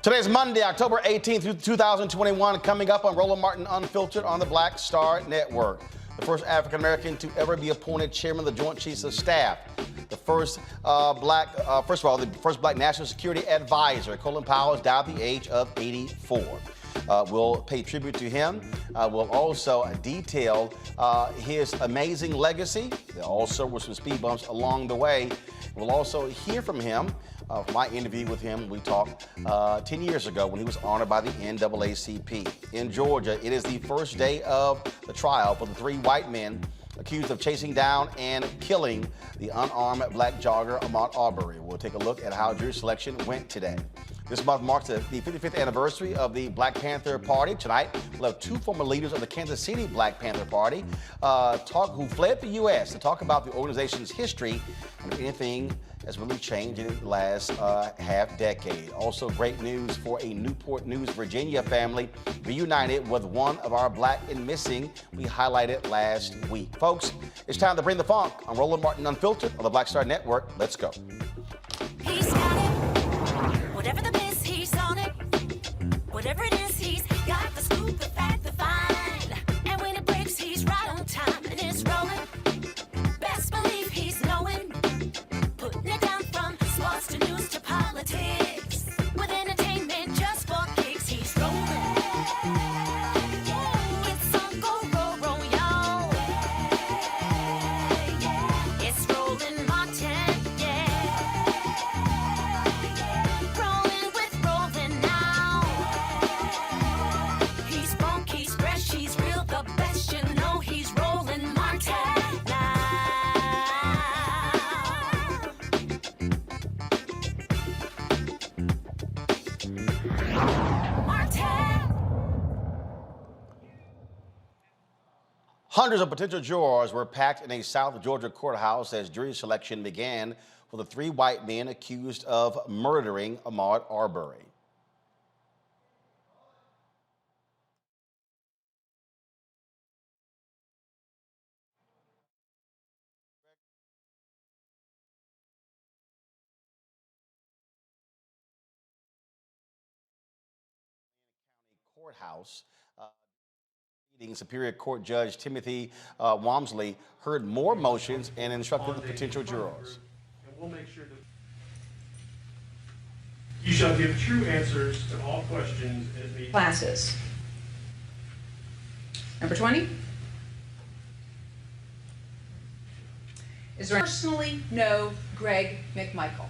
Today's Monday, October 18th, 2021, coming up on Roland Martin Unfiltered on the Black Star Network. The first African-American to ever be appointed chairman of the Joint Chiefs of Staff. The first the first black national security advisor, Colin Powell, died at the age of 84. We'll pay tribute to him. We'll also detail his amazing legacy. There also were some speed bumps along the way. We'll also hear from him. My interview with him, we talked 10 years ago when he was honored by the NAACP. In Georgia, it is the first day of the trial for the three white men accused of chasing down and killing the unarmed black jogger Ahmaud Arbery. We'll take a look at how jury selection went today. This month marks the 55th anniversary of the Black Panther Party. Tonight, we'll have two former leaders of the Kansas City Black Panther Party who fled the U.S. to talk about the organization's history and if anything has really changed in the last half decade. Also, great news for a Newport News, Virginia family reunited with one of our black and missing we highlighted last week. Folks, it's time to bring the funk on Roland Martin Unfiltered on the Black Star Network. Let's go. He's got it. Whatever the biz, he's on it. Whatever it is, he's got the scoop, the fact, the find. And when it breaks, he's right on time and it's rolling. Best believe he's knowing. Putting it down from sports to news to politics. With entertainment just for kicks, he's rolling. It's on go, roll, y'all. It's Roland Martin, yeah. Hundreds of potential jurors were packed in a South Georgia courthouse as jury selection began for the 3 white men accused of murdering Ahmaud Arbery. Courthouse. Superior Court Judge Timothy Walmsley heard more motions and instructed the potential jurors. And we'll make sure that you shall give true answers to all questions as may. Classes. Number 20. Is there personally know Greg McMichael?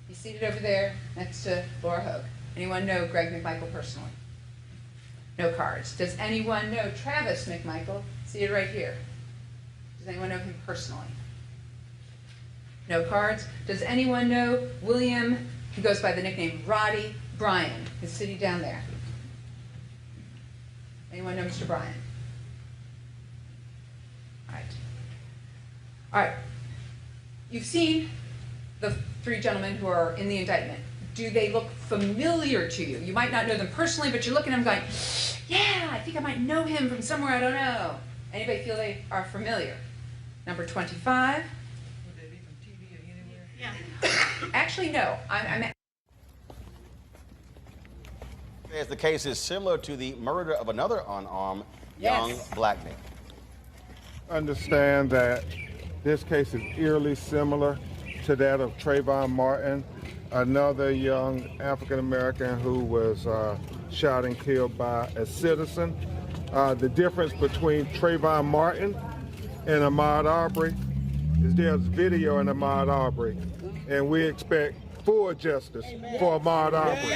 He's seated over there next to Laura Hogue. Anyone know Greg McMichael personally? No cards. Does anyone know Travis McMichael? Seated right here. Does anyone know him personally? No cards. Does anyone know William, who goes by the nickname Roddy Bryan, who's sitting down there? Anyone know Mr. Bryan? All right. All right. You've seen the 3 gentlemen who are in the indictment. Do they look familiar to you? You might not know them personally, but you're looking at them going, yeah, I think I might know him from somewhere, I don't know. Anybody feel they are familiar? Number 25. Would they be from TV or anywhere? Yeah. Actually, no. As the case is similar to the murder of another unarmed young black man. Understand that this case is eerily similar to that of Trayvon Martin, another young African-American who was shot and killed by a citizen. The difference between Trayvon Martin and Ahmaud Arbery is there's video in Ahmaud Arbery, and we expect full justice for Ahmaud Arbery.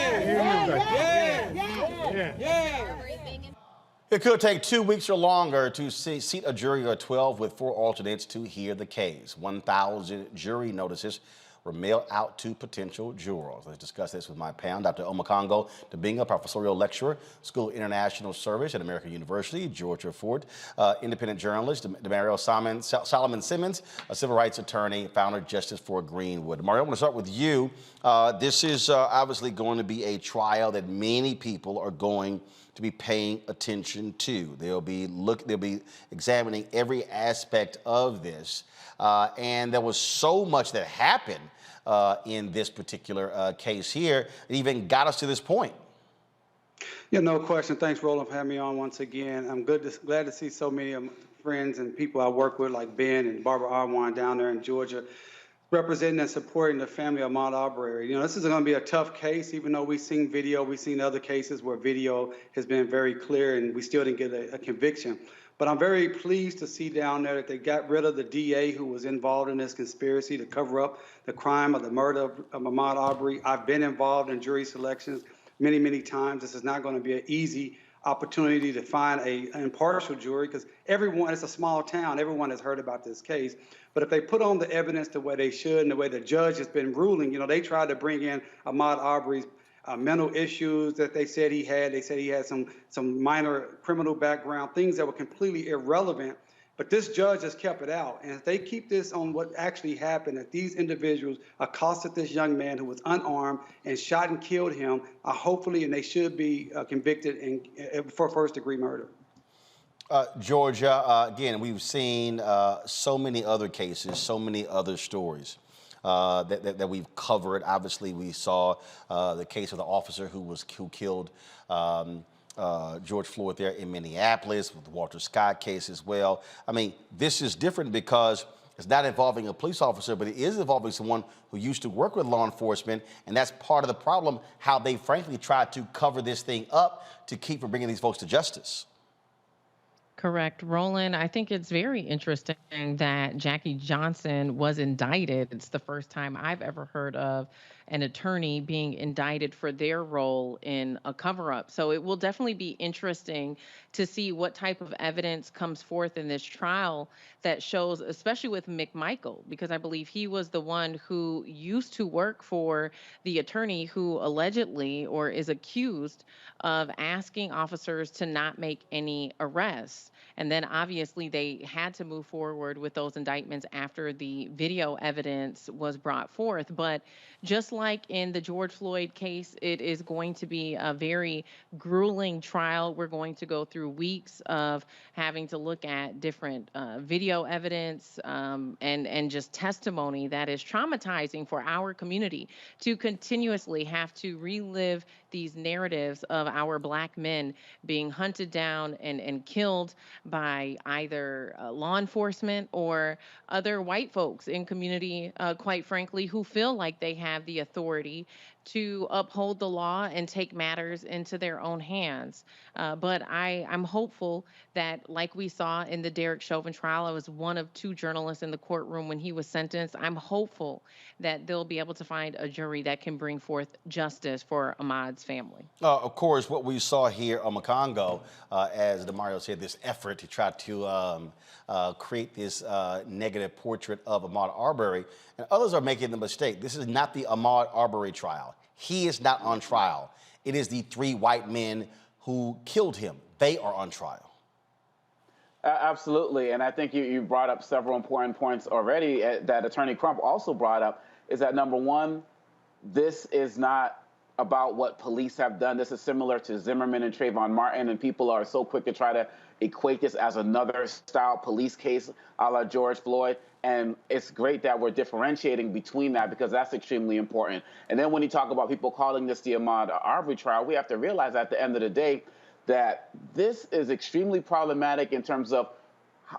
It could take 2 weeks or longer to seat a jury of 12 with 4 alternates to hear the case. 1,000 jury notices were mailed out to potential jurors. Let's discuss this with my panel. Dr. Omokongo Debinga, professorial lecturer, School of International Service at American University, Georgia Fort, independent journalist, Demario Solomon Simmons, a civil rights attorney, founder of Justice for Greenwood. Mario, I want to start with you. This is obviously going to be a trial that many people are going to be paying attention to. They'll be examining every aspect of this. And there was so much that happened in this particular case here. It even got us to this point. Yeah, no question. Thanks, Roland, for having me on once again. I'm glad to see so many of my friends and people I work with, like Ben and Barbara Arwan down there in Georgia, representing and supporting the family of Ahmaud Arbery. You know, this is going to be a tough case, even though we've seen video. We've seen other cases where video has been very clear and we still didn't get a conviction. But I'm very pleased to see down there that they got rid of the DA who was involved in this conspiracy to cover up the crime of the murder of Ahmaud Arbery. I've been involved in jury selections many, many times. This is not going to be an easy opportunity to find an impartial jury because it's a small town. Everyone has heard about this case. But if they put on the evidence the way they should and the way the judge has been ruling, you know, they tried to bring in Ahmaud Arbery's mental issues that they said he had. They said he had some minor criminal background, things that were completely irrelevant. But this judge has kept it out. And if they keep this on what actually happened, that these individuals accosted this young man who was unarmed and shot and killed him, hopefully, and they should be convicted for first-degree murder. Georgia, again, we've seen so many other cases, so many other stories that we've covered. Obviously, we saw the case of the officer who killed George Floyd there in Minneapolis, with the Walter Scott case as well. I mean, this is different because it's not involving a police officer, but it is involving someone who used to work with law enforcement, and that's part of the problem, how they frankly tried to cover this thing up to keep from bringing these folks to justice. Correct, Roland. I think it's very interesting that Jackie Johnson was indicted. It's the first time I've ever heard of an attorney being indicted for their role in a cover up. So it will definitely be interesting to see what type of evidence comes forth in this trial that shows, especially with McMichael, because I believe he was the one who used to work for the attorney who allegedly or is accused of asking officers to not make any arrests. And then obviously they had to move forward with those indictments after the video evidence was brought forth. But just like in the George Floyd case, it is going to be a very grueling trial. We're going to go through weeks of having to look at different video evidence and just testimony that is traumatizing for our community to continuously have to relive these narratives of our Black men being hunted down and killed by either law enforcement or other white folks in community, quite frankly, who feel like they have the authority to uphold the law and take matters into their own hands. But I'm hopeful that, like we saw in the Derek Chauvin trial, I was one of two journalists in the courtroom when he was sentenced. I'm hopeful that they'll be able to find a jury that can bring forth justice for Ahmaud's family. Of course, what we saw here on Macongo, as Demario said, this effort to try to create this negative portrait of Ahmaud Arbery, and others are making the mistake. This is not the Ahmaud Arbery trial. He is not on trial. It is the three white men who killed him. They are on trial. Absolutely, and I think you brought up several important points already that Attorney Crump also brought up, is that number one, this is not about what police have done. This is similar to Zimmerman and Trayvon Martin, and people are so quick to try to equate this as another style police case a la George Floyd. And it's great that we're differentiating between that, because that's extremely important. And then when you talk about people calling this the Ahmaud Arbery trial, we have to realize at the end of the day that this is extremely problematic in terms of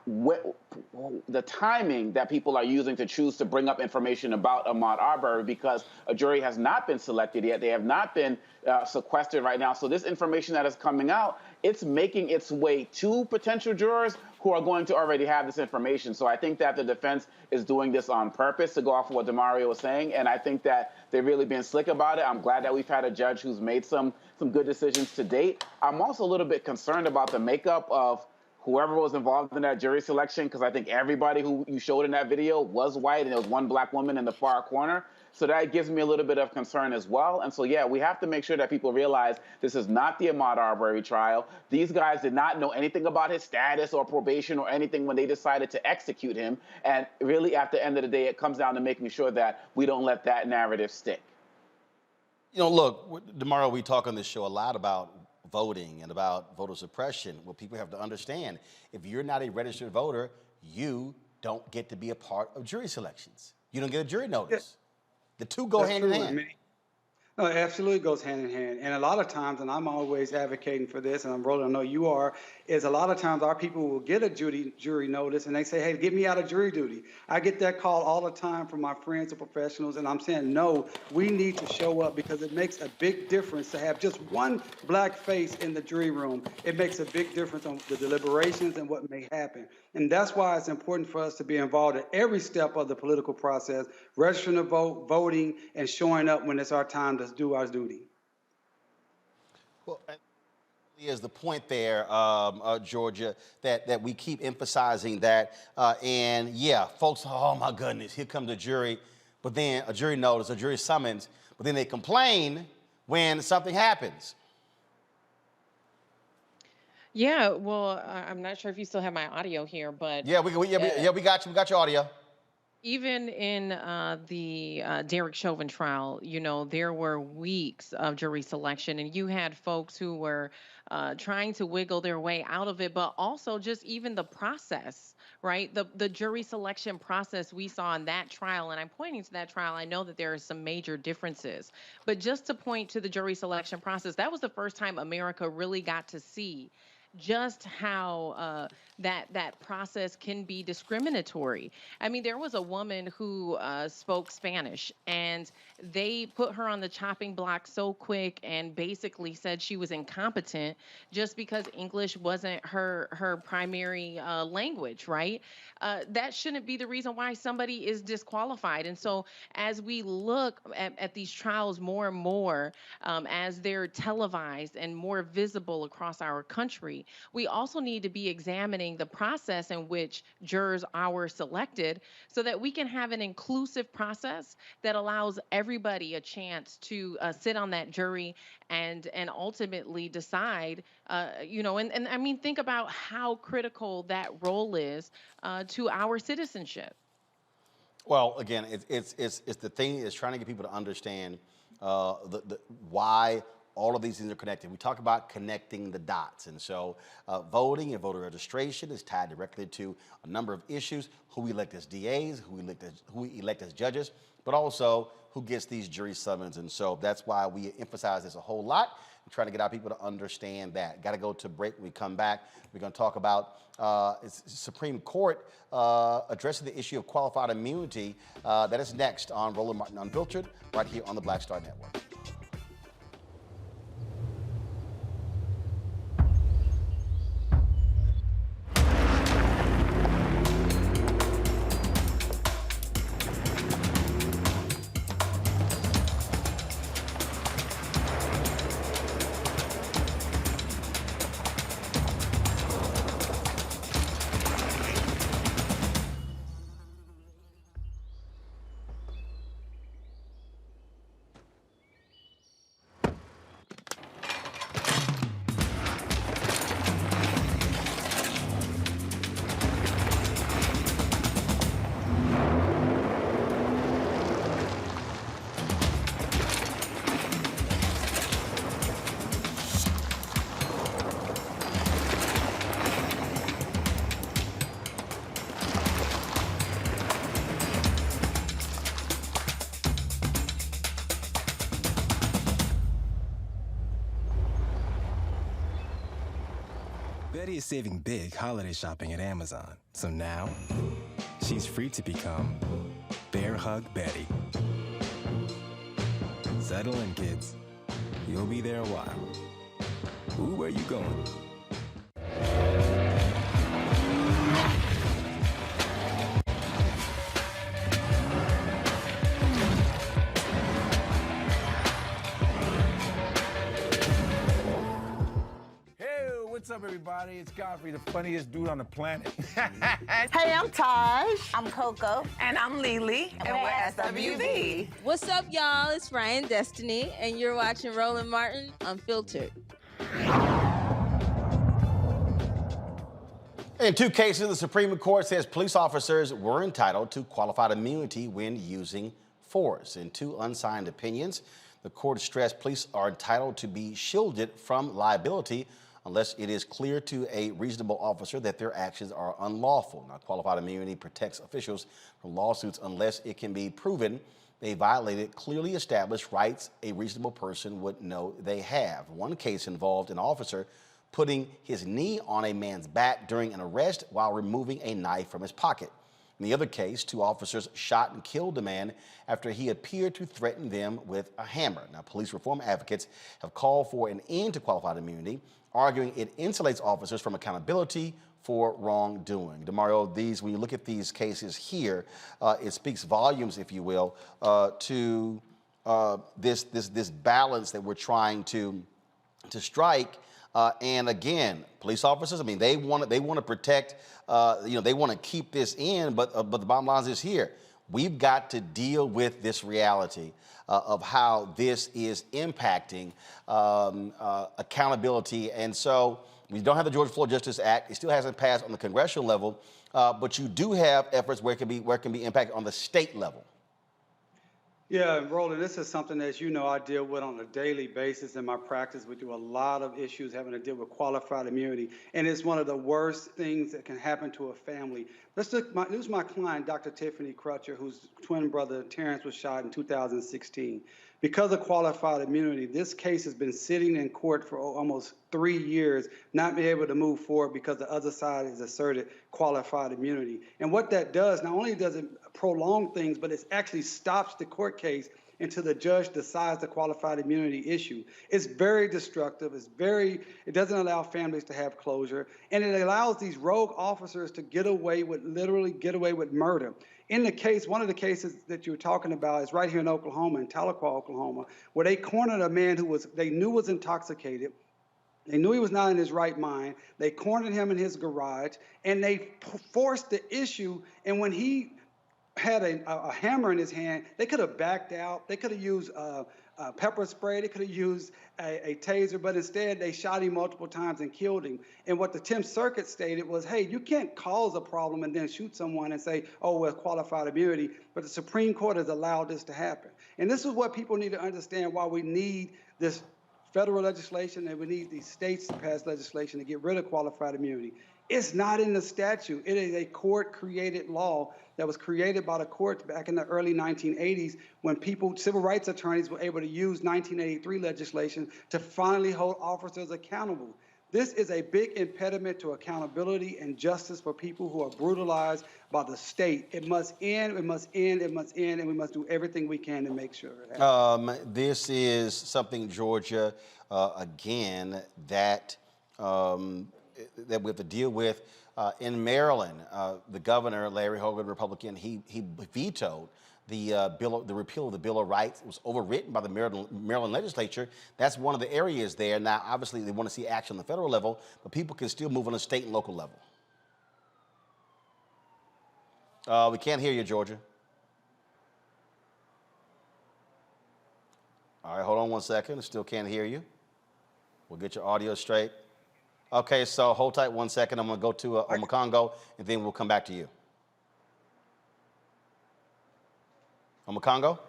the timing that people are using to choose to bring up information about Ahmaud Arbery, because a jury has not been selected yet. They have not been sequestered right now. So this information that is coming out, it's making its way to potential jurors who are going to already have this information. So I think that the defense is doing this on purpose, to go off of what Demario was saying. And I think that they're really being slick about it. I'm glad that we've had a judge who's made some good decisions to date. I'm also a little bit concerned about the makeup of whoever was involved in that jury selection, because I think everybody who you showed in that video was white, and there was one Black woman in the far corner. So that gives me a little bit of concern as well. And so, yeah, we have to make sure that people realize this is not the Ahmaud Arbery trial. These guys did not know anything about his status or probation or anything when they decided to execute him. And really, at the end of the day, it comes down to making sure that we don't let that narrative stick. You know, look, Demario, we talk on this show a lot about voting and about voter suppression. What people have to understand, if you're not a registered voter, you don't get to be a part of jury selections. You don't get a jury notice. The two go hand in hand. No, it absolutely goes hand in hand. And a lot of times, and I'm always advocating for this, and I'm Roland, I know you are, is a lot of times our people will get a jury notice and they say, hey, get me out of jury duty. I get that call all the time from my friends and professionals, and I'm saying, no, we need to show up, because it makes a big difference to have just one Black face in the jury room. It makes a big difference on the deliberations and what may happen. And that's why it's important for us to be involved at every step of the political process, registering to vote, voting, and showing up when it's our time to do our duty. Well, is the point there, Georgia, that we keep emphasizing that, and yeah, folks, oh my goodness, here comes the jury, but then a jury notice, a jury summons, but then they complain when something happens. Yeah, well, I'm not sure if you still have my audio here, but Yeah, we got you. We got your audio. even in the Derek Chauvin trial, you know, there were weeks of jury selection, and you had folks who were trying to wiggle their way out of it, but also just even the process, right? The jury selection process we saw in that trial, and I'm pointing to that trial, I know that there are some major differences, but just to point to the jury selection process, that was the first time America really got to see just how that process can be discriminatory. I mean, there was a woman who spoke Spanish, and they put her on the chopping block so quick and basically said she was incompetent just because English wasn't her primary language, right? That shouldn't be the reason why somebody is disqualified. And so, as we look at these trials more and more, as they're televised and more visible across our country, we also need to be examining the process in which jurors are selected so that we can have an inclusive process that allows everybody a chance to sit on that jury and ultimately decide, and I mean, think about how critical that role is to our citizenship. Well, again, it's the thing is trying to get people to understand why all of these things are connected. We talk about connecting the dots, and so voting and voter registration is tied directly to a number of issues: who we elect as DAs, who we elect as judges, but also who gets these jury summons. And so that's why we emphasize this a whole lot and trying to get our people to understand that. Got to go to break. When we come back, we're going to talk about Supreme Court addressing the issue of qualified immunity. That is next on Roland Martin Unfiltered, right here on the Black Star Network. Betty is saving big holiday shopping at Amazon. So now, she's free to become Bear Hug Betty. Settle in, kids. You'll be there a while. Ooh, where you going? What's up, everybody? It's Godfrey, the funniest dude on the planet. Hey, I'm Taj. I'm Coco. And I'm Lily. And we're SWV. What's up, y'all? It's Ryan Destiny, and you're watching Roland Martin Unfiltered. In two cases, the Supreme Court says police officers were entitled to qualified immunity when using force. In two unsigned opinions, the court stressed police are entitled to be shielded from liability unless it is clear to a reasonable officer that their actions are unlawful. Now, qualified immunity protects officials from lawsuits unless it can be proven they violated clearly established rights a reasonable person would know they have. One case involved an officer putting his knee on a man's back during an arrest while removing a knife from his pocket. In the other case, two officers shot and killed a man after he appeared to threaten them with a hammer. Now, police reform advocates have called for an end to qualified immunity, arguing it insulates officers from accountability for wrongdoing. DeMario, when you look at these cases here, it speaks volumes, if you will, to this balance that we're trying to strike. And again, police officers, I mean, they want to protect, they want to keep this in, but the bottom line is here. We've got to deal with this reality of how this is impacting accountability. And so we don't have the Georgia Floyd Justice Act. It still hasn't passed on the congressional level, but you do have efforts where it can be impacted on the state level. Yeah, and Roland, this is something that you know I deal with on a daily basis in my practice. We do a lot of issues having to deal with qualified immunity, and it's one of the worst things that can happen to a family. This is my client, Dr. Tiffany Crutcher, whose twin brother Terrence was shot in 2016. Because of qualified immunity, this case has been sitting in court for almost 3 years, not being able to move forward because the other side has asserted qualified immunity. And what that does, not only does it prolong things, but it actually stops the court case until the judge decides the qualified immunity issue. It's very destructive. It doesn't allow families to have closure, and it allows these rogue officers to literally get away with murder. In the case, one of the cases that you're talking about is right here in Oklahoma, in Tahlequah, Oklahoma, where they cornered a man who they knew was intoxicated. They knew he was not in his right mind. They cornered him in his garage, and they forced the issue. And when he had a hammer in his hand, they could have backed out. They could have used pepper spray. They could have used a taser, but instead they shot him multiple times and killed him. And what the 10th Circuit stated was, hey, you can't cause a problem and then shoot someone and say, oh, well, qualified immunity. But the Supreme Court has allowed this to happen. And this is what people need to understand, why we need this federal legislation and we need these states to pass legislation to get rid of qualified immunity. It's not in the statute. It is a court-created law that was created by the courts back in the early 1980s when civil rights attorneys were able to use 1983 legislation to finally hold officers accountable. This is a big impediment to accountability and justice for people who are brutalized by the state. It must end, it must end, it must end, and we must do everything we can to make sure it happens. This is something, Georgia, again, that we have to deal with. In Maryland, the governor, Larry Hogan, Republican, he vetoed the repeal of the Bill of Rights. It was overwritten by the Maryland legislature. That's one of the areas there. Now, obviously, they want to see action on the federal level, but people can still move on the state and local level. We can't hear you, Georgia. All right, hold on one second. I still can't hear you. We'll get your audio straight. Okay, so hold tight 1 second. I'm going to go to Omakongo, and then we'll come back to you. Omakongo?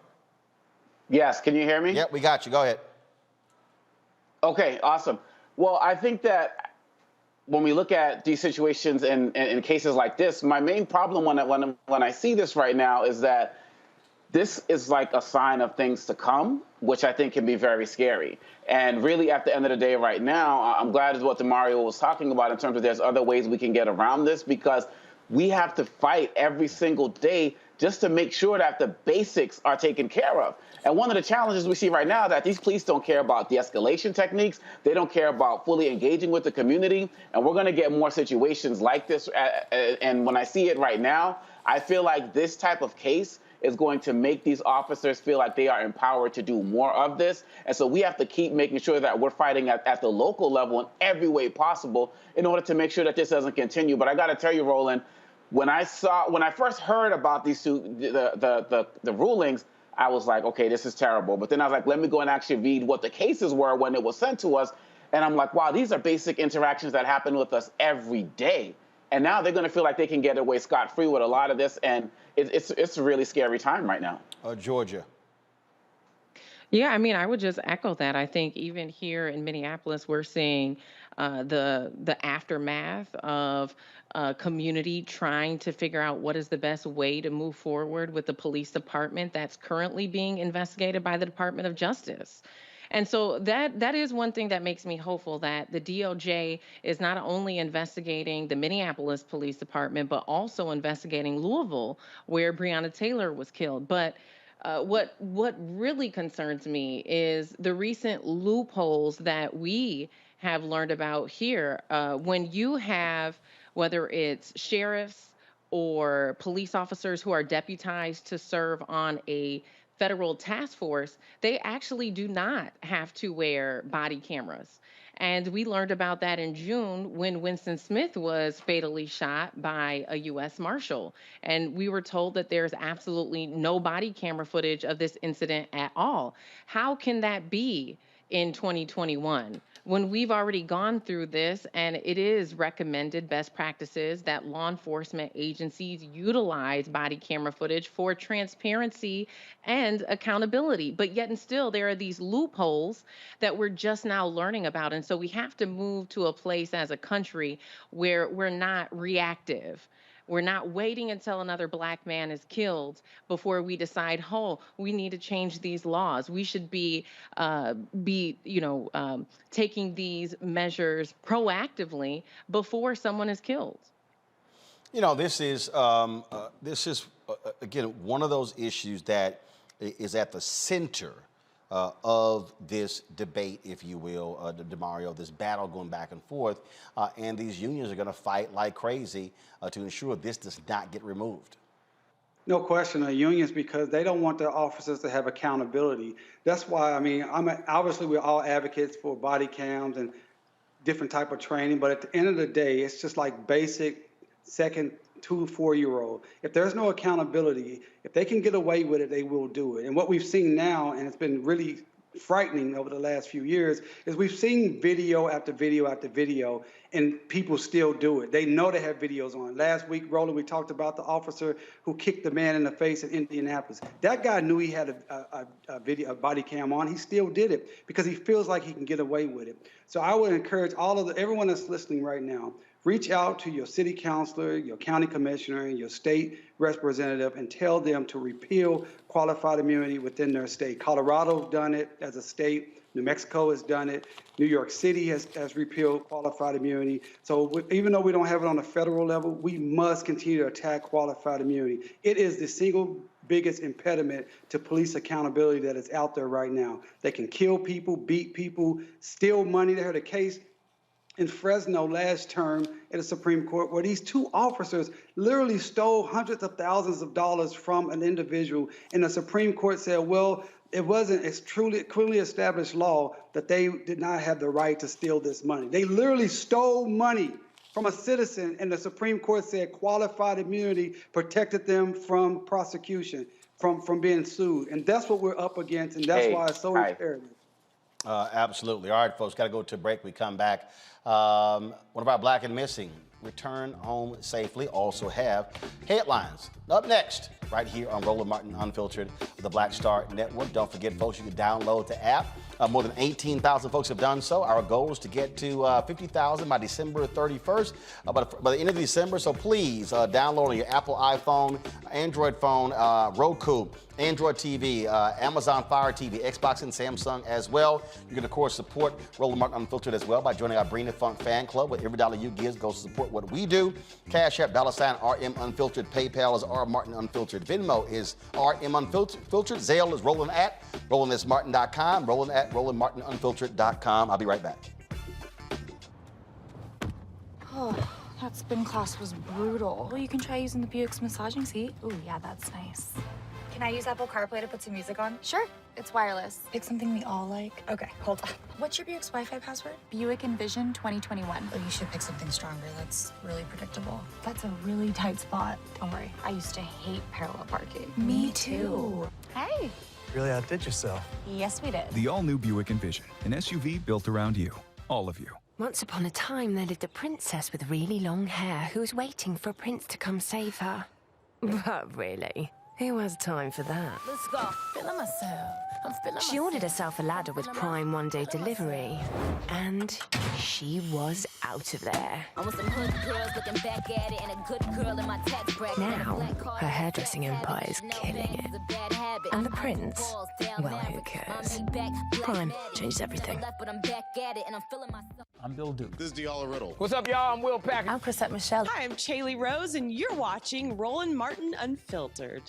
Yes, can you hear me? Yep, we got you. Go ahead. Okay, awesome. Well, I think that when we look at these situations and in cases like this, my main problem when I see this right now is that this is like a sign of things to come, which I think can be very scary. And really, at the end of the day right now, I'm glad is what Demario was talking about in terms of there's other ways we can get around this, because we have to fight every single day just to make sure that the basics are taken care of. And one of the challenges we see right now is that these police don't care about de-escalation techniques. They don't care about fully engaging with the community. And we're going to get more situations like this. And when I see it right now, I feel like this type of case is going to make these officers feel like they are empowered to do more of this. And so we have to keep making sure that we're fighting at the local level in every way possible in order to make sure that this doesn't continue. But I got to tell you, Roland, when I first heard about these the rulings, I was like, okay, this is terrible. But then I was like, let me go and actually read what the cases were when it was sent to us. And I'm like, wow, these are basic interactions that happen with us every day. And now they're going to feel like they can get away scot-free with a lot of this. And it's a really scary time right now. Georgia. Yeah, I mean, I would just echo that. I think even here in Minneapolis, we're seeing the aftermath of community trying to figure out what is the best way to move forward with the police department that's currently being investigated by the Department of Justice. And so that is one thing that makes me hopeful, that the DOJ is not only investigating the Minneapolis Police Department, but also investigating Louisville, where Breonna Taylor was killed. But what really concerns me is the recent loopholes that we have learned about here. When you have, whether it's sheriffs or police officers who are deputized to serve on a federal task force, they actually do not have to wear body cameras. And we learned about that in June when Winston Smith was fatally shot by a U.S. Marshal. And we were told that there's absolutely no body camera footage of this incident at all. How can that be in 2021 when we've already gone through this, and it is recommended best practices that law enforcement agencies utilize body camera footage for transparency and accountability. But yet and still, there are these loopholes that we're just now learning about. And so we have to move to a place as a country where we're not reactive. We're not waiting until another Black man is killed before we decide, oh, we need to change these laws. We should be taking these measures proactively before someone is killed. You know, this is again one of those issues that is at the center of this debate, if you will, DeMario, this battle going back and forth, and these unions are going to fight like crazy to ensure this does not get removed. No question, unions, because they don't want their officers to have accountability. That's why, I mean, obviously we're all advocates for body cams and different type of training, but at the end of the day, it's just like basic second 2 to 4-year-old. If there's no accountability, if they can get away with it, they will do it. And what we've seen now, and it's been really frightening over the last few years, is we've seen video after video after video, and people still do it. They know they have videos on. Last week, Roland, we talked about the officer who kicked the man in the face in Indianapolis. That guy knew he had a body cam on. He still did it because he feels like he can get away with it. So I would encourage everyone that's listening right now, reach out to your city councilor, your county commissioner, and your state representative and tell them to repeal qualified immunity within their state. Colorado's done it as a state. New Mexico has done it. New York City has repealed qualified immunity. So even though we don't have it on a federal level, we must continue to attack qualified immunity. It is the single biggest impediment to police accountability that is out there right now. They can kill people, beat people, steal money. They had a case in Fresno last term at the Supreme Court where these 2 officers literally stole hundreds of thousands of dollars from an individual, and the Supreme Court said, well, it wasn't clearly established law that they did not have the right to steal this money. They literally stole money from a citizen, and the Supreme Court said qualified immunity protected them from prosecution, from being sued. And that's what we're up against, and that's why it's so imperative. Absolutely. All right, folks, got to go to a break. We come back. One of our Black and Missing return home safely. Also have headlines up next right here on Roland Martin Unfiltered, the Black Star Network. Don't forget, folks, you can download the app. More than 18,000 folks have done so. Our goal is to get to 50,000 by December 31st, by the end of December. So please download on your Apple iPhone, Android phone, Roku, Android TV, Amazon Fire TV, Xbox and Samsung as well. You can, of course, support Roland Martin Unfiltered as well by joining our Brina Funk fan club, where every dollar you give goes to support what we do. Cash App, $RM Unfiltered. PayPal is R Martin Unfiltered. Venmo is RM Unfiltered. Zelle is RolandSMartin.com. Roland at RolandMartinUnfiltered.com. I'll be right back. Oh, that spin class was brutal. Well, you can try using the Buick's massaging seat. Oh, yeah, that's nice. Can I use Apple CarPlay to put some music on? Sure. It's wireless. Pick something we all like. Okay, hold on. What's your Buick's Wi-Fi password? Buick Envision 2021. Oh, you should pick something stronger. That's really predictable. That's a really tight spot. Don't worry. I used to hate parallel parking. Me too. Hey. Really outdid yourself. Yes, we did. The all-new Buick Envision, an SUV built around you, all of you. Once upon a time, there lived a princess with really long hair who was waiting for a prince to come save her. But really, who has time for that? Let's go. Feeling myself. I'm feeling She ordered herself a ladder with Prime one-day delivery, and she was out of there. I'm with some hood girls looking back at it, and a good girl in my tax bracket. Now, her hairdressing empire is killing it. And the prince, well, who cares? Prime changes everything. I'm Bill Duke. This is Diala Riddle. What's up, y'all? I'm Will Packer. I'm Chrisette Michelle. Hi, I'm Chaley Rose, and you're watching Roland Martin Unfiltered.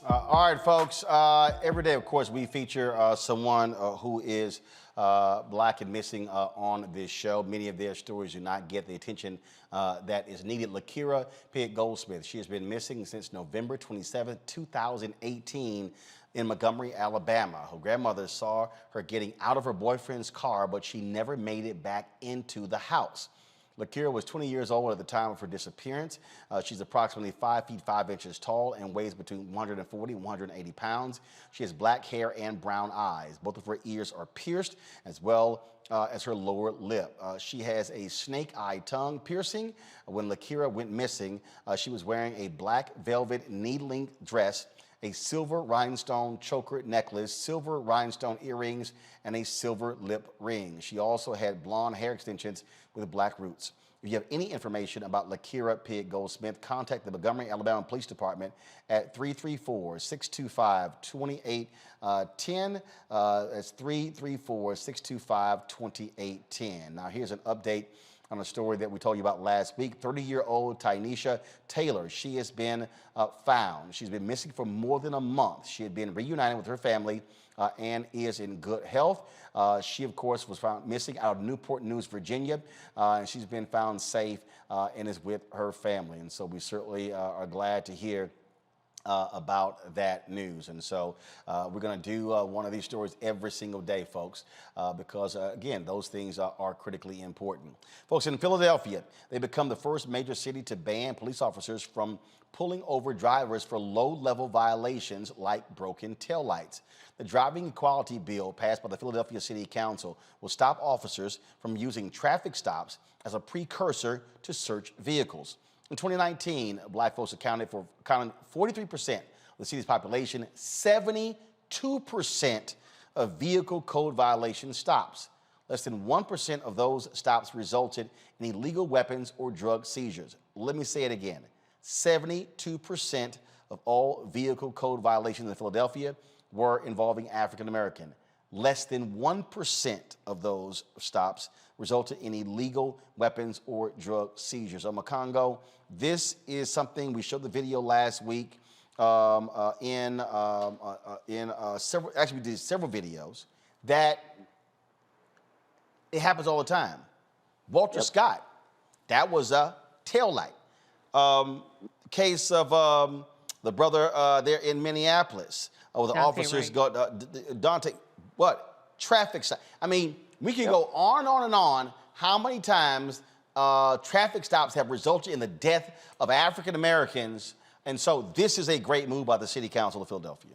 All All right, folks. Every day, of course, we feature someone who is black and missing on this show. Many of their stories do not get the attention that is needed. Lakira Pitt Goldsmith, she has been missing since November 27, 2018 in Montgomery, Alabama. Her grandmother saw her getting out of her boyfriend's car, but she never made it back into the house. Lakira was 20 years old at the time of her disappearance. She's approximately 5 feet 5 inches tall and weighs between 140 and 180 pounds. She has black hair and brown eyes. Both of her ears are pierced, as well as her lower lip. She has a snake eye tongue piercing. When Lakira went missing, she was wearing a black velvet knee-length dress, a silver rhinestone choker necklace, silver rhinestone earrings, and a silver lip ring. She also had blonde hair extensions with black roots. If you have any information about Lakira Pitt Goldsmith, contact the Montgomery, Alabama Police Department at 334-625-2810. That's 334-625-2810. Now, here's an update on a story that we told you about last week. 30-year-old Tynesha Taylor, she has been found. She's been missing for more than a month. She had been reunited with her family and is in good health. She, of course, was found missing out of Newport News, Virginia, and she's been found safe and is with her family. And so we certainly are glad to hear about that news. And so we're going to do one of these stories every single day, folks, because, again, those things are critically important. Folks, in Philadelphia, they become the first major city to ban police officers from pulling over drivers for low-level violations like broken taillights. The driving equality bill passed by the Philadelphia City Council will stop officers from using traffic stops as a precursor to search vehicles. In 2019, black folks accounted for 43% of the city's population, 72% of vehicle code violation stops. Less than 1% of those stops resulted in illegal weapons or drug seizures. Let me say it again. 72% of all vehicle code violations in Philadelphia were involving African American. Less than 1% of those stops resulted in illegal weapons or drug seizures. Congo, this is something we showed the video last week actually we did several videos that it happens all the time. Walter Scott, that was a taillight. Case of the brother there in Minneapolis, the Dante officers Wright. go, Dante, what? Traffic stop. I mean, we can go on and on and on how many times traffic stops have resulted in the death of African Americans. And so this is a great move by the City Council of Philadelphia.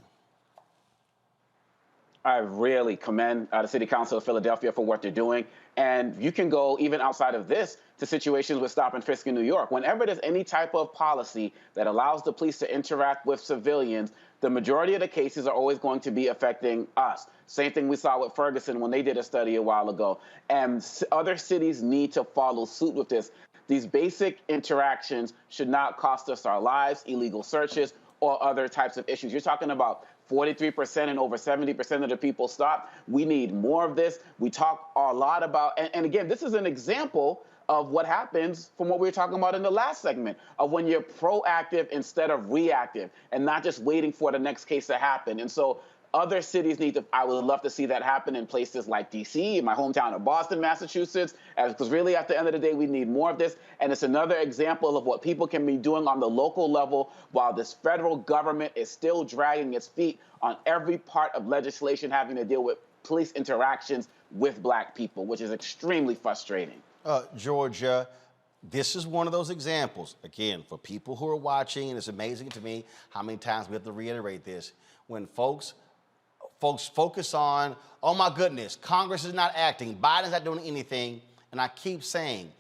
I really commend the City Council of Philadelphia for what they're doing. And you can go even outside of this to situations with stop and frisk in New York. Whenever there's any type of policy that allows the police to interact with civilians, the majority of the cases are always going to be affecting us. Same thing we saw with Ferguson when they did a study a while ago. And other cities need to follow suit with this. These basic interactions should not cost us our lives, illegal searches, or other types of issues. You're talking about 43% and over 70% of the people stopped. We need more of this. We talk a lot about, and again, this is an example of what happens from what we were talking about in the last segment, of when you're proactive instead of reactive and not just waiting for the next case to happen. And so other cities need to, I would love to see that happen in places like DC, in my hometown of Boston, Massachusetts, because really at the end of the day, we need more of this. And it's another example of what people can be doing on the local level while this federal government is still dragging its feet on every part of legislation having to deal with police interactions with black people, which is extremely frustrating. Georgia, this is one of those examples, again, for people who are watching, and it's amazing to me how many times we have to reiterate this. When folks focus on, oh my goodness, Congress is not acting, Biden's not doing anything, and I keep saying,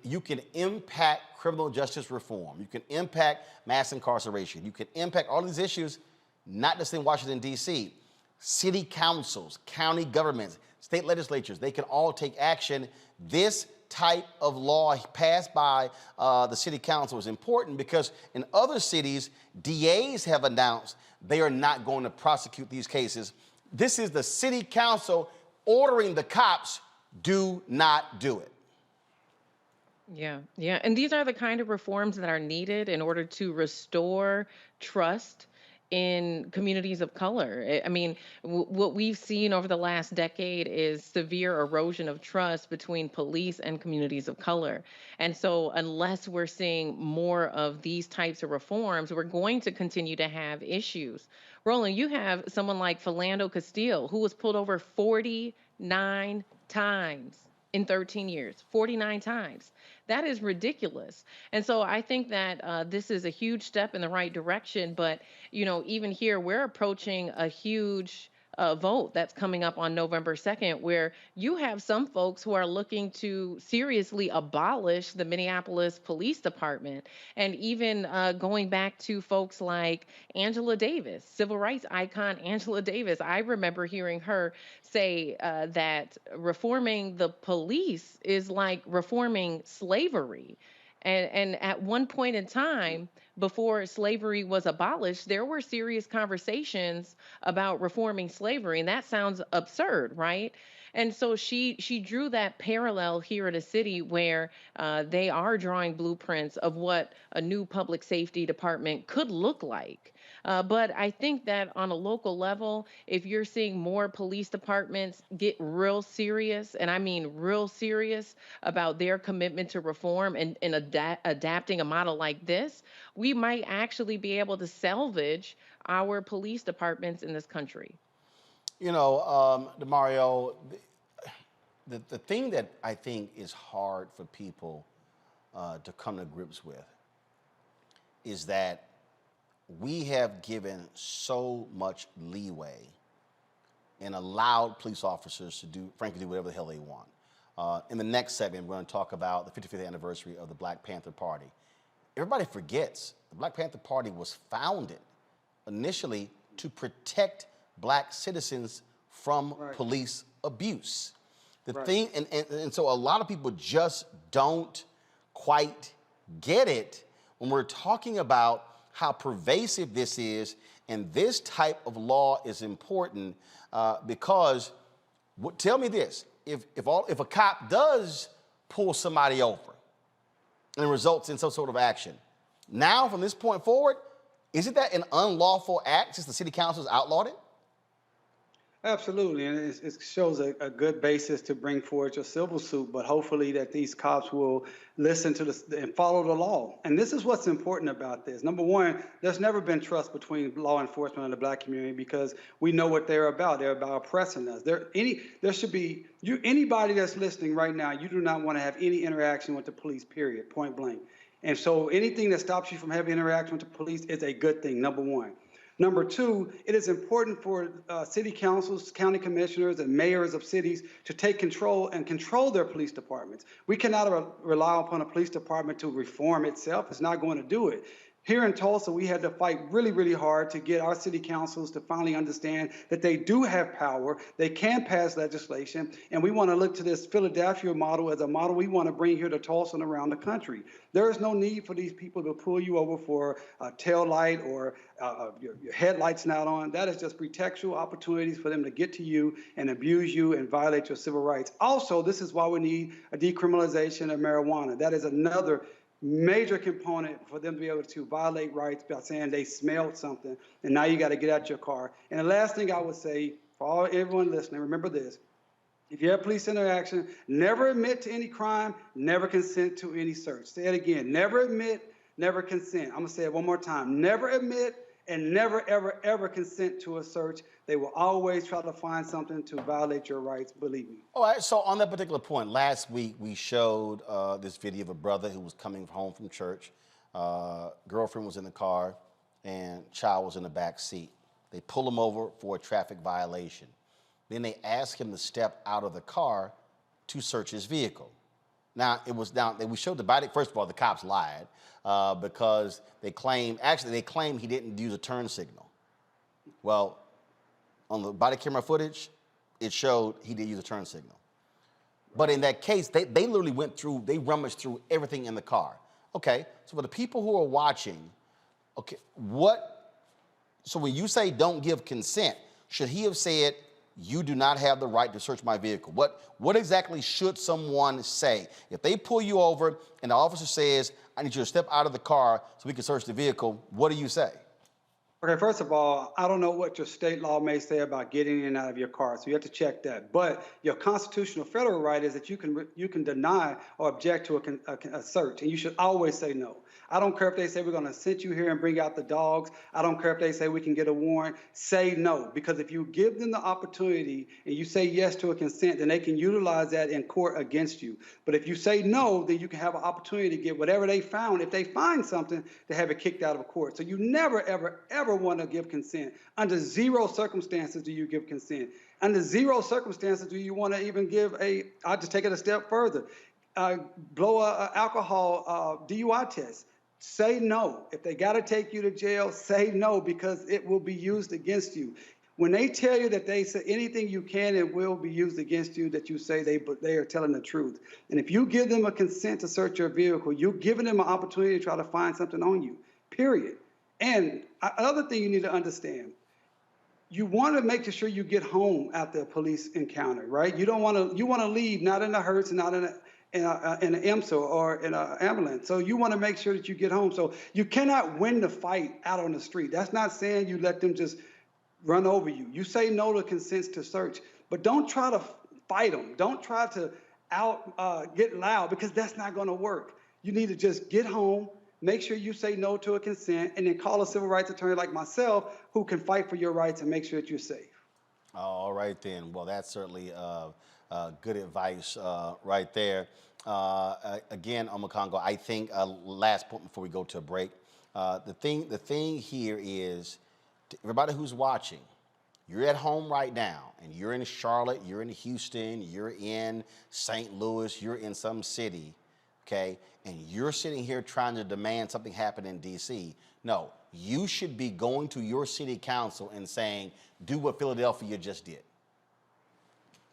you can impact criminal justice reform, you can impact mass incarceration, you can impact all these issues, not just in Washington, D.C. City councils, county governments, state legislatures, they can all take action. This type of law passed by the city council is important because in other cities, DAs have announced they are not going to prosecute these cases. This is the city council ordering the cops, do not do it. Yeah. And these are the kind of reforms that are needed in order to restore trust in communities of color. I mean, what we've seen over the last decade is severe erosion of trust between police and communities of color. And so, unless we're seeing more of these types of reforms, we're going to continue to have issues. Roland, you have someone like Philando Castile, who was pulled over 49 times in 13 years, 49 times. That is ridiculous. And so I think that this is a huge step in the right direction. But, you know, even here, we're approaching a huge vote that's coming up on November 2nd, where you have some folks who are looking to seriously abolish the Minneapolis Police Department. And even going back to folks like Angela Davis, civil rights icon Angela Davis. I remember hearing her say that reforming the police is like reforming slavery. And at one point in time, before slavery was abolished, there were serious conversations about reforming slavery, and that sounds absurd, right? And so she drew that parallel here in a city where they are drawing blueprints of what a new public safety department could look like. But I think that on a local level, if you're seeing more police departments get real serious, and I mean real serious about their commitment to reform and adapting a model like this, we might actually be able to salvage our police departments in this country. You know, DeMario, the thing that I think is hard for people to come to grips with is that we have given so much leeway and allowed police officers to do, frankly, do whatever the hell they want. In the next segment, we're going to talk about the 55th anniversary of the Black Panther Party. Everybody forgets the Black Panther Party was founded initially to protect black citizens from police abuse. The thing, and so a lot of people just don't quite get it when we're talking about how pervasive this is, and this type of law is important because, tell me this, if a cop does pull somebody over and it results in some sort of action, now from this point forward, isn't that an unlawful act since the city council has outlawed it? Absolutely, and it shows a good basis to bring forward your civil suit, but hopefully that these cops will listen to this and follow the law. And this is what's important about this. Number one, there's never been trust between law enforcement and the black community because we know what they're about. They're about oppressing us. There should be, anybody that's listening right now, you do not want to have any interaction with the police, period, point blank. And so anything that stops you from having interaction with the police is a good thing, number one. Number two, it is important for city councils, county commissioners, and mayors of cities to take control and control their police departments. We cannot rely upon a police department to reform itself. It's not going to do it. Here in Tulsa, we had to fight really, really hard to get our city councils to finally understand that they do have power, they can pass legislation, and we want to look to this Philadelphia model as a model we want to bring here to Tulsa and around the country. There is no need for these people to pull you over for a tail light or your headlights not on. That is just pretextual opportunities for them to get to you and abuse you and violate your civil rights. Also, this is why we need a decriminalization of marijuana. That is another major component for them to be able to violate rights by saying they smelled something, and now you got to get out your car. And the last thing I would say for everyone listening, remember this. If you have police interaction, never admit to any crime, never consent to any search. Say it again. Never admit, never consent. I'm going to say it one more time. Never admit and never, ever, ever consent to a search. They will always try to find something to violate your rights, believe me. All right, so on that particular point, last week we showed this video of a brother who was coming home from church. Girlfriend was in the car and child was in the back seat. They pull him over for a traffic violation. Then they ask him to step out of the car to search his vehicle. Now, we showed the body. First of all, the cops lied because they claim he didn't use a turn signal. Well, on the body camera footage, it showed he did use a turn signal. But in that case, they literally they rummaged through everything in the car. Okay, so for the people who are watching, okay, so when you say don't give consent, should he have said, you do not have the right to search my vehicle? What exactly should someone say? If they pull you over and the officer says, I need you to step out of the car so we can search the vehicle, what do you say? Okay, first of all, I don't know what your state law may say about getting in and out of your car, so you have to check that. But your constitutional federal right is that you can deny or object to a search, and you should always say no. I don't care if they say we're going to send you here and bring out the dogs. I don't care if they say we can get a warrant. Say no, because if you give them the opportunity and you say yes to a consent, then they can utilize that in court against you. But if you say no, then you can have an opportunity to get whatever they found. If they find something, to have it kicked out of court. So you never, ever, ever want to give consent. Under zero circumstances do you give consent. Under zero circumstances do you want to even give I'll just take it a step further, blow a alcohol DUI test. Say no. If they got to take you to jail, say no, because it will be used against you. When they tell you that they say anything you can and will be used against you, that you say they are telling the truth. And if you give them a consent to search your vehicle, you're giving them an opportunity to try to find something on you, period. And another thing you need to understand, you want to make sure you get home after a police encounter, right? You want to leave, not in a hearse, not in an IMSA or in an ambulance. So you want to make sure that you get home. So you cannot win the fight out on the street. That's not saying you let them just run over you. You say no to consents to search, but don't try to fight them. Don't try to get loud, because that's not going to work. You need to just get home, make sure you say no to a consent, and then call a civil rights attorney like myself who can fight for your rights and make sure that you're safe. All right, then. Well, that's certainly good advice right there. Again, Omakongo, I think last point before we go to a break. The thing here is, everybody who's watching, you're at home right now, and you're in Charlotte, you're in Houston, you're in St. Louis, you're in some city, okay, and you're sitting here trying to demand something happen in D.C. No, you should be going to your city council and saying, do what Philadelphia just did.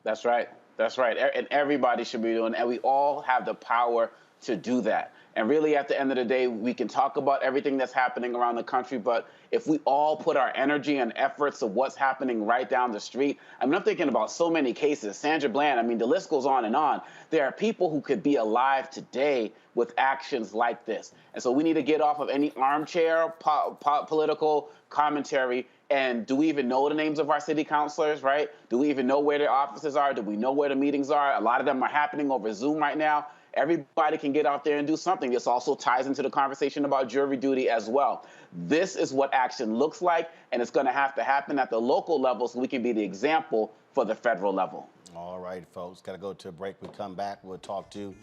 That's right. That's right. And everybody should be doing it. And we all have the power to do that. And really, at the end of the day, we can talk about everything that's happening around the country, but if we all put our energy and efforts to what's happening right down the street, I mean, I'm thinking about so many cases. Sandra Bland, I mean, the list goes on and on. There are people who could be alive today with actions like this. And so we need to get off of any armchair political commentary. And do we even know the names of our city councilors, right? Do we even know where their offices are? Do we know where the meetings are? A lot of them are happening over Zoom right now. Everybody can get out there and do something. This also ties into the conversation about jury duty as well. This is what action looks like, and it's going to have to happen at the local level so we can be the example for the federal level. All right, folks, got to go to a break. We come back, we'll talk to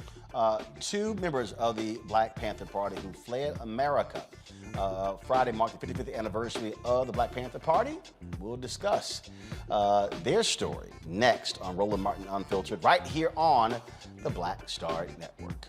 two members of the Black Panther Party who fled America. Friday marked the 55th anniversary of the Black Panther Party. We'll discuss their story next on Roland Martin Unfiltered, right here on the Black Star Network.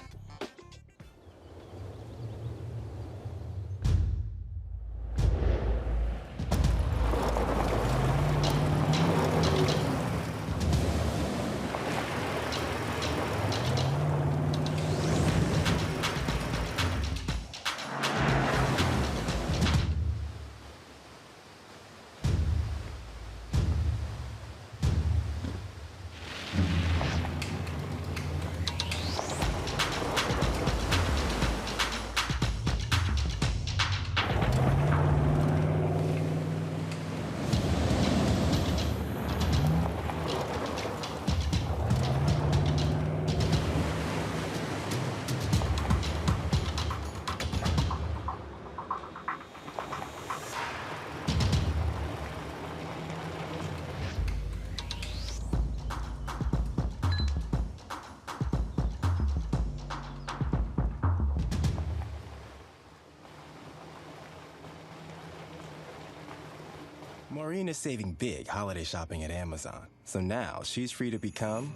Maureen is saving big holiday shopping at Amazon, so now she's free to become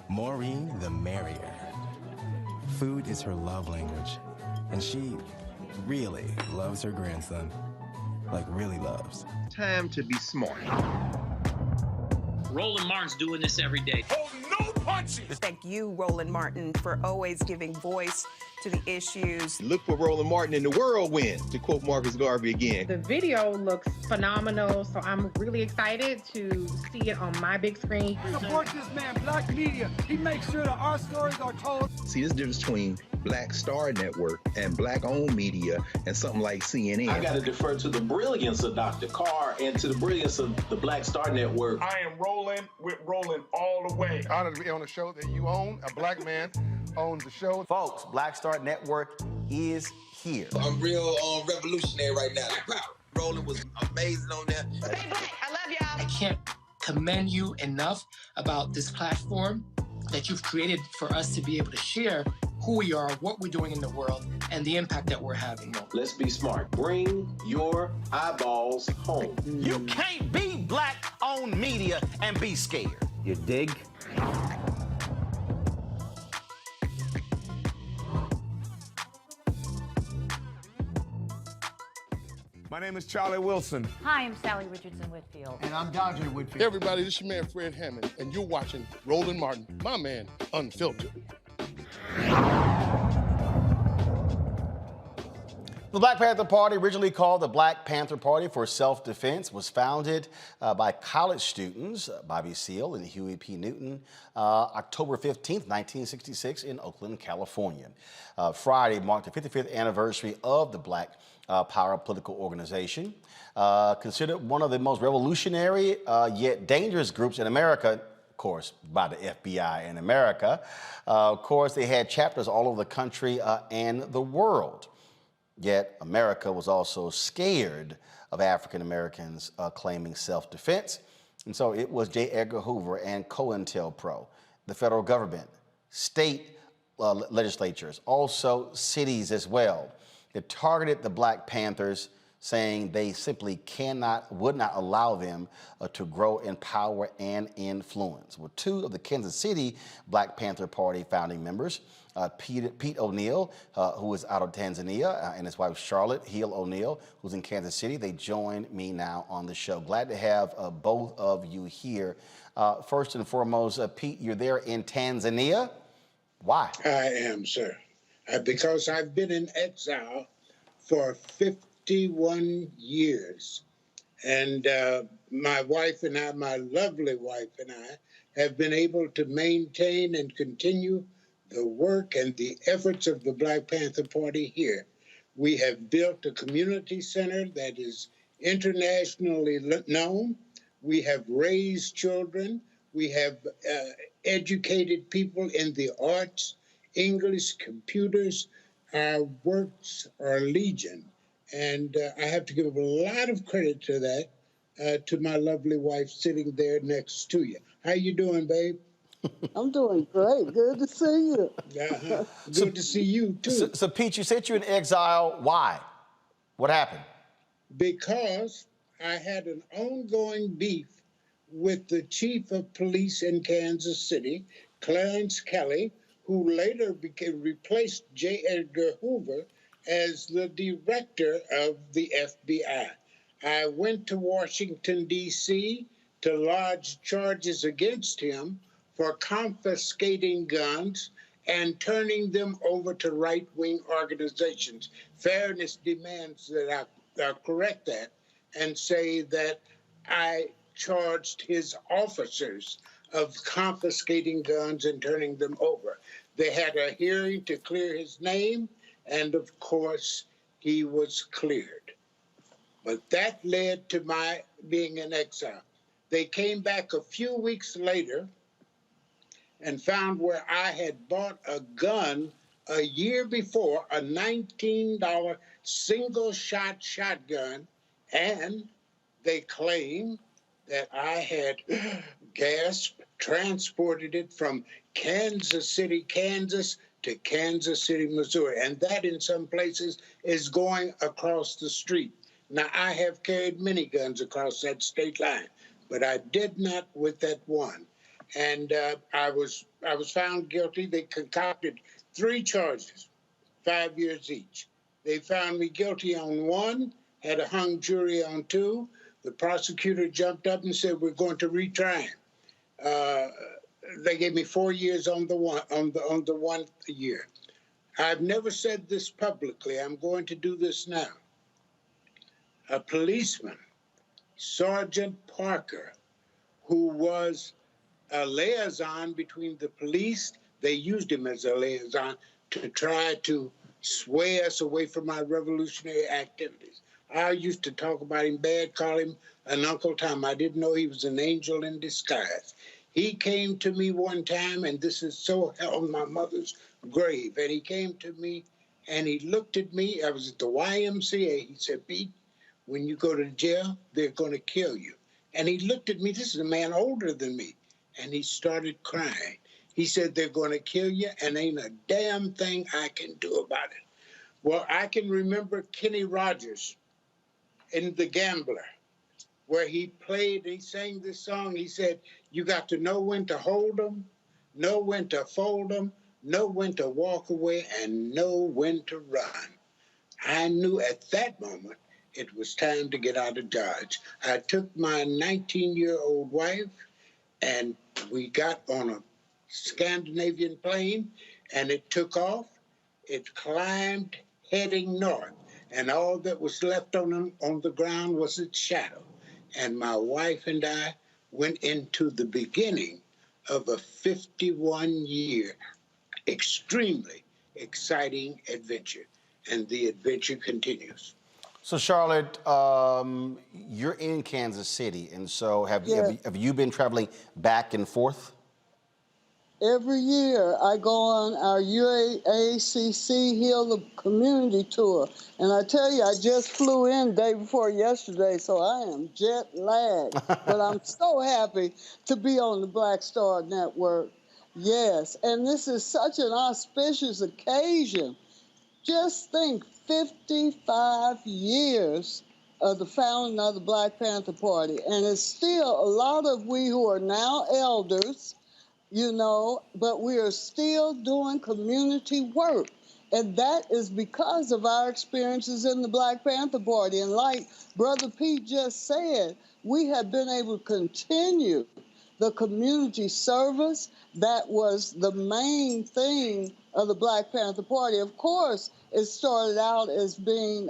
Maureen the Merrier. Food is her love language, and she really loves her grandson. Like, really loves. Time to be smart. Roland Martin's doing this every day. Oh, no punches! Thank you, Roland Martin, for always giving voice to the issues. Look for Roland Martin in the whirlwind, to quote Marcus Garvey again. The video looks phenomenal, so I'm really excited to see it on my big screen. Support this man, Black media. He makes sure that our stories are told. See, this difference between Black Star Network and Black-owned media and something like CNN. I got to defer to the brilliance of Dr. Carr and to the brilliance of the Black Star Network. I am rolling with Roland all the way. Honored to be on a show that you own. A black man owns the show. Folks, Black Star Network is here. I'm real revolutionary right now. Roland was amazing on there. Stay black. I love y'all. I can't commend you enough about this platform that you've created for us to be able to share who we are, what we're doing in the world, and the impact that we're having. Let's be smart. Bring your eyeballs home. You can't be Black-owned media and be scared. You dig? My name is Charlie Wilson. Hi, I'm Sally Richardson Whitfield. And I'm Dodger Whitfield. Hey everybody, this is your man Fred Hammond, and you're watching Roland Martin, my man, Unfiltered. The Black Panther Party, originally called the Black Panther Party for Self-Defense, was founded by college students Bobby Seale and Huey P. Newton October 15th, 1966 in Oakland, California. Friday marked the 55th anniversary of the Black Power political organization. Considered one of the most revolutionary yet dangerous groups in America, of course, by the FBI in America. Of course, they had chapters all over the country and the world. Yet America was also scared of African Americans claiming self-defense. And so it was J. Edgar Hoover and COINTELPRO, the federal government, state legislatures, also cities as well, that targeted the Black Panthers, saying they simply would not allow them to grow in power and influence. Well, two of the Kansas City Black Panther Party founding members, Pete O'Neill, who is out of Tanzania, and his wife Charlotte Hill O'Neill, who's in Kansas City, they join me now on the show. Glad to have both of you here. First and foremost, Pete, you're there in Tanzania. Why? I am, sir. Because I've been in exile for 51 years. And my wife and I, my lovely wife and I, have been able to maintain and continue the work and the efforts of the Black Panther Party here. We have built a community center that is internationally known. We have raised children. We have educated people in the arts, English, computers. Our works are legion. And I have to give a lot of credit to that, to my lovely wife sitting there next to you. How you doing, babe? I'm doing great. Good to see you. Good to see you, too. So, Pete, you said you're in exile. Why? What happened? Because I had an ongoing beef with the chief of police in Kansas City, Clarence Kelly, who later replaced J. Edgar Hoover as the director of the FBI. I went to Washington, D.C. to lodge charges against him for confiscating guns and turning them over to right-wing organizations. Fairness demands that I correct that and say that I charged his officers of confiscating guns and turning them over. They had a hearing to clear his name, and of course, he was cleared. But that led to my being in exile. They came back a few weeks later and found where I had bought a gun a year before, a $19 single-shot shotgun, and they claimed that I had transported it from Kansas City, Kansas, to Kansas City, Missouri. And that, in some places, is going across the street. Now, I have carried many guns across that state line, but I did not with that one. And I was found guilty. They concocted 3 charges, 5 years each. They found me guilty on 1, had a hung jury on 2. The prosecutor jumped up and said, "We're going to retry him." They gave me 4 years on the 1 year. I've never said this publicly. I'm going to do this now. A policeman, Sergeant Parker, who was a liaison between the police, they used him as a liaison, to try to sway us away from our revolutionary activities. I used to talk about him bad, call him an Uncle Tom. I didn't know he was an angel in disguise. He came to me one time, and this is so on my mother's grave, and he came to me and he looked at me. I was at the YMCA. He said, Pete, when you go to jail, they're going to kill you. And he looked at me. This is a man older than me. And he started crying. He said, they're going to kill you, and ain't a damn thing I can do about it. Well, I can remember Kenny Rogers in The Gambler, where he played, he sang this song. He said, you got to know when to hold them, know when to fold them, know when to walk away, and know when to run. I knew at that moment it was time to get out of Dodge. I took my 19-year-old wife, and we got on a Scandinavian plane, and it took off. It climbed, heading north, and all that was left on the ground was its shadow. And my wife and I went into the beginning of a 51-year, extremely exciting adventure, and the adventure continues. So, Charlotte, you're in Kansas City, and so have you been traveling back and forth? Every year I go on our UACC Heal the Community Tour. And I tell you, I just flew in day before yesterday, so I am jet lagged. But I'm so happy to be on the Black Star Network. Yes, and this is such an auspicious occasion. Just think, 55 years of the founding of the Black Panther Party. And it's still a lot of we who are now elders, you know, but we are still doing community work. And that is because of our experiences in the Black Panther Party. And like Brother Pete just said, we have been able to continue the community service that was the main thing of the Black Panther Party. Of course, it started out as being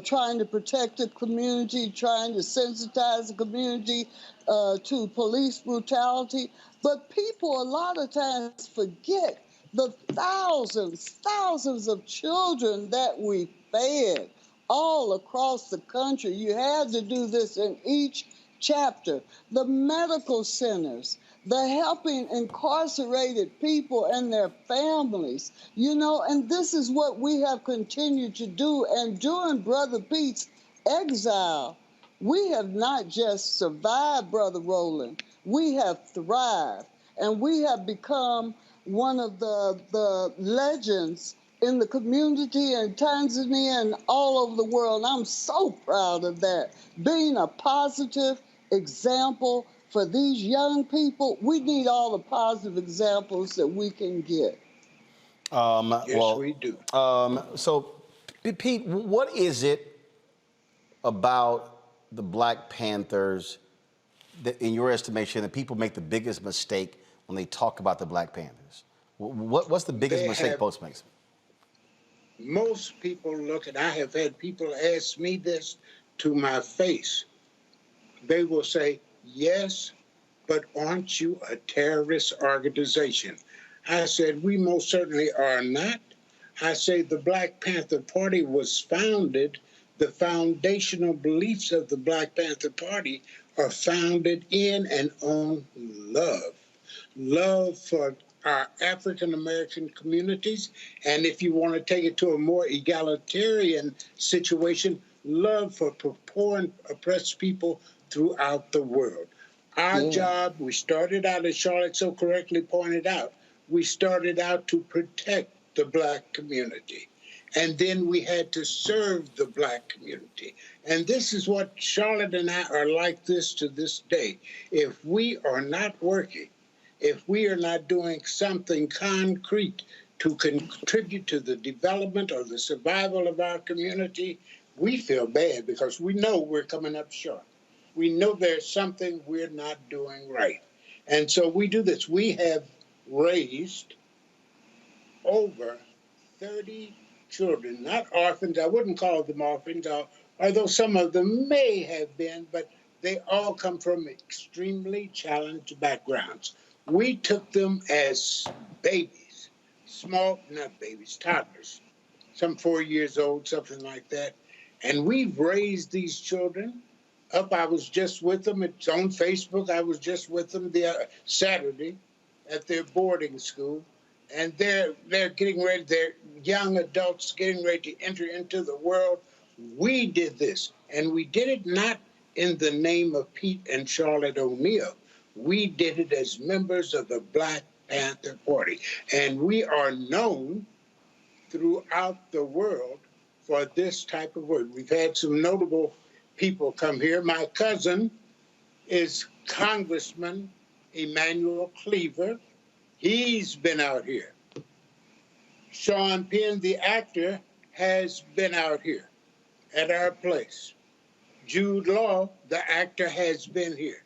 trying to protect the community, trying to sensitize the community to police brutality. But people a lot of times forget the thousands of children that we fed all across the country. You had to do this in each chapter. The medical centers, the helping incarcerated people and their families, you know, and this is what we have continued to do. And during Brother Pete's exile, we have not just survived, Brother Roland, we have thrived. And we have become one of the legends in the community in Tanzania and all over the world. And I'm so proud of that. Being a positive example for these young people, we need all the positive examples that we can get. Yes, we do. So, Pete, what is it about the Black Panthers that, in your estimation, that people make the biggest mistake when they talk about the Black Panthers? What's the biggest mistake folks make? Most people look at, I have had people ask me this to my face. They will say, yes, but aren't you a terrorist organization? I said, we most certainly are not. I say the Black Panther Party was founded, the foundational beliefs of the Black Panther Party are founded in and on love. Love for our African-American communities, and if you want to take it to a more egalitarian situation, love for poor and oppressed people throughout the world. Our job, we started out, as Charlotte so correctly pointed out, we started out to protect the Black community. And then we had to serve the Black community. And this is what Charlotte and I are like this to this day. If we are not working, if we are not doing something concrete to contribute to the development or the survival of our community, we feel bad because we know we're coming up short. We know there's something we're not doing right. And so we do this. We have raised over 30 children, not orphans. I wouldn't call them orphans, although some of them may have been, but they all come from extremely challenged backgrounds. We took them as babies, small, not babies, toddlers, some 4 years old, something like that. And we've raised these children up. I was just with them. It's on Facebook. I was just with them the Saturday at their boarding school. And they're getting ready, they're young adults getting ready to enter into the world. We did this, and we did it not in the name of Pete and Charlotte O'Neill. We did it as members of the Black Panther Party. And we are known throughout the world for this type of work. We've had some notable people come here. My cousin is Congressman Emmanuel Cleaver. He's been out here. Sean Penn, the actor, has been out here at our place. Jude Law, the actor, has been here.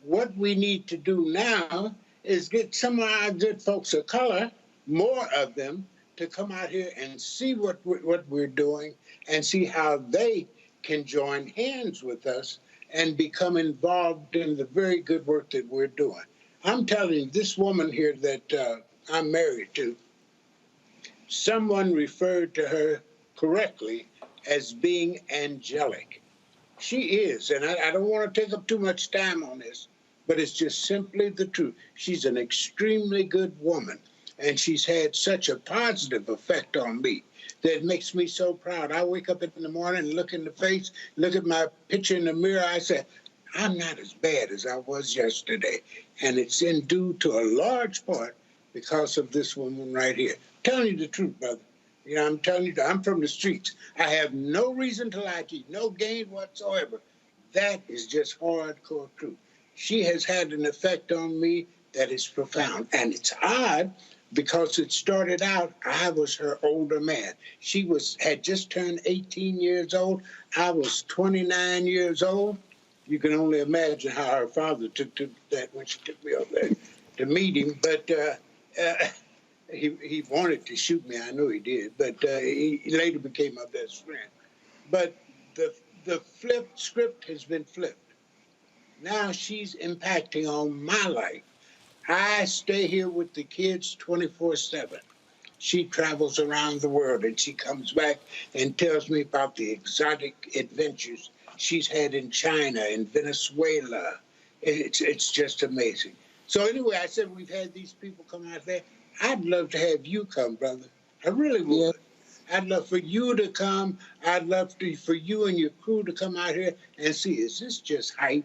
What we need to do now is get some of our good folks of color, more of them, to come out here and see what we're doing and see how they can join hands with us and become involved in the very good work that we're doing. I'm telling you, this woman here that I'm married to, someone referred to her correctly as being angelic. She is, and I don't want to take up too much time on this, but it's just simply the truth. She's an extremely good woman, and she's had such a positive effect on me that it makes me so proud. I wake up in the morning and look in the face, look at my picture in the mirror, I say, I'm not as bad as I was yesterday. And it's in due to a large part because of this woman right here. Telling you the truth, brother. You know, I'm telling you, I'm from the streets. I have no reason to lie to you, no gain whatsoever. That is just hardcore truth. She has had an effect on me that is profound. And it's odd because it started out, I was her older man. She had just turned 18 years old. I was 29 years old. You can only imagine how her father took that when she took me over there to meet him. But he wanted to shoot me. I know he did. But he later became my best friend. But the script has been flipped. Now she's impacting on my life. I stay here with the kids 24/7. She travels around the world and she comes back and tells me about the exotic adventures she's had in China, in Venezuela. It's just amazing. So anyway, I said we've had these people come out there. I'd love to have you come, brother. I really would. I'd love for you to come. I'd love for you and your crew to come out here and see, is this just hype?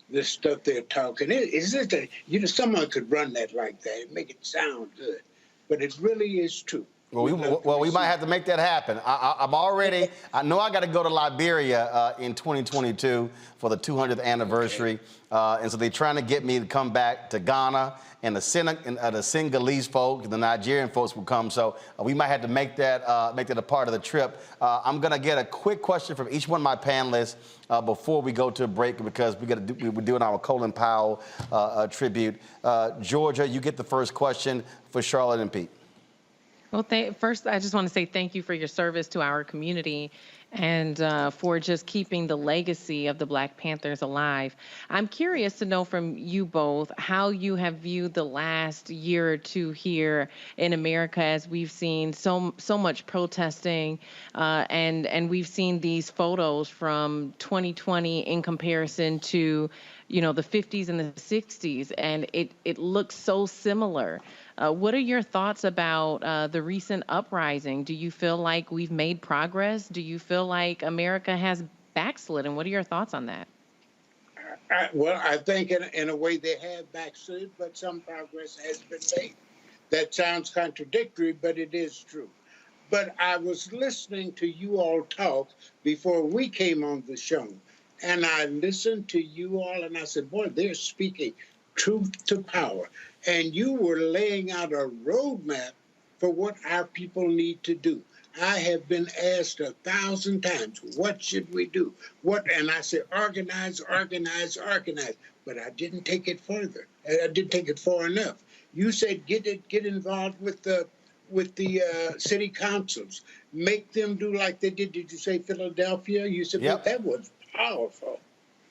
This stuff they're talking. Is it that, you know, someone could run that like that and make it sound good, but it really is true. Well, we might have to make that happen. I'm already, I know I got to go to Liberia in 2022 for the 200th anniversary. And so they're trying to get me to come back to Ghana, and the Senegalese folks, the Nigerian folks will come. So we might have to make that a part of the trip. I'm going to get a quick question from each one of my panelists before we go to a break, because we're doing our Colin Powell tribute. Georgia, you get the first question for Charlotte and Pete. Well, first, I just want to say thank you for your service to our community and for just keeping the legacy of the Black Panthers alive. I'm curious to know from you both how you have viewed the last year or two here in America, as we've seen so much protesting, and we've seen these photos from 2020 in comparison to, you know, the 50s and the 60s, and it looks so similar. What are your thoughts about the recent uprising? Do you feel like we've made progress? Do you feel like America has backslidden? What are your thoughts on that? Well, I think in a way they have backslid, but some progress has been made. That sounds contradictory, but it is true. But I was listening to you all talk before we came on the show, and I listened to you all, and I said, boy, they're speaking truth to power. And you were laying out a roadmap for what our people need to do. I have been asked 1,000 times, what should we do? And I said, organize, organize, organize. But I didn't take it further. I didn't take it far enough. You said get involved with the city councils. Make them do like they did. Did you say Philadelphia? You said, yep. That was powerful.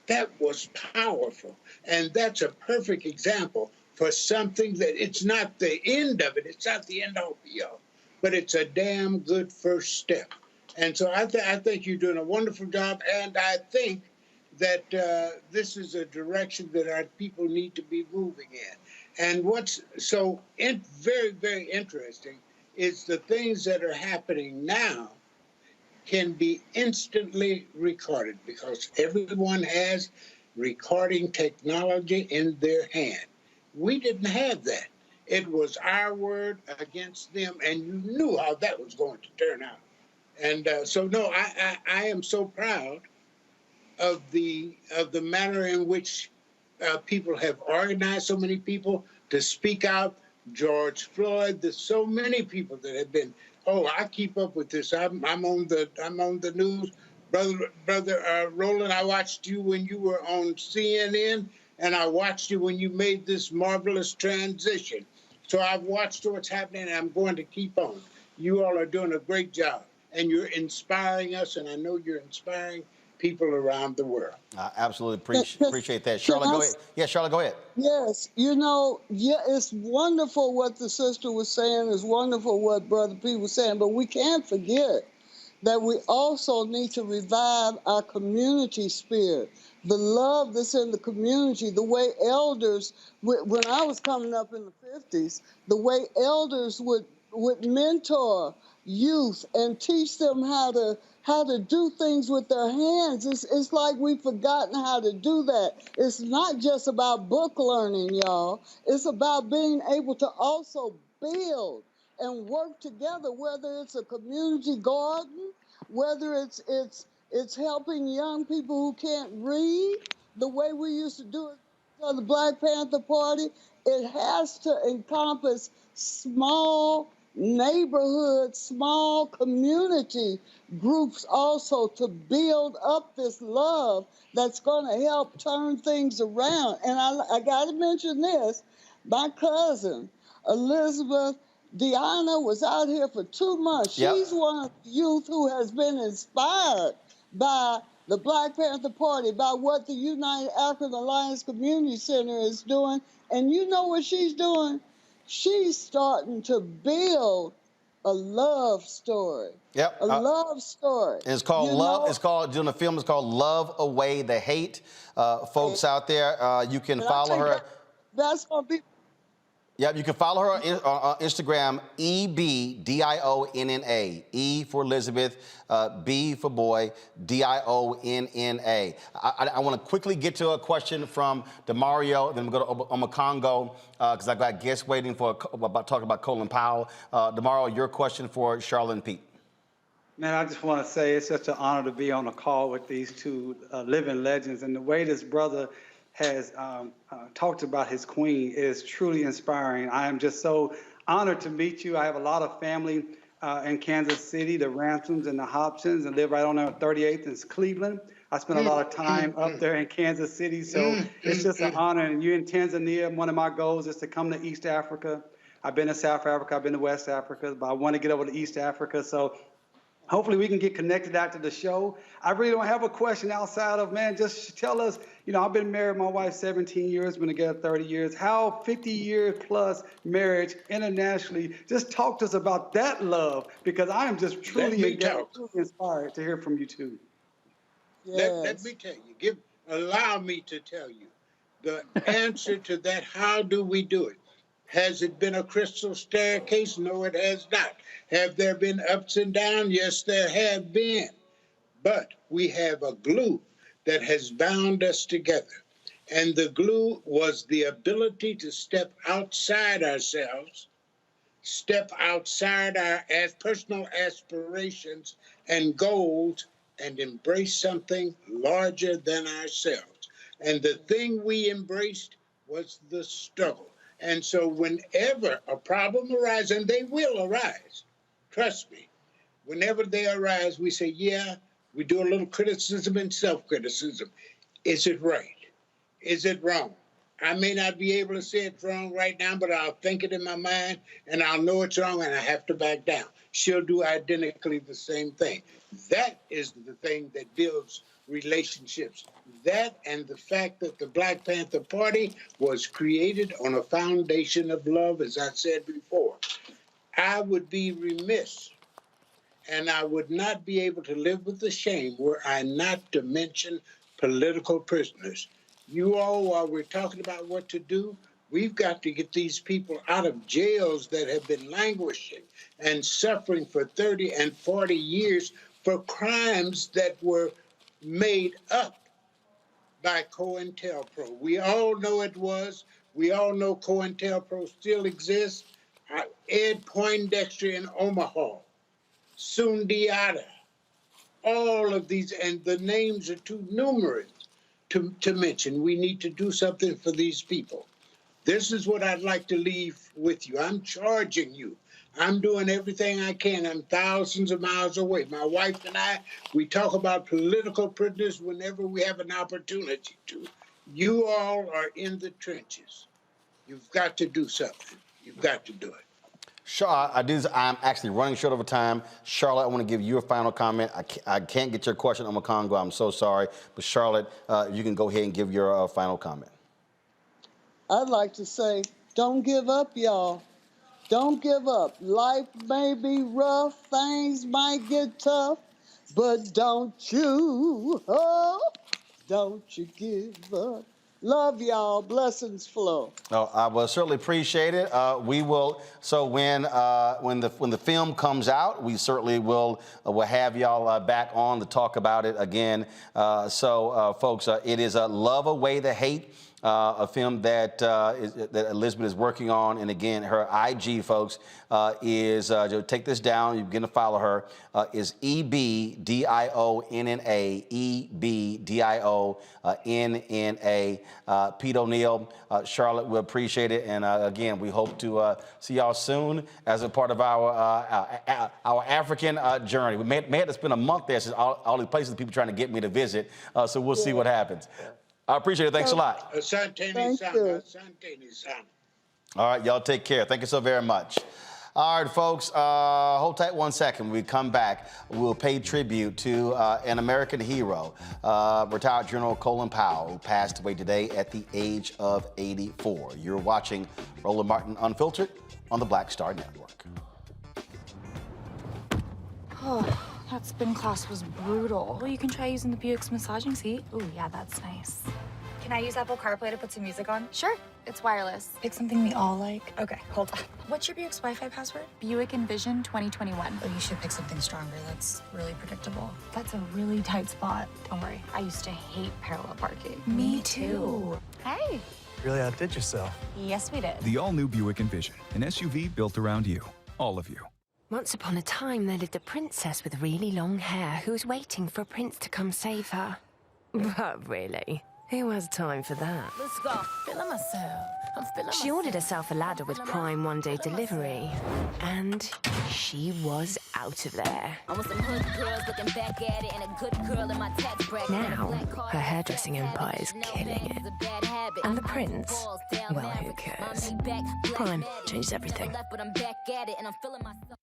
That was powerful. And that's a perfect example for something that it's not the end of it. It's not the end all be all, but it's a damn good first step. And so I think you're doing a wonderful job, and I think that this is a direction that our people need to be moving in. And what's so very, very interesting is the things that are happening now can be instantly recorded because everyone has recording technology in their hand. We didn't have that. It was our word against them, and you knew how that was going to turn out. And so, no, I am so proud of the manner in which people have organized so many people to speak out. George Floyd, there's so many people that have been. Oh, I keep up with this. I'm on the news, brother Roland. I watched you when you were on CNN, and I watched you when you made this marvelous transition. So I've watched what's happening, and I'm going to keep on. You all are doing a great job, and you're inspiring us, and I know you're inspiring people around the world. I absolutely appreciate that. Charlotte, go ahead. Yeah, Charlotte, go ahead. Yes, it's wonderful what the sister was saying. It's wonderful what Brother P was saying, but we can't forget that we also need to revive our community spirit, the love that's in the community, the way elders, when I was coming up in the 50s, the way elders would mentor youth and teach them how to do things with their hands. It's like we've forgotten how to do that. It's not just about book learning, y'all. It's about being able to also build and work together, whether it's a community garden, whether it's helping young people who can't read the way we used to do it for the Black Panther Party. It has to encompass small neighborhoods, small community groups also to build up this love that's going to help turn things around. And I got to mention this. My cousin, Elizabeth Deanna, was out here for 2 months. Yep. She's one of the youth who has been inspired by the Black Panther Party, by what the United African Alliance Community Center is doing. And you know what she's doing? She's starting to build a love story. Yep. A love story. It's called Love. It's called, doing the film is called Love Away the Hate. Folks out there, you can follow her. That's going to be. Yep, you can follow her on Instagram, EBDIONNA. E for Elizabeth, B for boy, DIONNA. I want to quickly get to a question from DeMario, then we'll go to Omakongo, because I've got guests waiting for talking about Colin Powell. DeMario, your question for Charlotte and Pete. Man, I just want to say it's such an honor to be on a call with these two living legends, and the way this brother has talked about his queen is truly inspiring. I am just so honored to meet you. I have a lot of family in Kansas City, the Ransoms and the Hobsons, and live right on there 38th in Cleveland. I spent a lot of time up there in Kansas City, so it's just an honor. And you in Tanzania, one of my goals is to come to East Africa. I've been to South Africa, I've been to West Africa, but I want to get over to East Africa. So hopefully we can get connected after the show. I really don't have a question outside of, man, just tell us, I've been married, my wife 17 years, been together 30 years. How 50-year plus marriage internationally, just talk to us about that love, because I am just truly inspired to hear from you two. Yes. Let me tell you, allow me to tell you the answer to that. How do we do it? Has it been a crystal staircase? No, it has not. Have there been ups and downs? Yes, there have been. But we have a glue that has bound us together. And the glue was the ability to step outside ourselves, step outside our personal aspirations and goals, and embrace something larger than ourselves. And the thing we embraced was the struggle. And so whenever a problem arises, and they will arise, trust me, whenever they arise, we say, yeah, we do a little criticism and self-criticism. Is it right? Is it wrong? I may not be able to say it's wrong right now, but I'll think it in my mind, and I'll know it's wrong, and I have to back down. She'll do identically the same thing. That is the thing that builds relationships. That and the fact that the Black Panther Party was created on a foundation of love, as I said before. I would be remiss, and I would not be able to live with the shame were I not to mention political prisoners. You all, while we're talking about what to do, we've got to get these people out of jails that have been languishing and suffering for 30 and 40 years for crimes that were made up by COINTELPRO. We all know it was. We all know COINTELPRO still exists. Ed Poindexter in Omaha, Sundiata, all of these, and the names are too numerous to mention. We need to do something for these people. This is what I'd like to leave with you. I'm charging you. I'm doing everything I can. I'm thousands of miles away. My wife and I, we talk about political prisoners whenever we have an opportunity to. You all are in the trenches. You've got to do something. You've got to do it. I'm actually running short of time. Charlotte, I want to give you a final comment. I can't get your question on Congo. I'm so sorry. But Charlotte, you can go ahead and give your final comment. I'd like to say, don't give up, y'all. Don't give up. Life may be rough, things might get tough, but don't you give up. Love y'all. Blessings flow. Oh, I will certainly appreciate it. We will. So when the film comes out, we certainly will have y'all back on to talk about it again. Folks, it is Love Away the Hate. A film that Elizabeth is working on, and again, her IG, folks, is take this down. You begin to follow her. Is EBDIONNA, EBDIONNA. Pete O'Neill, Charlotte, we appreciate it, and again, we hope to see y'all soon as a part of our African journey. We may have to spend a month there, since all the places people trying to get me to visit. So we'll see what happens. I appreciate it. Thanks a lot. Thank you. All right, y'all take care. Thank you so very much. All right, folks, hold tight 1 second. When we come back, we'll pay tribute to an American hero, retired General Colin Powell, who passed away today at the age of 84. You're watching Roland Martin Unfiltered on the Black Star Network. Oh, that spin class was brutal. Well, you can try using the Buick's massaging seat. Ooh, yeah, that's nice. Can I use Apple CarPlay to put some music on? Sure, it's wireless. Pick something we all like. Okay, hold on. What's your Buick's Wi-Fi password? Buick Envision 2021. Oh, you should pick something stronger. That's really predictable. That's a really tight spot. Don't worry, I used to hate parallel parking. Me too. Hey. Really outdid yourself. Yes, we did. The all-new Buick Envision, an SUV built around you, all of you. Once upon a time, there lived a princess with really long hair who was waiting for a prince to come save her. But really, who has time for that? Let's go. Feeling myself. I'm feeling She ordered herself a ladder with Prime one-day delivery, and she was out of there. I want some hood girls looking back at it and a good girl in my tax bracket. Now, her hairdressing empire is killing it. And the prince, well, who cares? Prime changed everything. But I'm back at it and I'm feeling myself.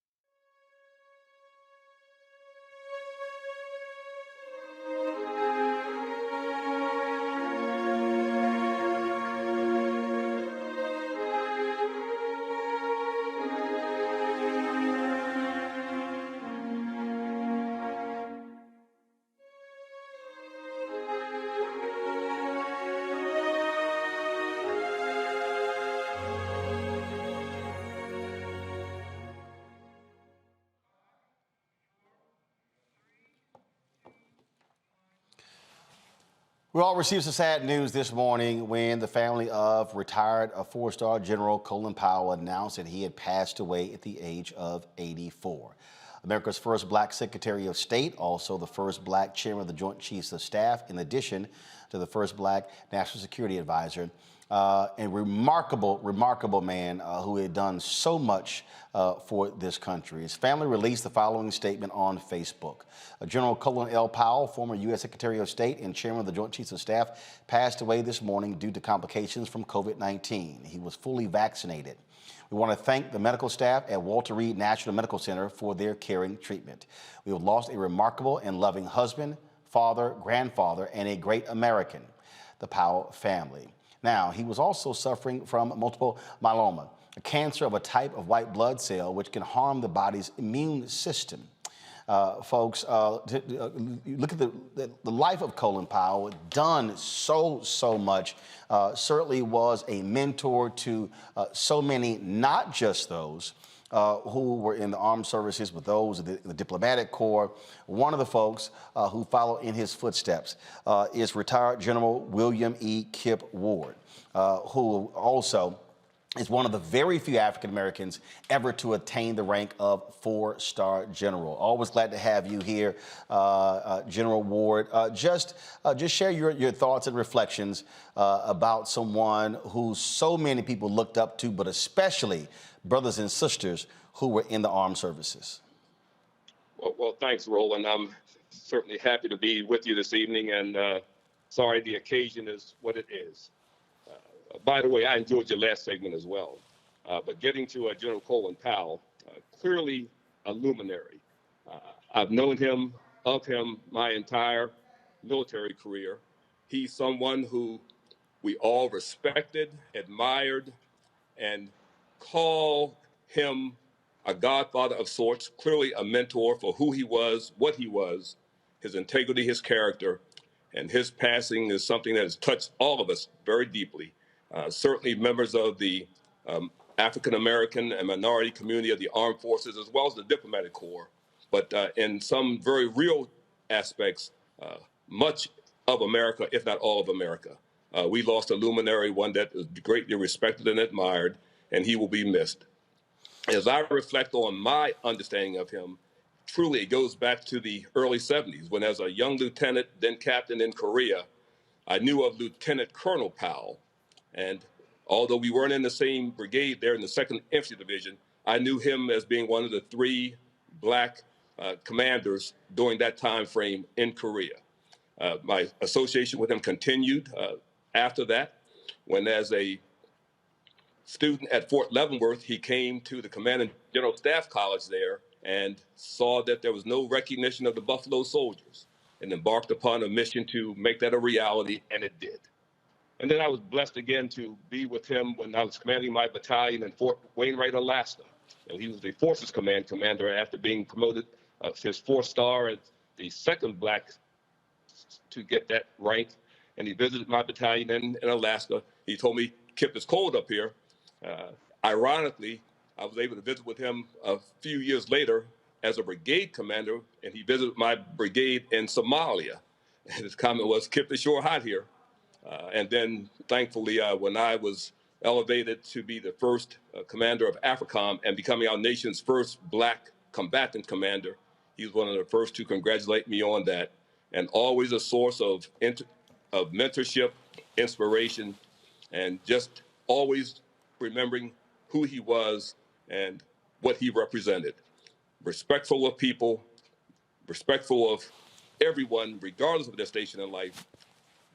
We all received some sad news this morning when the family of retired four-star General Colin Powell announced that he had passed away at the age of 84. America's first black Secretary of State, also the first black chairman of the Joint Chiefs of Staff, in addition to the first black National Security Advisor. a remarkable man who had done so much for this country. His family released the following statement on Facebook. General Colin L. Powell, former U.S. Secretary of State and Chairman of the Joint Chiefs of Staff, passed away this morning due to complications from COVID-19. He was fully vaccinated. We want to thank the medical staff at Walter Reed National Medical Center for their caring treatment. We have lost a remarkable and loving husband, father, grandfather, and a great American, the Powell family. Now, he was also suffering from multiple myeloma, a cancer of a type of white blood cell which can harm the body's immune system. Folks, look at the life of Colin Powell, done so much, certainly was a mentor to so many, not just those who were in the armed services, but those in the diplomatic corps. One of the folks who followed in his footsteps is retired General William E. Kip Ward, who also is one of the very few African Americans ever to attain the rank of 4-star general. Always glad to have you here, General Ward. Just share your thoughts and reflections about someone who so many people looked up to, but especially brothers and sisters who were in the armed services. Well, thanks, Roland. I'm certainly happy to be with you this evening, and sorry the occasion is what it is. By the way, I enjoyed your last segment as well. But getting to General Colin Powell, clearly a luminary. I've known him, of him, my entire military career. He's someone who we all respected, admired, and call him a godfather of sorts, clearly a mentor for who he was, what he was, his integrity, his character, and his passing is something that has touched all of us very deeply. Certainly members of the African-American and minority community of the armed forces, as well as the diplomatic corps. But in some very real aspects, much of America, if not all of America. We lost a luminary, one that is greatly respected and admired, and he will be missed. As I reflect on my understanding of him, truly it goes back to the early 70s, when as a young lieutenant, then captain in Korea, I knew of Lieutenant Colonel Powell. And although we weren't in the same brigade there in the 2nd Infantry Division, I knew him as being one of the 3 black commanders during that time frame in Korea. My association with him continued after that, when as a student at Fort Leavenworth, he came to the Commanding General Staff College there and saw that there was no recognition of the Buffalo Soldiers and embarked upon a mission to make that a reality, and it did. And then I was blessed again to be with him when I was commanding my battalion in Fort Wainwright, Alaska. And he was the Forces Command commander after being promoted his 4-star as the 2nd black to get that rank. And he visited my battalion in Alaska. He told me, Kip, it's cold up here. Ironically, I was able to visit with him a few years later as a brigade commander, and he visited my brigade in Somalia. And his comment was, Kip, it's sure hot here. And then, thankfully, when I was elevated to be the first commander of AFRICOM and becoming our nation's first black combatant commander, he was one of the first to congratulate me on that. And always a source of mentorship, inspiration, and just always remembering who he was and what he represented. Respectful of people, respectful of everyone, regardless of their station in life,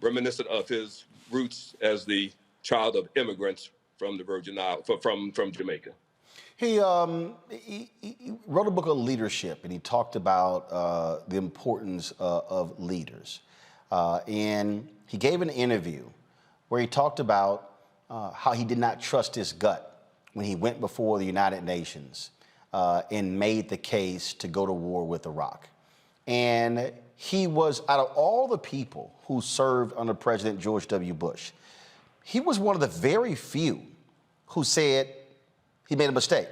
reminiscent of his roots as the child of immigrants from the Virgin Islands, from Jamaica. He wrote a book on leadership, and he talked about the importance of leaders. And he gave an interview where he talked about how he did not trust his gut when he went before the United Nations and made the case to go to war with Iraq. And he was, out of all the people who served under President George W. Bush, he was one of the very few who said he made a mistake.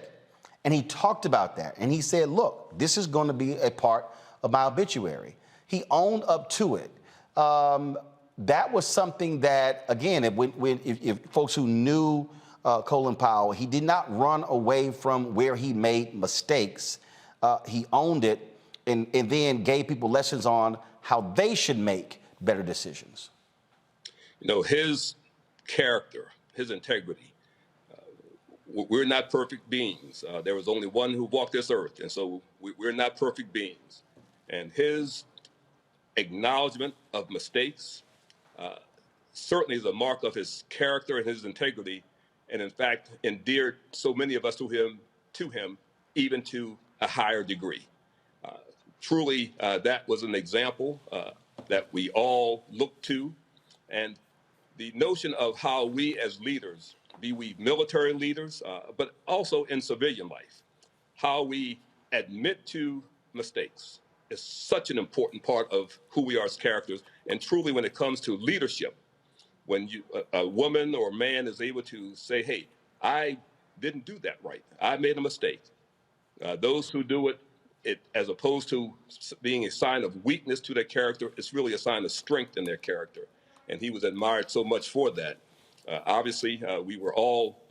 And he talked about that. And he said, look, this is going to be a part of my obituary. He owned up to it. That was something that, again, if folks who knew Colin Powell, he did not run away from where he made mistakes. He owned it. And then gave people lessons on how they should make better decisions. You know, his character, his integrity. We're not perfect beings. There was only one who walked this earth, and so we're not perfect beings. And his acknowledgement of mistakes certainly is a mark of his character and his integrity, and in fact endeared so many of us to him even to a higher degree. Truly, that was an example that we all look to, and the notion of how we as leaders, be we military leaders, but also in civilian life, how we admit to mistakes is such an important part of who we are as characters. And truly, when it comes to leadership, when a woman or a man is able to say, hey, I didn't do that right, I made a mistake. Those who do it, as opposed to being a sign of weakness to their character, it's really a sign of strength in their character. And he was admired so much for that. Obviously, we were all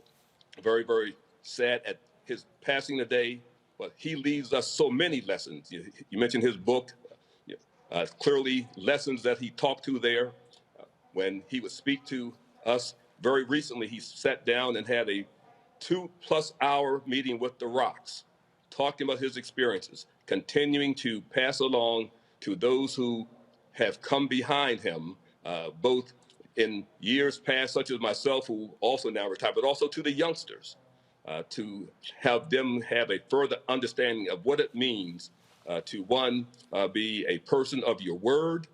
very, very sad at his passing today, but he leaves us so many lessons. You mentioned his book, clearly lessons that he talked to there. When he would speak to us very recently, he sat down and had a 2+ hour meeting with the Rocks, talking about his experiences, continuing to pass along to those who have come behind him, both in years past, such as myself, who also now retired, but also to the youngsters, to have them have a further understanding of what it means to, one, be a person of your word,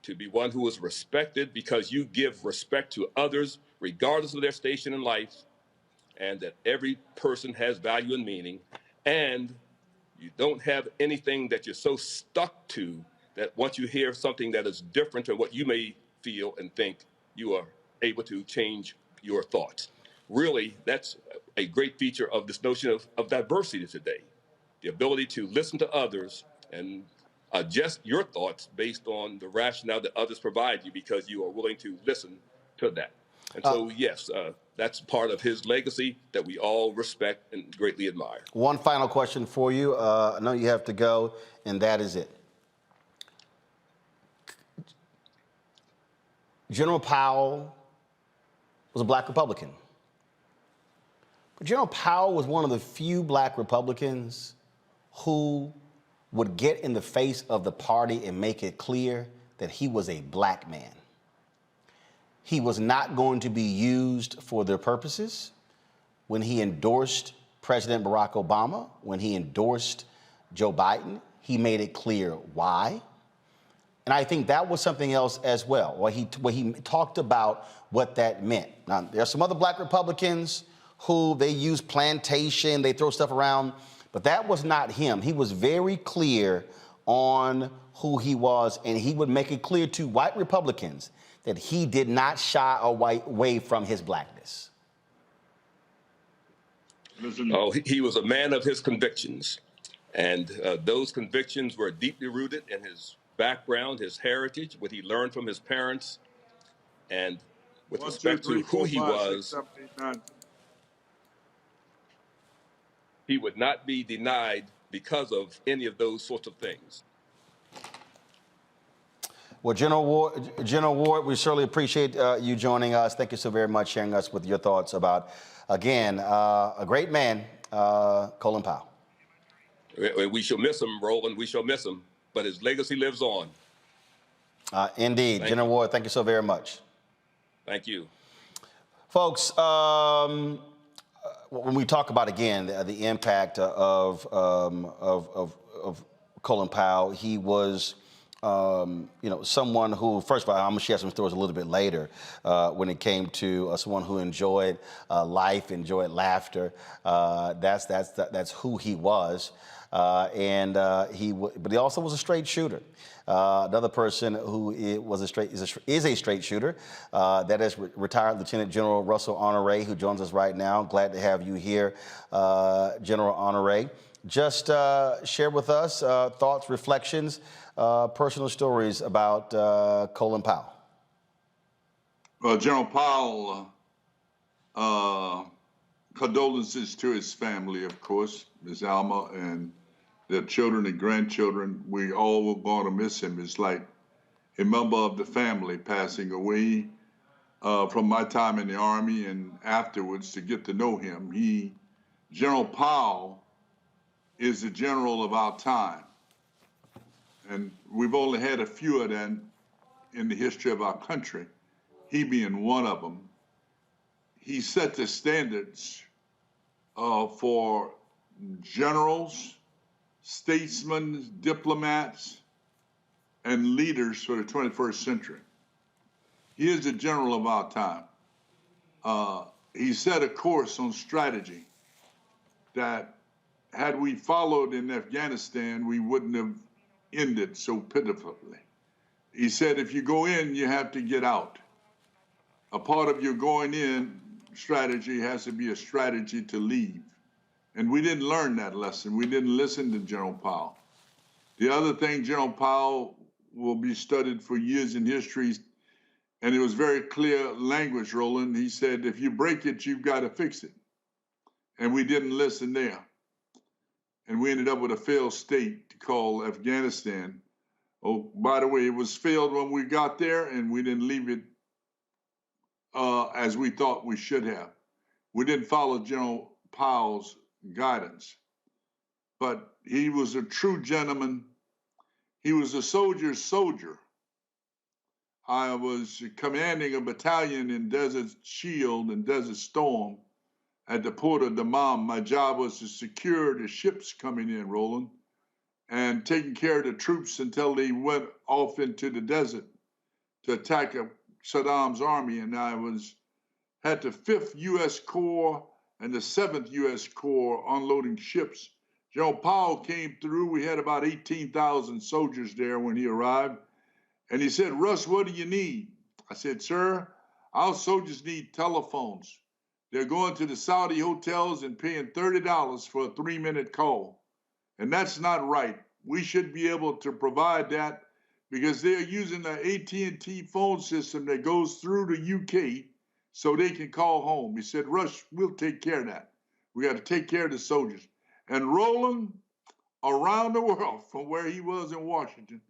to be one who is respected because you give respect to others, regardless of their station in life, and that every person has value and meaning, and you don't have anything that you're so stuck to that once you hear something that is different than what you may feel and think, you are able to change your thoughts. Really, that's a great feature of this notion of diversity today, the ability to listen to others and adjust your thoughts based on the rationale that others provide you because you are willing to listen to that. And so, yes, that's part of his legacy that we all respect and greatly admire. One final question for you. I know you have to go, and that is it. General Powell was a black Republican. But General Powell was one of the few black Republicans who would get in the face of the party and make it clear that he was a black man. He was not going to be used for their purposes. When he endorsed President Barack Obama, when he endorsed Joe Biden, he made it clear why. And I think that was something else as well, where he talked about what that meant. Now, there are some other black Republicans who they use plantation, they throw stuff around, but that was not him. He was very clear on who he was, and he would make it clear to white Republicans that he did not shy away from his blackness. Oh, he was a man of his convictions, and those convictions were deeply rooted in his background, his heritage, what he learned from his parents, and with respect to who he was, he would not be denied because of any of those sorts of things. Well, General Ward, we certainly appreciate you joining us. Thank you so very much, sharing us with your thoughts about, again, a great man, Colin Powell. We shall miss him, Roland. We shall miss him, but his legacy lives on. Indeed. General Ward, thank you so very much. Thank you. Folks, when we talk about, again, the impact of Colin Powell, he was someone who, first of all, I'm gonna share some stories a little bit later when it came to someone who enjoyed life, enjoyed laughter. That's who he was, but he also was a straight shooter. Another person who is a straight shooter, that is retired Lieutenant General Russell Honoré, who joins us right now. Glad to have you here, General Honoré. Just share with us thoughts, reflections, personal stories about Colin Powell. Well, General Powell, condolences to his family, of course, Ms. Alma and their children and grandchildren. We all were going to miss him. It's like a member of the family passing away. from my time in the Army and afterwards to get to know him. General Powell is the general of our time. And we've only had a few of them in the history of our country, he being one of them. He set the standards for generals, statesmen, diplomats, and leaders for the 21st century. He is the general of our time. He set a course on strategy that had we followed in Afghanistan, we wouldn't have ended so pitifully. He said, if you go in, you have to get out. A part of your going in strategy has to be a strategy to leave. And we didn't learn that lesson. We didn't listen to General Powell. The other thing, General Powell will be studied for years in history, and it was very clear language, Roland. He said, if you break it, you've got to fix it. And we didn't listen there. And we ended up with a failed state called Afghanistan. Oh, by the way, it was failed when we got there, and we didn't leave it as we thought we should have. We didn't follow General Powell's guidance. But he was a true gentleman. He was a soldier's soldier. I was commanding a battalion in Desert Shield and Desert Storm at the port of Dammam. My job was to secure the ships coming in, Roland, and taking care of the troops until they went off into the desert to attack Saddam's army. And I had the 5th U.S. Corps and the 7th U.S. Corps unloading ships. General Powell came through. We had about 18,000 soldiers there when he arrived. And he said, Russ, what do you need? I said, sir, our soldiers need telephones. They're going to the Saudi hotels and paying $30 for a 3-minute call. And that's not right. We should be able to provide that because they're using the AT&T phone system that goes through the UK so they can call home. He said, Russ, we'll take care of that. We got to take care of the soldiers. And Roland, around the world from where he was in Washington,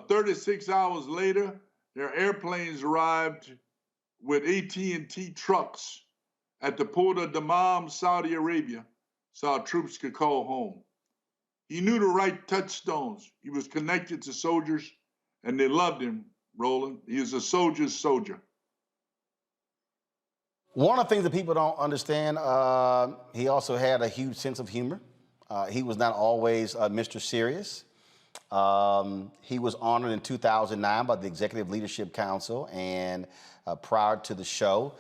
36 hours later, their airplanes arrived with AT&T trucks at the port of Dammam, Saudi Arabia, so our troops could call home. He knew the right touchstones. He was connected to soldiers, and they loved him, Roland. He was a soldier's soldier. One of the things that people don't understand, he also had a huge sense of humor. He was not always Mr. Serious. He was honored in 2009 by the Executive Leadership Council, and prior to the show,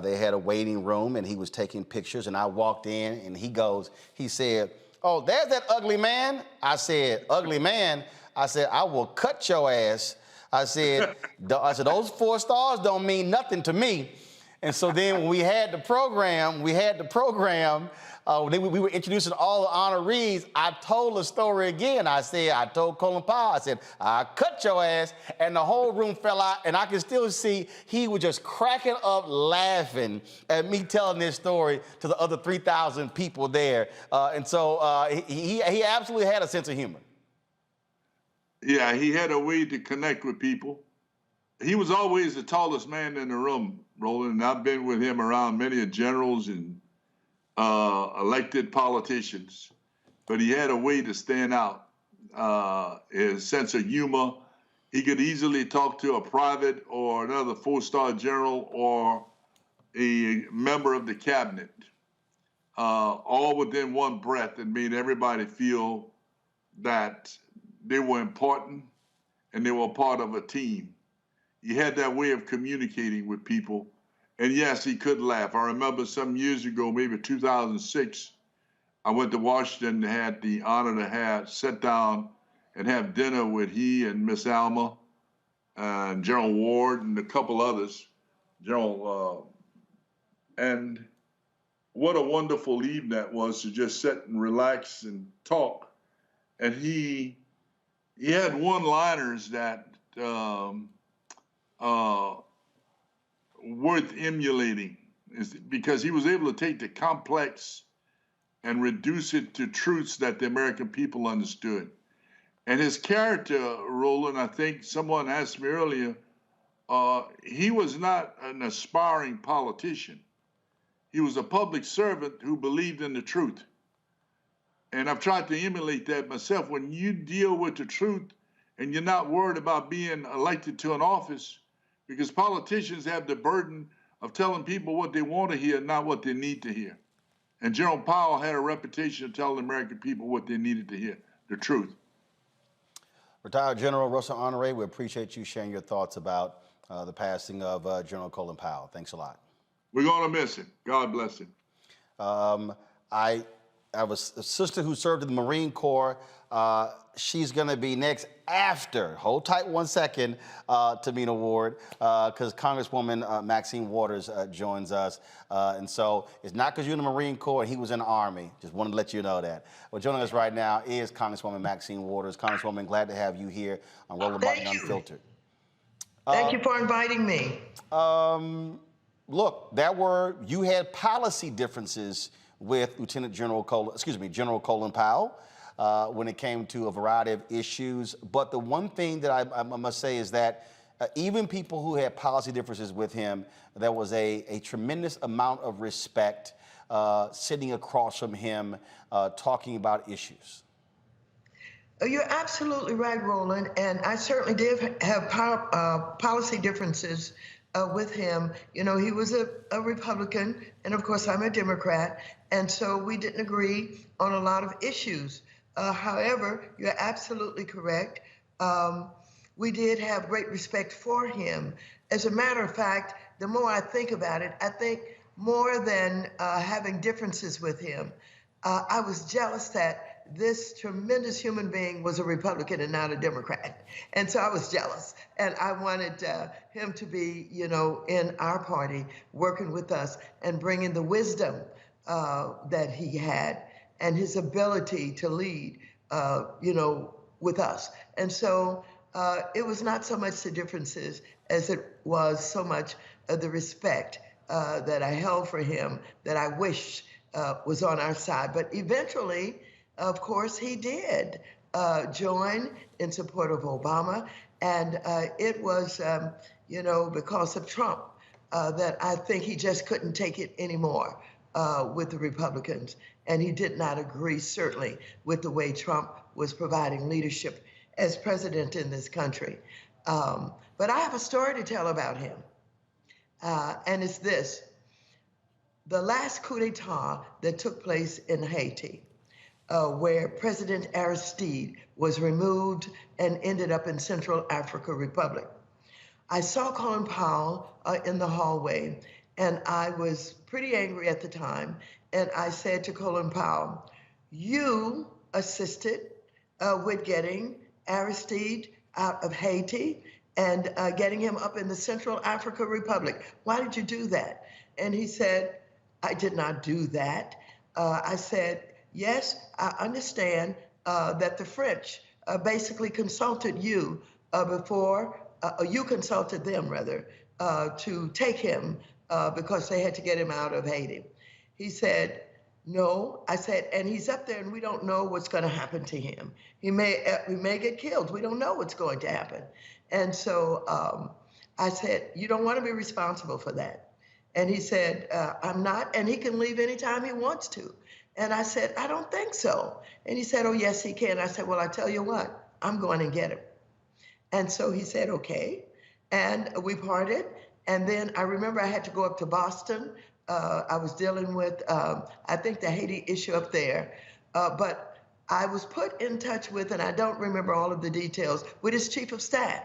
they had a waiting room, and he was taking pictures, and I walked in, and he said, oh, there's that ugly man. I said, ugly man? I said, I will cut your ass. I said, those 4 stars don't mean nothing to me. And so then when we had the program, we were introducing all the honorees. I told the story again. I told Colin Powell, I said, I cut your ass, and the whole room fell out, and I can still see he was just cracking up laughing at me telling this story to the other 3,000 people there. And so he absolutely had a sense of humor. Yeah, he had a way to connect with people. He was always the tallest man in the room, Roland, and I've been with him around many generals and elected politicians, but he had a way to stand out. His sense of humor, he could easily talk to a private or another 4-star general or a member of the cabinet, all within one breath, and made everybody feel that they were important and they were part of a team. He had that way of communicating with people. And yes, he could laugh. I remember some years ago, maybe 2006, I went to Washington and had the honor to sit down and have dinner with he and Miss Alma and General Ward and a couple others. And what a wonderful evening that was to just sit and relax and talk. And he had one-liners that worth emulating, because he was able to take the complex and reduce it to truths that the American people understood. And his character, Roland, I think someone asked me earlier, he was not an aspiring politician. He was a public servant who believed in the truth. And I've tried to emulate that myself. When you deal with the truth and you're not worried about being elected to an office, because politicians have the burden of telling people what they want to hear, not what they need to hear. And General Powell had a reputation of telling the American people what they needed to hear, the truth. Retired General Russell Honoré, we appreciate you sharing your thoughts about the passing of General Colin Powell. Thanks a lot. We're going to miss him. God bless him. I have a sister who served in the Marine Corps. She's going to be next after, hold tight one second, Tamina Ward, because Congresswoman Maxine Waters joins us. And so it's not because you're in the Marine Corps and he was in the Army. Just wanted to let you know that. Well, joining us right now is Congresswoman Maxine Waters. Congresswoman, glad to have you here on Roland Martin Unfiltered. Thank you for inviting me. Look, you had policy differences with General Colin Powell when it came to a variety of issues. But the one thing that I must say is that even people who had policy differences with him, there was a tremendous amount of respect sitting across from him talking about issues. You're absolutely right, Roland. And I certainly did have policy differences with him. You know, he was a Republican, and of course I'm a Democrat, and so we didn't agree on a lot of issues. However, you're absolutely correct. We did have great respect for him. As a matter of fact, the more I think about it, I think more than having differences with him, I was jealous that this tremendous human being was a Republican and not a Democrat. And so I was jealous. And I wanted him to be, you know, in our party, working with us and bringing the wisdom that he had and his ability to lead, you know, with us. And so it was not so much the differences as it was so much the respect that I held for him that I wish was on our side. But eventually, of course, he did join in support of Obama. And it was, you know, because of Trump that I think he just couldn't take it anymore with the Republicans. And he did not agree, certainly, with the way Trump was providing leadership as president in this country. But I have a story to tell about him. And it's this. The last coup d'etat that took place in Haiti, where President Aristide was removed and ended up in Central African Republic. I saw Colin Powell in the hallway, and I was pretty angry at the time. And I said to Colin Powell, you assisted with getting Aristide out of Haiti and getting him up in the Central African Republic. Why did you do that? And he said, I did not do that. I said, yes, I understand that the French basically consulted you before, you consulted them rather, to take him because they had to get him out of Haiti. He said, no. I said, and he's up there and we don't know what's going to happen to him. He may get killed. We don't know what's going to happen. And so I said, you don't want to be responsible for that. And he said, I'm not, and he can leave anytime he wants to. And I said, I don't think so. And he said, oh, yes, he can. I said, well, I tell you what, I'm going to get him. And so he said, okay. And we parted. And then I remember I had to go up to Boston. I was dealing with, I think, the Haiti issue up there. But I was put in touch with, and I don't remember all of the details, with his chief of staff.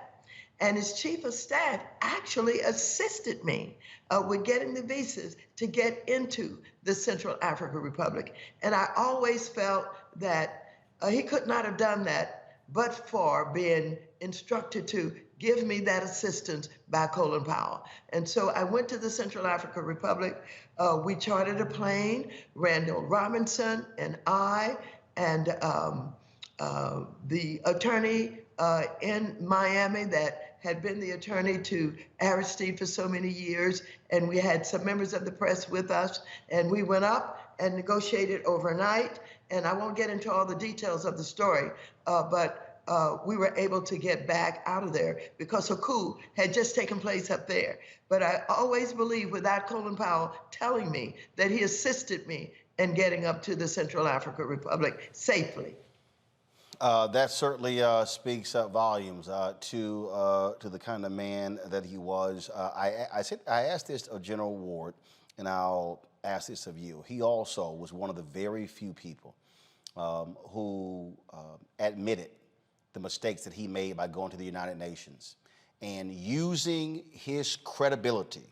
And his chief of staff actually assisted me with getting the visas to get into the Central African Republic. And I always felt that he could not have done that but for being instructed to give me that assistance by Colin Powell. And so I went to the Central African Republic. We chartered a plane, Randall Robinson and I, and the attorney in Miami that had been the attorney to Aristide for so many years, and we had some members of the press with us, and we went up and negotiated overnight. And I won't get into all the details of the story, but we were able to get back out of there because a coup had just taken place up there. But I always believe without Colin Powell telling me that he assisted me in getting up to the Central African Republic safely. That certainly speaks volumes to the kind of man that he was. I asked this of General Ward, and I'll ask this of you. He also was one of the very few people who admitted the mistakes that he made by going to the United Nations and using his credibility,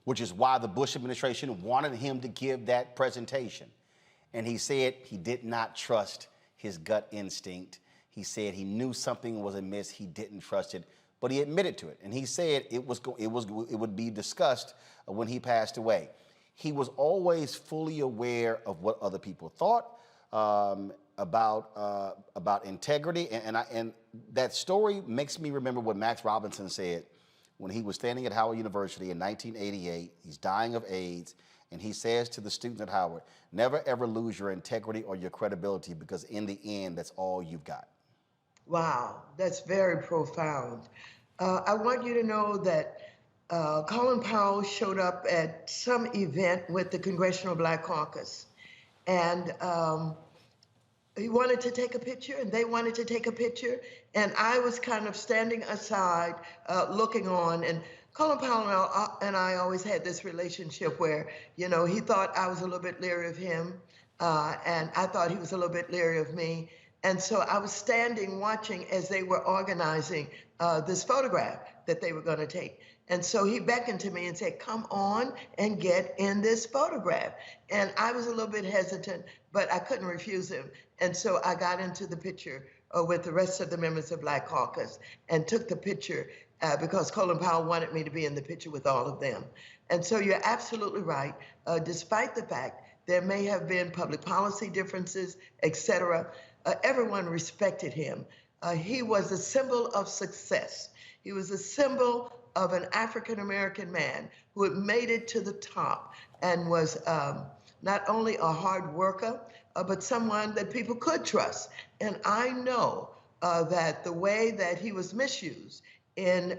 which is why the Bush administration wanted him to give that presentation. And he said he did not trust his gut instinct. He said he knew something was amiss. He didn't trust it, but he admitted to it. And he said it would be discussed when he passed away. He was always fully aware of what other people thought about integrity. And that story makes me remember what Max Robinson said when he was standing at Howard University in 1988. He's dying of AIDS. And he says to the students at Howard, never ever lose your integrity or your credibility, because in the end, that's all you've got. Wow, that's very profound. I want you to know that Colin Powell showed up at some event with the Congressional Black Caucus. And he wanted to take a picture, and they wanted to take a picture. And I was kind of standing aside, looking on. And Colin Powell and I always had this relationship where, you know, he thought I was a little bit leery of him, and I thought he was a little bit leery of me. And so I was standing watching as they were organizing this photograph that they were going to take. And so he beckoned to me and said, come on and get in this photograph. And I was a little bit hesitant, but I couldn't refuse him. And so I got into the picture with the rest of the members of Black Caucus and took the picture because Colin Powell wanted me to be in the picture with all of them. And so you're absolutely right. Despite the fact there may have been public policy differences, et cetera, everyone respected him. He was a symbol of success. He was a symbol of an African-American man who had made it to the top and was not only a hard worker, but someone that people could trust. And I know that the way that he was misused in,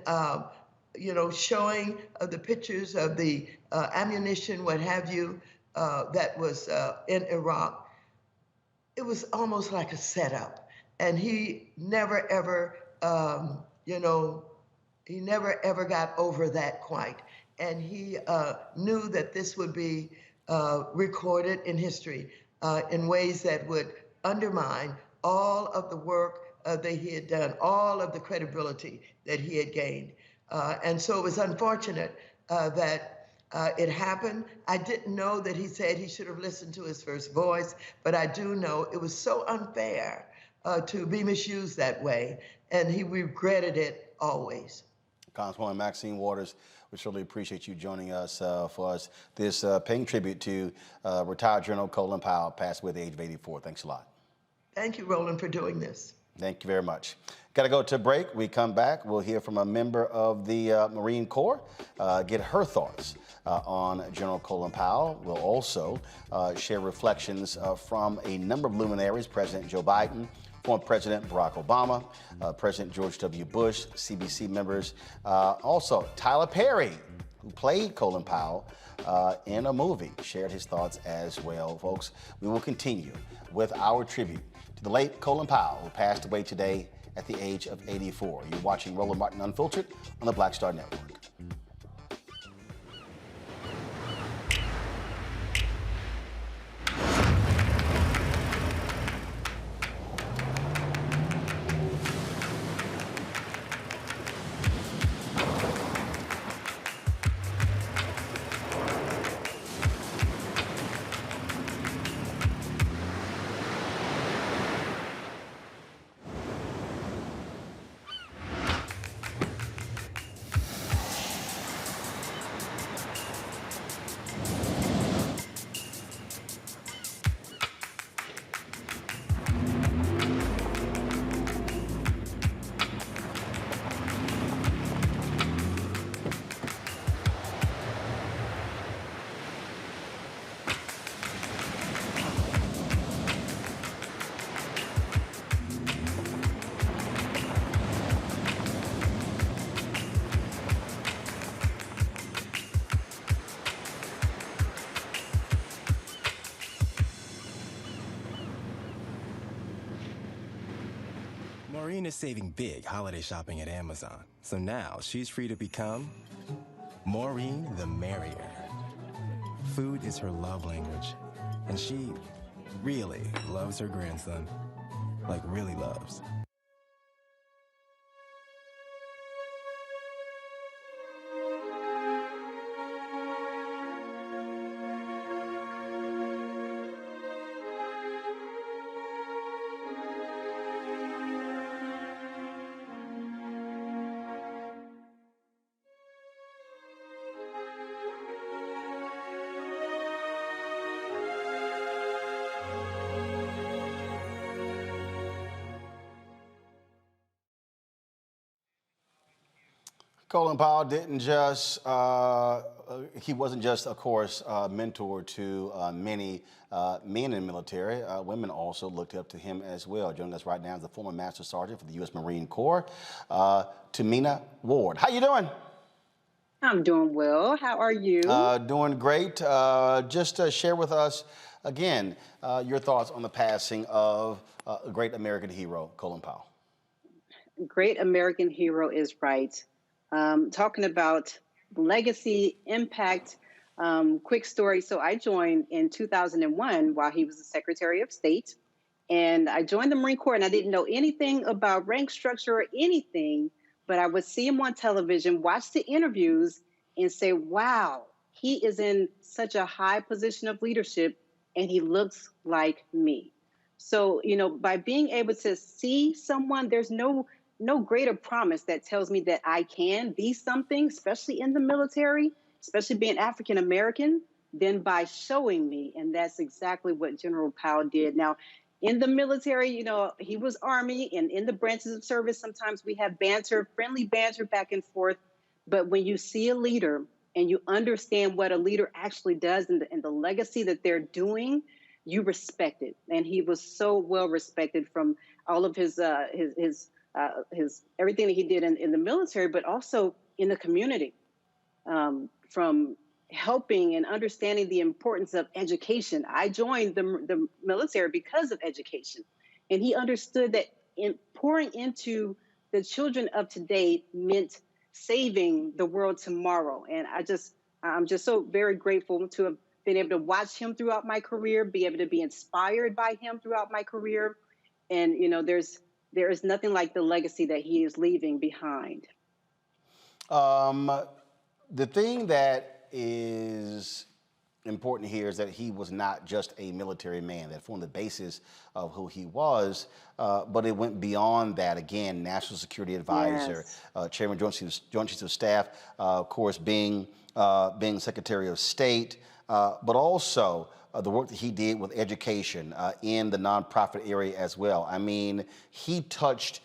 showing the pictures of the ammunition, what have you, that was in Iraq, it was almost like a setup. And he never ever, he never ever got over that quite. And he knew that this would be recorded in history in ways that would undermine all of the work that he had done, all of the credibility that he had gained. And so it was unfortunate that it happened. I didn't know that he said he should have listened to his first voice, but I do know it was so unfair to be misused that way, and he regretted it always. Congresswoman Maxine Waters, we certainly appreciate you joining us for us this paying tribute to retired General Colin Powell, passed away at the age of 84. Thanks a lot. Thank you, Roland, for doing this. Thank you very much. Got to go to a break. We come back. We'll hear from a member of the Marine Corps, get her thoughts on General Colin Powell. We'll also share reflections from a number of luminaries, President Joe Biden, former President Barack Obama, President George W. Bush, CBC members. Also, Tyler Perry, who played Colin Powell in a movie, shared his thoughts as well. Folks, we will continue with our tribute to the late Colin Powell, who passed away today at the age of 84. You're watching Roland Martin Unfiltered on the Black Star Network. saving big holiday shopping at Amazon. So now she's free to become Maureen the Merrier. Food is her love language, and she really loves her grandson. Like, really loves. Colin Powell didn't just, he wasn't just, of course, a mentor to many men in the military. Women also looked up to him as well. Joining us right now is the former Master Sergeant for the U.S. Marine Corps, Tamina Ward. How you doing? I'm doing well. How are you? Doing great. Just share with us, again, your thoughts on the passing of a great American hero, Colin Powell. Great American hero is right. Talking about legacy, impact, quick story. So I joined in 2001 while he was the Secretary of State. And I joined the Marine Corps and I didn't know anything about rank structure or anything, but I would see him on television, watch the interviews and say, wow, he is in such a high position of leadership and he looks like me. So, you know, by being able to see someone, there's no greater promise that tells me that I can be something, especially in the military, especially being African American, than by showing me. And that's exactly what General Powell did. Now, in the military, you know, he was Army, and in the branches of service, sometimes we have banter, friendly banter back and forth. But when you see a leader and you understand what a leader actually does and the legacy that they're doing, you respect it. And he was so well respected from all of his everything that he did in the military, but also in the community, from helping and understanding the importance of education. I joined the military because of education, and he understood that pouring into the children of today meant saving the world tomorrow. And I'm just so very grateful to have been able to watch him throughout my career, be able to be inspired by him throughout my career. And, you know, there is nothing like the legacy that he is leaving behind. The thing that is important here is that he was not just a military man, that formed the basis of who he was, but it went beyond that. Again, National Security Advisor, yes. Chairman Joint Chiefs of Staff, of course, being Secretary of State, but also the work that he did with education in the nonprofit area as well. I mean, he touched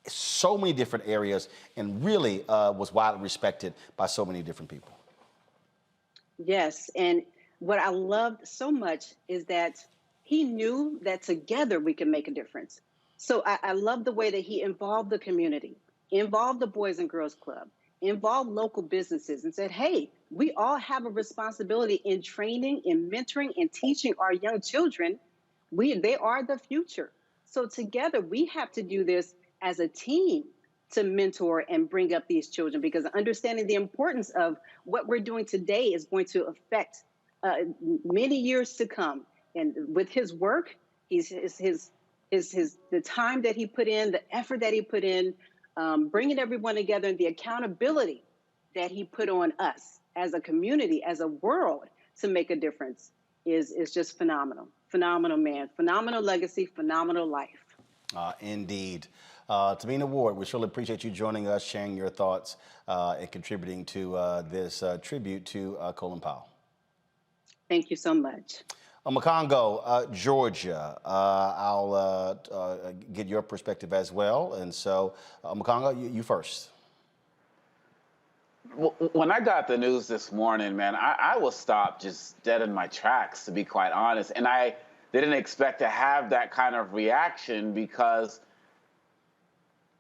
so many different areas and really was widely respected by so many different people. Yes, and what I loved so much is that he knew that together we can make a difference. So I love the way that he involved the community, involved the Boys and Girls Club, involved local businesses and said, hey, we all have a responsibility in training, in mentoring, and teaching our young children. They are the future. So together we have to do this as a team to mentor and bring up these children, because understanding the importance of what we're doing today is going to affect many years to come. And with his work, the time that he put in, the effort that he put in, bringing everyone together, and the accountability that he put on us as a community, as a world, to make a difference is just phenomenal. Phenomenal man, phenomenal legacy, phenomenal life. Indeed. Tamina Ward, we surely appreciate you joining us, sharing your thoughts, and contributing to this tribute to Colin Powell. Thank you so much. Macongo, Georgia, I'll get your perspective as well. And so, Macongo, you first. When I got the news this morning, man, I was stopped just dead in my tracks, to be quite honest. And I didn't expect to have that kind of reaction because,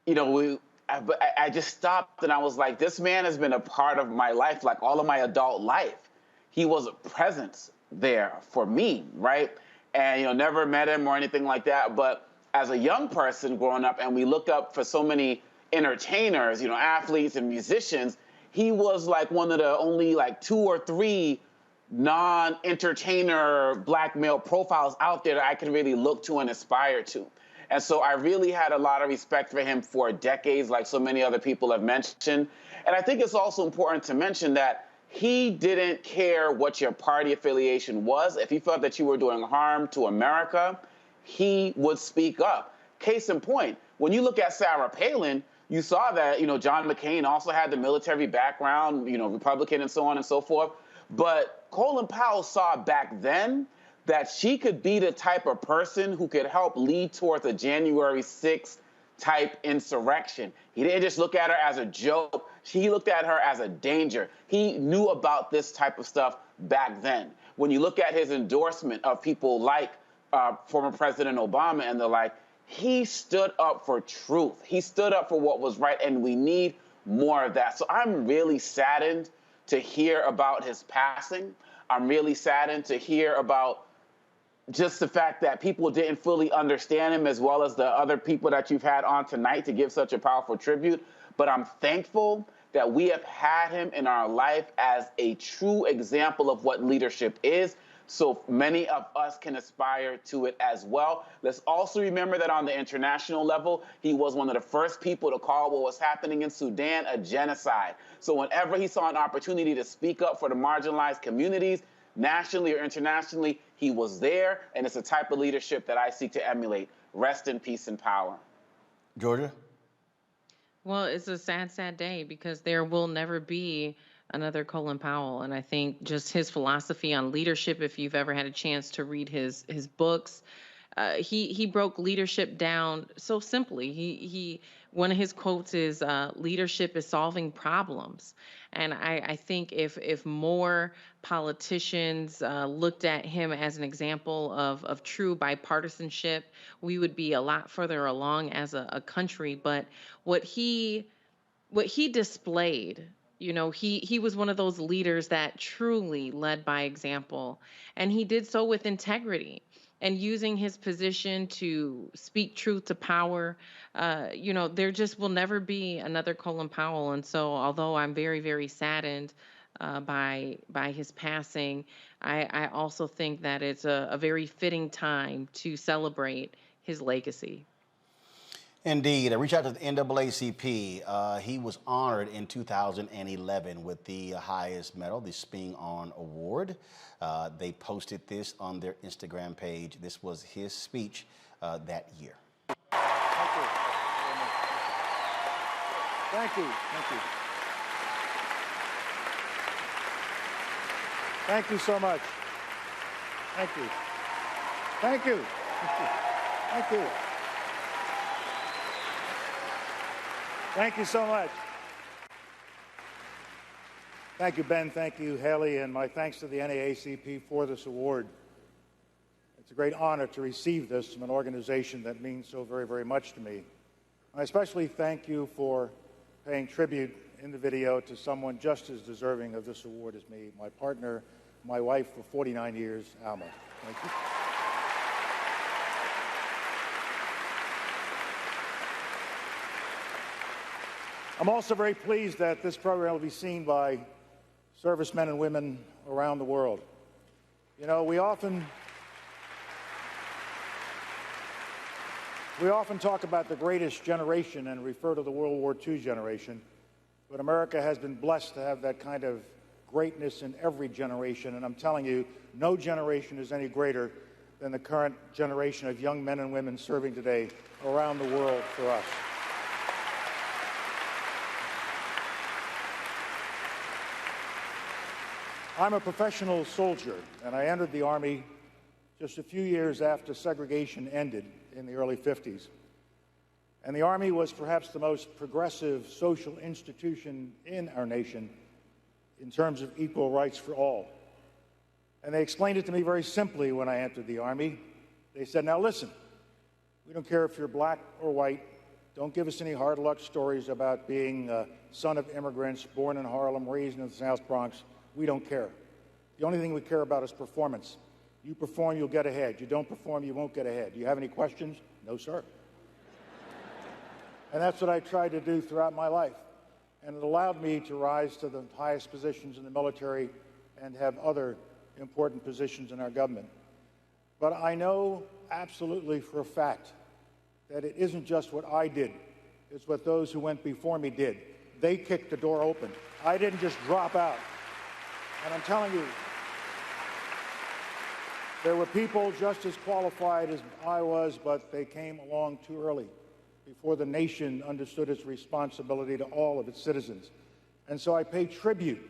you know, I just stopped and I was like, this man has been a part of my life, like all of my adult life. He was a presence there for me, right? And, you know, never met him or anything like that. But as a young person growing up, and we looked up for so many entertainers, you know, athletes and musicians, he was like one of the only like 2 or 3 non-entertainer black male profiles out there that I could really look to and aspire to. And so I really had a lot of respect for him for decades, like so many other people have mentioned. And I think it's also important to mention that he didn't care what your party affiliation was. If he felt that you were doing harm to America, he would speak up. Case in point, when you look at Sarah Palin, you saw that, you know, John McCain also had the military background, you know, Republican and so on and so forth. But Colin Powell saw back then that she could be the type of person who could help lead towards a January 6th type insurrection. He didn't just look at her as a joke. He looked at her as a danger. He knew about this type of stuff back then. When you look at his endorsement of people like former President Obama and the like, he stood up for truth. He stood up for what was right, and we need more of that. So I'm really saddened to hear about his passing. I'm really saddened to hear about just the fact that people didn't fully understand him, as well as the other people that you've had on tonight to give such a powerful tribute. But I'm thankful that we have had him in our life as a true example of what leadership is, so many of us can aspire to it as well. Let's also remember that on the international level, he was one of the first people to call what was happening in Sudan a genocide. So whenever he saw an opportunity to speak up for the marginalized communities, nationally or internationally, he was there, and it's a type of leadership that I seek to emulate. Rest in peace and power. Georgia? Well, it's a sad, sad day because there will never be another Colin Powell. And I think just his philosophy on leadership, if you've ever had a chance to read his books, he broke leadership down so simply. He one of his quotes is, leadership is solving problems. And I think if more politicians looked at him as an example of true bipartisanship, we would be a lot further along as a country. But what he displayed, you know, he was one of those leaders that truly led by example, and he did so with integrity and using his position to speak truth to power. You know, there just will never be another Colin Powell. And so although I'm very, very saddened by his passing, I also think that it's a very fitting time to celebrate his legacy. Indeed. I reached out to the NAACP. He was honored in 2011 with the highest medal, the Sping On Award. They posted this on their Instagram page. This was his speech that year. Thank you. Thank you. Thank you so much. Thank you. Thank you. Thank you. Thank you so much. Thank you, Ben. Thank you, Haley, and my thanks to the NAACP for this award. It's a great honor to receive this from an organization that means so very, very much to me. I especially thank you for paying tribute in the video to someone just as deserving of this award as me, my partner, my wife for 49 years, Alma. Thank you. I'm also very pleased that this program will be seen by servicemen and women around the world. You know, we often talk about the greatest generation and refer to the World War II generation, but America has been blessed to have that kind of greatness in every generation, and I'm telling you, no generation is any greater than the current generation of young men and women serving today around the world for us. I'm a professional soldier, and I entered the Army just a few years after segregation ended in the early 50s. And the Army was perhaps the most progressive social institution in our nation in terms of equal rights for all. And they explained it to me very simply when I entered the Army. They said, now listen, we don't care if you're black or white. Don't give us any hard luck stories about being a son of immigrants, born in Harlem, raised in the South Bronx. We don't care. The only thing we care about is performance. You perform, you'll get ahead. You don't perform, you won't get ahead. Do you have any questions? No, sir. And that's what I tried to do throughout my life. And it allowed me to rise to the highest positions in the military and have other important positions in our government. But I know absolutely for a fact that it isn't just what I did, it's what those who went before me did. They kicked the door open. I didn't just drop out. And I'm telling you, there were people just as qualified as I was, but they came along too early, before the nation understood its responsibility to all of its citizens. And so I pay tribute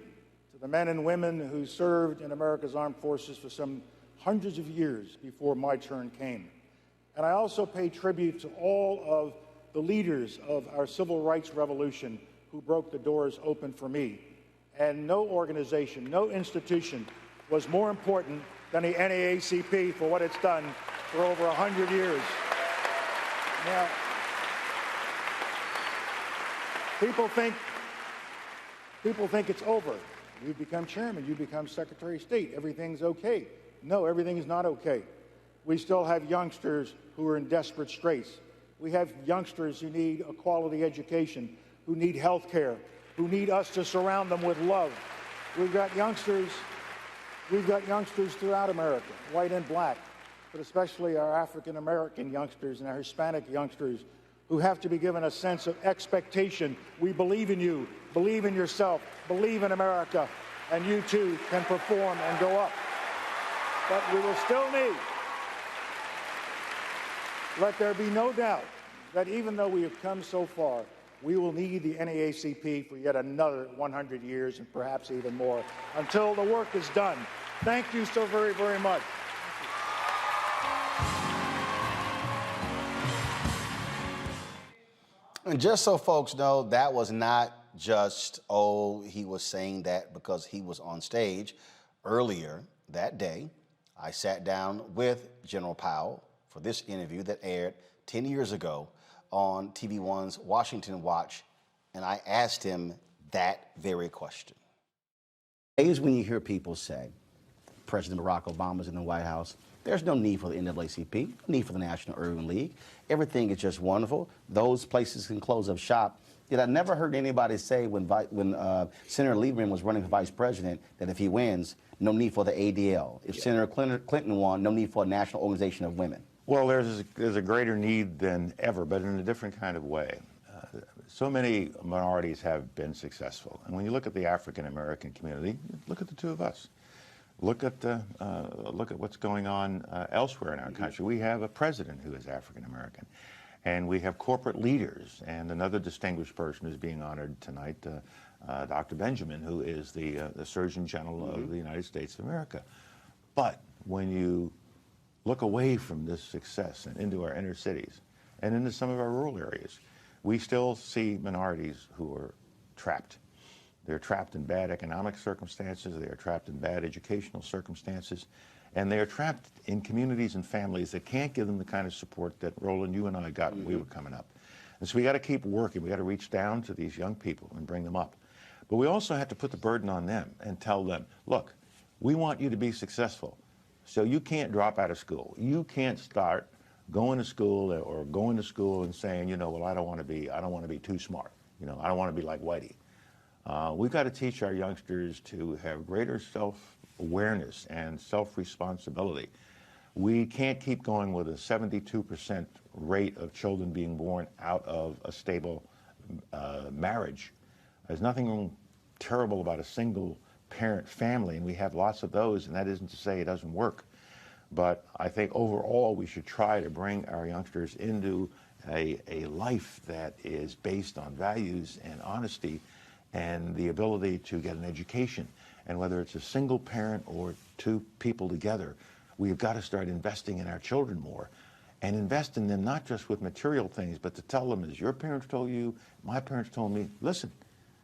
to the men and women who served in America's armed forces for some hundreds of years before my turn came. And I also pay tribute to all of the leaders of our civil rights revolution who broke the doors open for me. And no organization, no institution was more important than the NAACP for what it's done for over 100 years. Now, people think it's over. You become chairman, you become Secretary of State, everything's okay. No, everything is not okay. We still have youngsters who are in desperate straits. We have youngsters who need a quality education, who need health care, who need us to surround them with love. We've got youngsters throughout America, white and black, but especially our African American youngsters and our Hispanic youngsters who have to be given a sense of expectation. We believe in you, believe in yourself, believe in America, and you too can perform and go up. But we will still need, let there be no doubt that even though we have come so far, we will need the NAACP for yet another 100 years and perhaps even more until the work is done. Thank you so very, very much. And just so folks know, that was not just, oh, he was saying that because he was on stage. Earlier that day, I sat down with General Powell for this interview that aired 10 years ago on TV One's Washington Watch, and I asked him that very question. Days when you hear people say, President Barack Obama's in the White House, there's no need for the NAACP, no need for the National Urban League. Everything is just wonderful. Those places can close up shop. Yet I never heard anybody say when Senator Lieberman was running for vice president that if he wins, no need for the ADL. If Senator Clinton won, no need for a national organization of women. Well, there's a greater need than ever, but in a different kind of way. So many minorities have been successful. And when you look at the African American community, look at the two of us. Look at what's going on elsewhere in our country. We have a president who is African American, and we have corporate leaders. And another distinguished person is being honored tonight, Dr. Benjamin, who is the Surgeon General of the United States of America. But when you look away from this success and into our inner cities and into some of our rural areas, we still see minorities who are trapped. They're trapped in bad economic circumstances, they are trapped in bad educational circumstances, and they are trapped in communities and families that can't give them the kind of support that Roland, you and I got when we were coming up. And so we got to keep working. We got to reach down to these young people and bring them up. But we also have to put the burden on them and tell them, look, we want you to be successful. So you can't drop out of school. You can't start going to school or going to school and saying, you know, well, I don't want to be too smart. You know, I don't want to be like Whitey. We've got to teach our youngsters to have greater self-awareness and self-responsibility. We can't keep going with a 72% rate of children being born out of a stable marriage. There's nothing terrible about a single parent family, and we have lots of those, and that isn't to say it doesn't work. But I think overall we should try to bring our youngsters into a life that is based on values and honesty and the ability to get an education. And whether it's a single parent or two people together, we've got to start investing in our children more and invest in them not just with material things, but to tell them, as your parents told you, my parents told me, listen,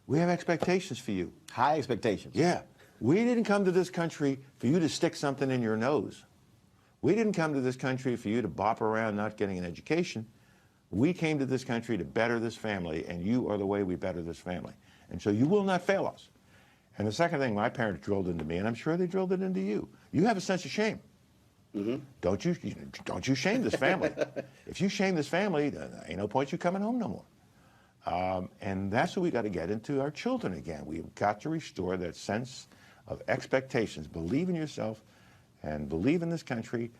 we have expectations for you. High expectations. Yeah. We didn't come to this country for you to stick something in your nose. We didn't come to this country for you to bop around not getting an education. We came to this country to better this family, and you are the way we better this family. And so you will not fail us. And the second thing my parents drilled into me, and I'm sure they drilled it into you, you have a sense of shame. Don't you shame this family. If you shame this family, ain't no point you coming home no more. And that's what we got to get into our children again. We've got to restore that sense of expectations. Believe in yourself and believe in this country,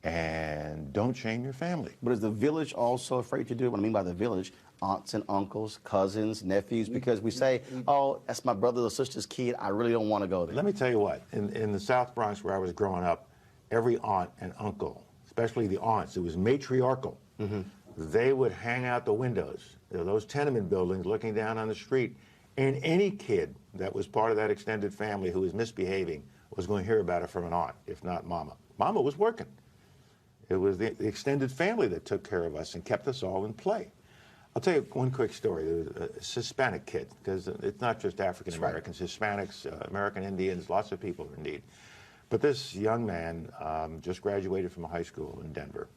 and don't shame your family. But is the village also afraid to do it? What I mean by the village, aunts and uncles, cousins, nephews, because we say, oh, that's my brother or sister's kid, I really don't want to go there. Let me tell you what, in the South Bronx where I was growing up, every aunt and uncle, especially the aunts, it was matriarchal. They would hang out the windows of those tenement buildings looking down on the street, and any kid that was part of that extended family who was misbehaving was going to hear about it from an aunt, if not mama. Mama was working. It was the extended family that took care of us and kept us all in play. I'll tell you one quick story. There was a Hispanic kid, because it's not just African Americans, Hispanics, American Indians, lots of people are in need. But this young man just graduated from a high school in Denver.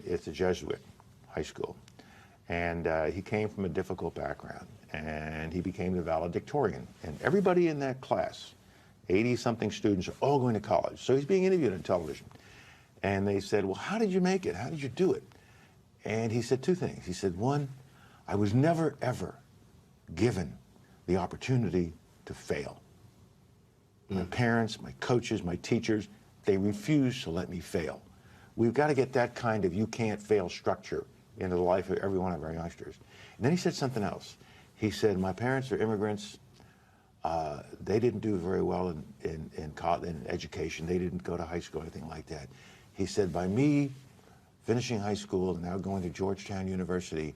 It's a Jesuit high school. And he came from a difficult background, and he became the valedictorian. And everybody in that class, 80-something students, are all going to college. So he's being interviewed on television. And they said, well, how did you make it? How did you do it? And he said two things. He said, one, I was never, ever given the opportunity to fail. My parents, my coaches, my teachers, they refused to let me fail. We've got to get that kind of you can't fail structure into the life of every one of our youngsters. And then he said something else. He said, my parents are immigrants. They didn't do very well in education. They didn't go to high school or anything like that. He said, by me finishing high school and now going to Georgetown University,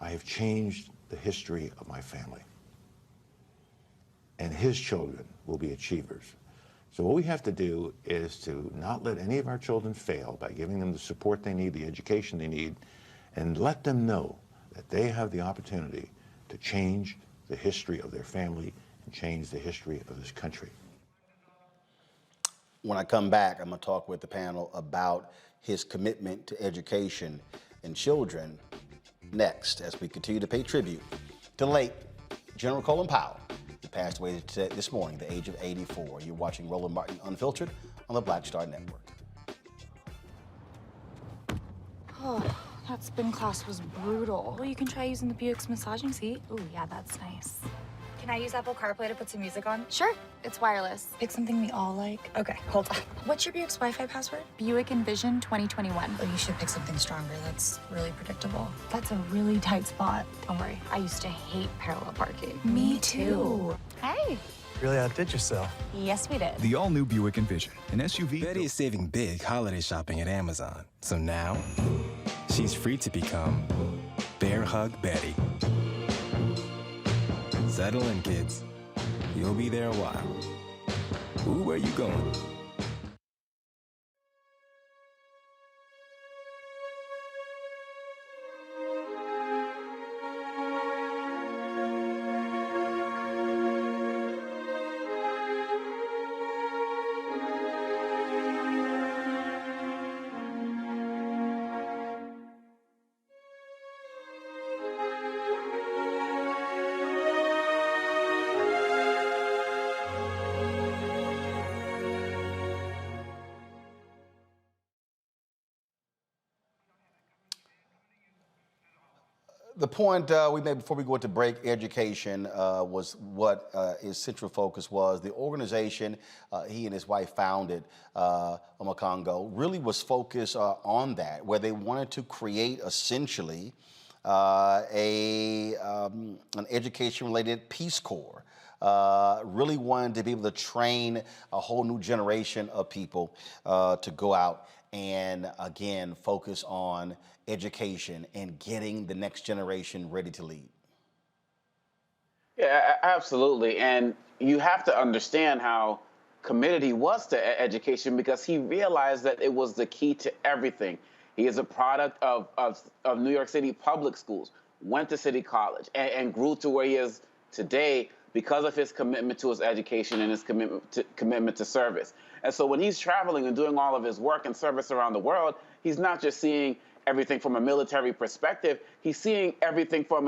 I have changed the history of my family. And his children will be achievers. So what we have to do is to not let any of our children fail by giving them the support they need, the education they need, and let them know that they have the opportunity to change the history of their family and change the history of this country. When I come back, I'm going to talk with the panel about his commitment to education and children next, as we continue to pay tribute to late General Colin Powell. He passed away this morning at the age of 84. You're watching Roland Martin Unfiltered on the Black Star Network. Oh, that spin class was brutal. Well, you can try using the Buick's massaging seat. Ooh, yeah, that's nice. Can I use Apple CarPlay to put some music on? Sure, it's wireless. Pick something we all like. Okay, hold on. What's your Buick's Wi-Fi password? Buick Envision 2021. Oh, you should pick something stronger. That's really predictable. That's a really tight spot. Don't worry, I used to hate parallel parking. Me too. Hey. Really outdid yourself. Yes, we did. The all-new Buick Envision, an SUV. Betty is saving big holiday shopping at Amazon. So now, she's free to become Bear Hug Betty. Settle in, kids. You'll be there a while. Ooh, where you going? The point we made before we go into break, education, was what his central focus was. The organization he and his wife founded, Omakongo, really was focused on that, where they wanted to create essentially an education-related Peace Corps. Really wanted to be able to train a whole new generation of people to go out and, again, focus on education and getting the next generation ready to lead. Yeah, absolutely. And you have to understand how committed he was to education, because he realized that it was the key to everything. He is a product of New York City public schools, went to City College, and grew to where he is today because of his commitment to his education and his commitment to service. And so when he's traveling and doing all of his work and service around the world, he's not just seeing everything from a military perspective. He's seeing everything from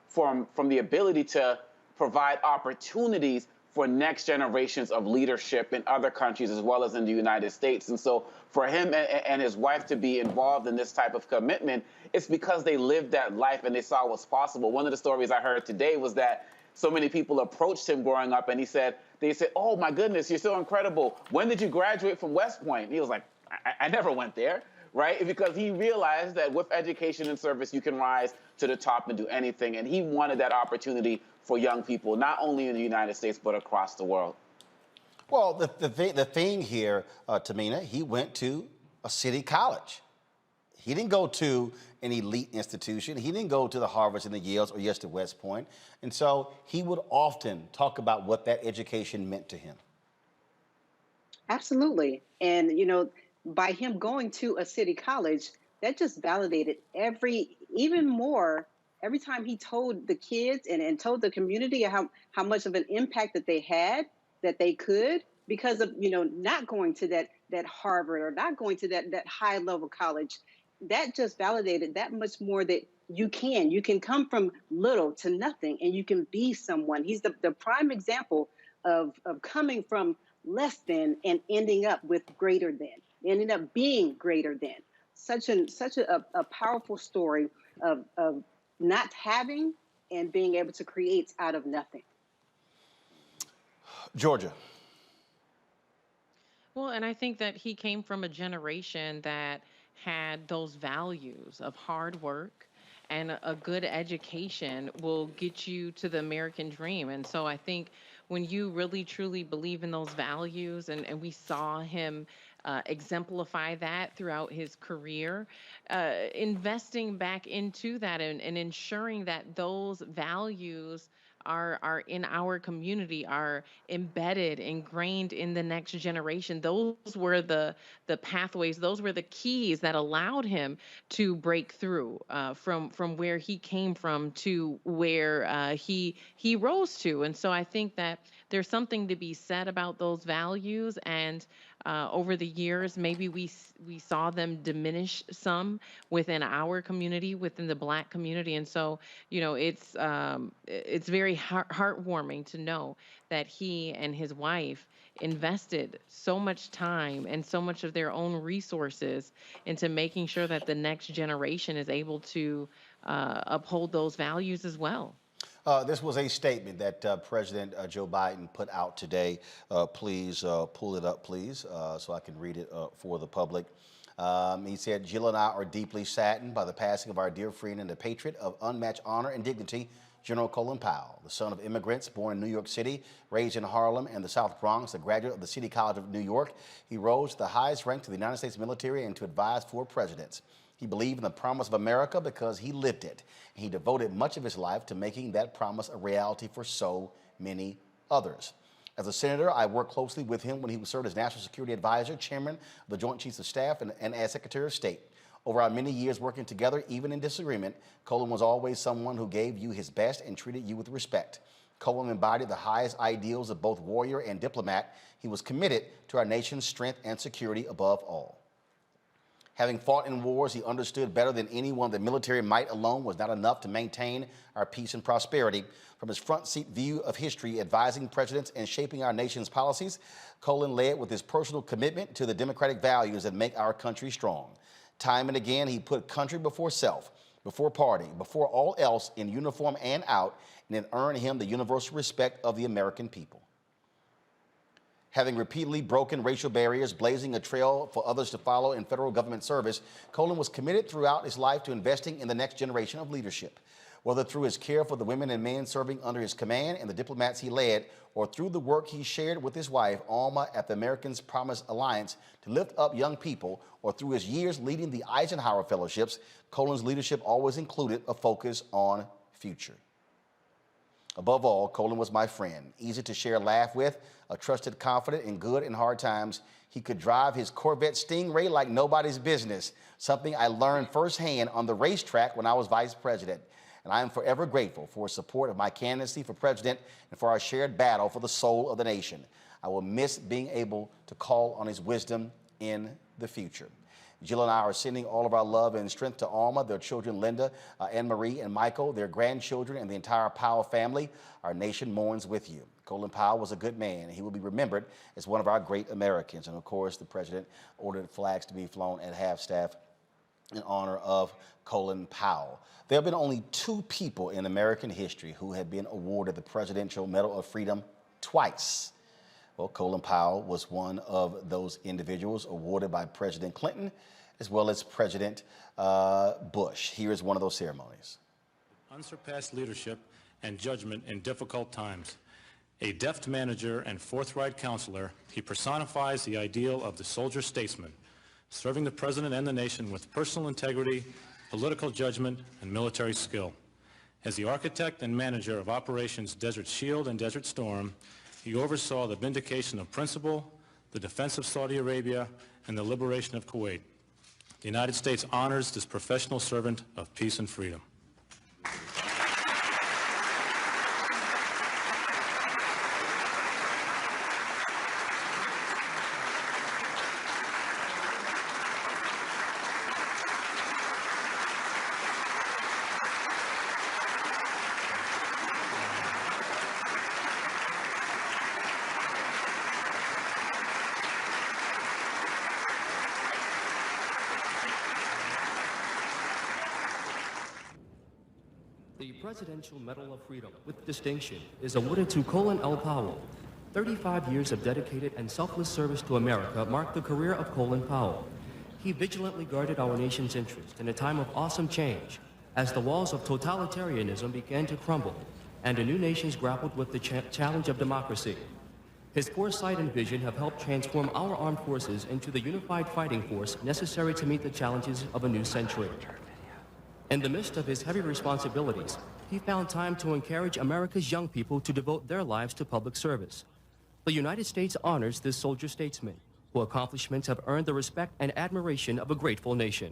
from the ability to provide opportunities for next generations of leadership in other countries as well as in the United States. And so for him and his wife to be involved in this type of commitment, it's because they lived that life and they saw what's possible. One of the stories I heard today was that so many people approached him growing up and they said, oh my goodness, you're so incredible. When did you graduate from West Point? And he was like, I never went there, right? Because he realized that with education and service, you can rise to the top and do anything. And he wanted that opportunity for young people, not only in the United States, but across the world. Well, the thing here, Tamina, he went to a city college. He didn't go to an elite institution. He didn't go to the Harvards and the Yales or yes to West Point. And so he would often talk about what that education meant to him. Absolutely. And, you know, by him going to a city college, that just validated even more every time he told the kids and told the community how much of an impact that they had, that they could, because of, you know, not going to that Harvard or not going to that high level college. That just validated that much more that you can come from little to nothing and you can be someone. He's the prime example of coming from less than and ending up with greater than, ending up being greater than. Such a powerful story of not having and being able to create out of nothing. Georgia. Well, and I think that he came from a generation that had those values of hard work, and a good education will get you to the American dream. And so I think when you really truly believe in those values, and we saw him exemplify that throughout his career, investing back into that and ensuring that those values are in our community, are embedded, ingrained in the next generation. Those were the pathways, those were the keys that allowed him to break through from where he came from to where he rose to. And so I think that there's something to be said about those values. And over the years, maybe we saw them diminish some within our community, within the Black community. And so, you know, it's very heartwarming to know that he and his wife invested so much time and so much of their own resources into making sure that the next generation is able to uphold those values as well. This was a statement that President Joe Biden put out today. Please pull it up, please, so I can read it for the public. He said, Jill and I are deeply saddened by the passing of our dear friend and the patriot of unmatched honor and dignity, General Colin Powell, the son of immigrants born in New York City, raised in Harlem and the South Bronx, a graduate of the City College of New York. He rose to the highest rank to the United States military and to advise 4 presidents. He believed in the promise of America because he lived it. He devoted much of his life to making that promise a reality for so many others. As a senator, I worked closely with him when he served as National Security Advisor, Chairman of the Joint Chiefs of Staff, and as Secretary of State. Over our many years working together, even in disagreement, Colin was always someone who gave you his best and treated you with respect. Colin embodied the highest ideals of both warrior and diplomat. He was committed to our nation's strength and security above all. Having fought in wars, he understood better than anyone that military might alone was not enough to maintain our peace and prosperity. From his front seat view of history, advising presidents and shaping our nation's policies, Colin led with his personal commitment to the democratic values that make our country strong. Time and again, he put country before self, before party, before all else, in uniform and out, and it earned him the universal respect of the American people. Having repeatedly broken racial barriers, blazing a trail for others to follow in federal government service, Colin was committed throughout his life to investing in the next generation of leadership. Whether through his care for the women and men serving under his command and the diplomats he led, or through the work he shared with his wife, Alma, at the Americans Promise Alliance to lift up young people, or through his years leading the Eisenhower Fellowships, Colin's leadership always included a focus on future. Above all, Colin was my friend, easy to share a laugh with, a trusted confidant in good and hard times. He could drive his Corvette Stingray like nobody's business, something I learned firsthand on the racetrack when I was vice president. And I am forever grateful for his support of my candidacy for president and for our shared battle for the soul of the nation. I will miss being able to call on his wisdom in the future. Jill and I are sending all of our love and strength to Alma, their children Linda, Anne-Marie, and Michael, their grandchildren, and the entire Powell family. Our nation mourns with you. Colin Powell was a good man, and he will be remembered as one of our great Americans. And of course, the president ordered flags to be flown at half-staff in honor of Colin Powell. There have been only 2 people in American history who have been awarded the Presidential Medal of Freedom twice. Well, Colin Powell was one of those individuals awarded by President Clinton as well as President Bush. Here is one of those ceremonies. Unsurpassed leadership and judgment in difficult times. A deft manager and forthright counselor, he personifies the ideal of the soldier statesman, serving the president and the nation with personal integrity, political judgment, and military skill. As the architect and manager of Operations Desert Shield and Desert Storm, he oversaw the vindication of principle, the defense of Saudi Arabia, and the liberation of Kuwait. The United States honors this professional servant of peace and freedom. The Presidential Medal of Freedom with distinction is awarded to Colin Powell. 35 years of dedicated and selfless service to America marked the career of Colin Powell. He vigilantly guarded our nation's interest in a time of awesome change, as the walls of totalitarianism began to crumble and a new nations grappled with the challenge of democracy. His foresight and vision have helped transform our armed forces into the unified fighting force necessary to meet the challenges of a new century. In the midst of his heavy responsibilities, he found time to encourage America's young people to devote their lives to public service. The United States honors this soldier statesman, whose accomplishments have earned the respect and admiration of a grateful nation.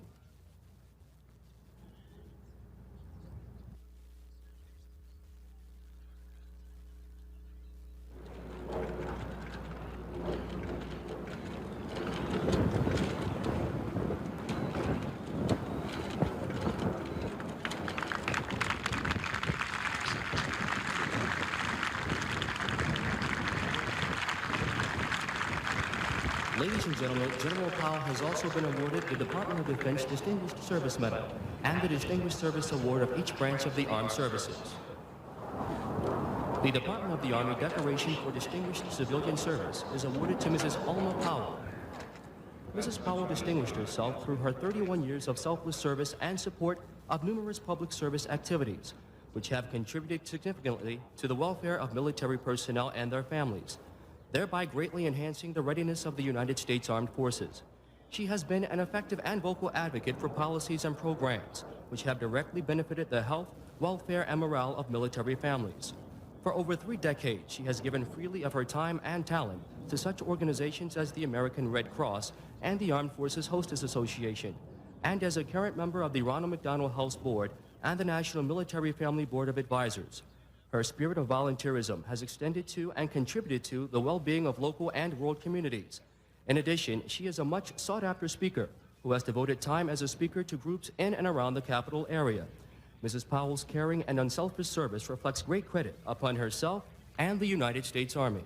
Ladies and gentlemen, General Powell has also been awarded the Department of Defense Distinguished Service Medal and the Distinguished Service Award of each branch of the armed services. The Department of the Army Decoration for Distinguished Civilian Service is awarded to Mrs. Ahmaud Powell. Mrs. Powell distinguished herself through her 31 years of selfless service and support of numerous public service activities, which have contributed significantly to the welfare of military personnel and their families, thereby greatly enhancing the readiness of the United States Armed Forces. She has been an effective and vocal advocate for policies and programs which have directly benefited the health, welfare, and morale of military families. For over 3 decades, she has given freely of her time and talent to such organizations as the American Red Cross and the Armed Forces Hostess Association, and as a current member of the Ronald McDonald House Board and the National Military Family Board of Advisors. Her spirit of volunteerism has extended to and contributed to the well-being of local and world communities. In addition, she is a much sought-after speaker who has devoted time as a speaker to groups in and around the capital area. Mrs. Powell's caring and unselfish service reflects great credit upon herself and the United States Army.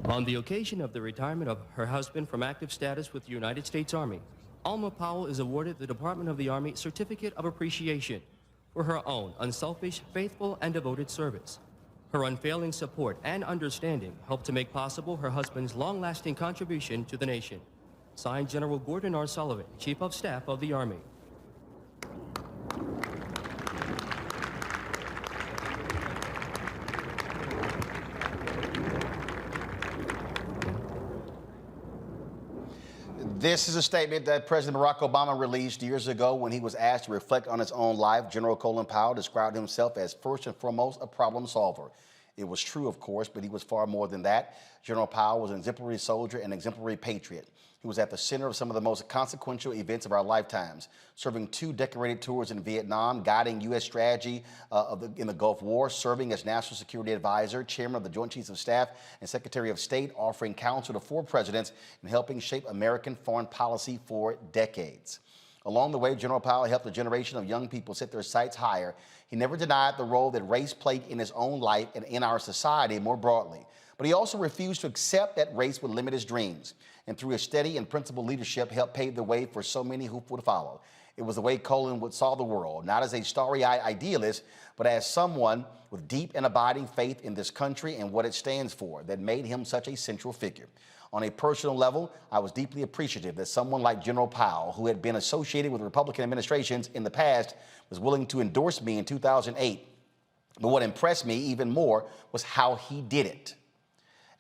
On the occasion of the retirement of her husband from active status with the United States Army, Ahmaud Powell is awarded the Department of the Army Certificate of Appreciation for her own unselfish, faithful, and devoted service. Her unfailing support and understanding helped to make possible her husband's long-lasting contribution to the nation. Signed, General Gordon R. Sullivan, Chief of Staff of the Army. This is a statement that President Barack Obama released years ago when he was asked to reflect on his own life. General Colin Powell described himself as first and foremost a problem solver. It was true, of course, but he was far more than that. General Powell was an exemplary soldier and exemplary patriot. He was at the center of some of the most consequential events of our lifetimes, serving 2 decorated tours in Vietnam, guiding U.S. strategy in the Gulf War, serving as National Security Advisor, Chairman of the Joint Chiefs of Staff, and Secretary of State, offering counsel to 4 presidents and helping shape American foreign policy for decades. Along the way, General Powell helped a generation of young people set their sights higher. He never denied the role that race played in his own life and in our society more broadly. But he also refused to accept that race would limit his dreams, and through his steady and principled leadership helped pave the way for so many who would follow. It was the way Colin would saw the world, not as a starry-eyed idealist, but as someone with deep and abiding faith in this country and what it stands for that made him such a central figure. On a personal level, I was deeply appreciative that someone like General Powell, who had been associated with Republican administrations in the past, was willing to endorse me in 2008. But what impressed me even more was how he did it.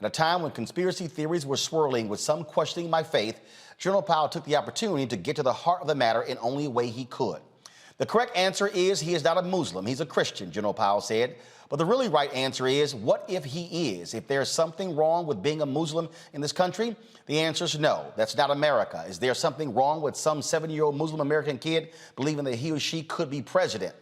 At a time when conspiracy theories were swirling with some questioning my faith, General Powell took the opportunity to get to the heart of the matter in only way he could. The correct answer is he is not a Muslim, he's a Christian, General Powell said. But the really right answer is, what if he is? If there's something wrong with being a Muslim in this country, the answer is no, that's not America. Is there something wrong with some 7-year-old Muslim American kid believing that he or she could be president?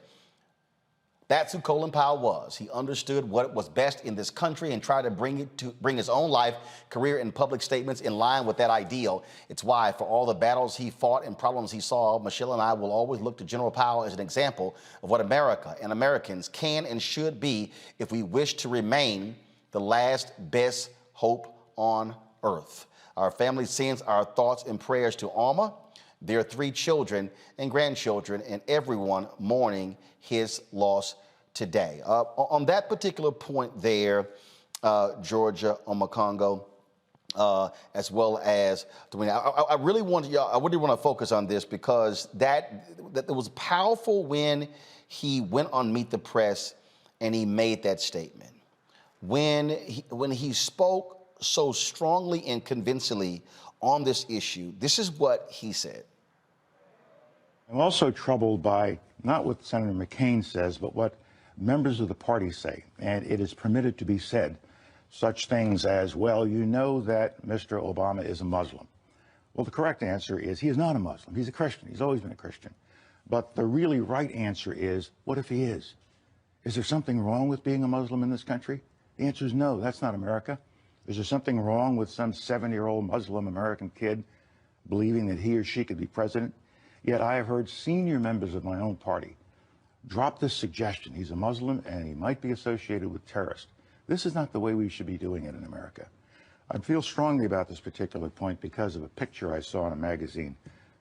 That's who Colin Powell was. He understood what was best in this country and tried to bring his own life, career, and public statements in line with that ideal. It's why, for all the battles he fought and problems he solved, Michelle and I will always look to General Powell as an example of what America and Americans can and should be if we wish to remain the last best hope on earth. Our family sends our thoughts and prayers to Alma, their 3 children and grandchildren, and everyone mourning his loss today. On that particular point there, Georgia, Omakongo, as well as Dwayne, I really want to focus on this because that it was powerful when he went on Meet the Press and he made that statement. When he spoke so strongly and convincingly on this issue, this is what he said. I'm also troubled by not what Senator McCain says, but what members of the party say. And it is permitted to be said such things as, well, you know that Mr. Obama is a Muslim. Well, the correct answer is he is not a Muslim. He's a Christian. He's always been a Christian. But the really right answer is, what if he is? Is there something wrong with being a Muslim in this country? The answer is no, that's not America. Is there something wrong with some 7-year-old Muslim American kid believing that he or she could be president? Yet I have heard senior members of my own party drop this suggestion. He's a Muslim and he might be associated with terrorists. This is not the way we should be doing it in America. I feel strongly about this particular point because of a picture I saw in a magazine.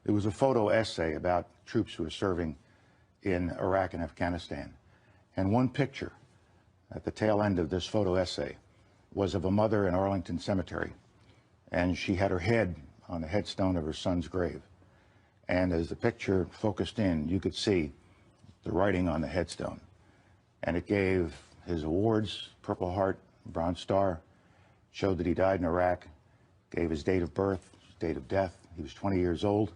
There was a photo essay about troops who are serving in Iraq and Afghanistan. And one picture at the tail end of this photo essay was of a mother in Arlington Cemetery. And she had her head on the headstone of her son's grave. And as the picture focused in, you could see the writing on the headstone. And it gave his awards, Purple Heart, Bronze Star, showed that he died in Iraq, gave his date of birth, his date of death. He was 20 years old.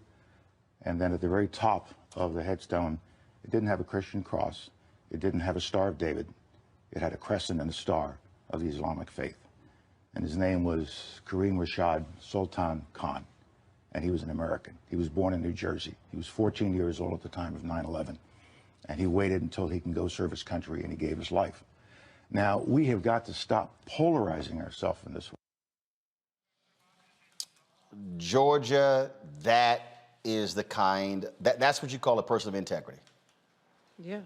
And then at the very top of the headstone, it didn't have a Christian cross. It didn't have a Star of David. It had a crescent and a star of the Islamic faith. And his name was Kareem Rashad Sultan Khan. And he was an American. He was born in New Jersey. He was 14 years old at the time of 9/11. And he waited until he can go serve his country, and he gave his life. Now, we have got to stop polarizing ourselves in this way. Georgia, that is the kind, that's what you call a person of integrity. Yeah.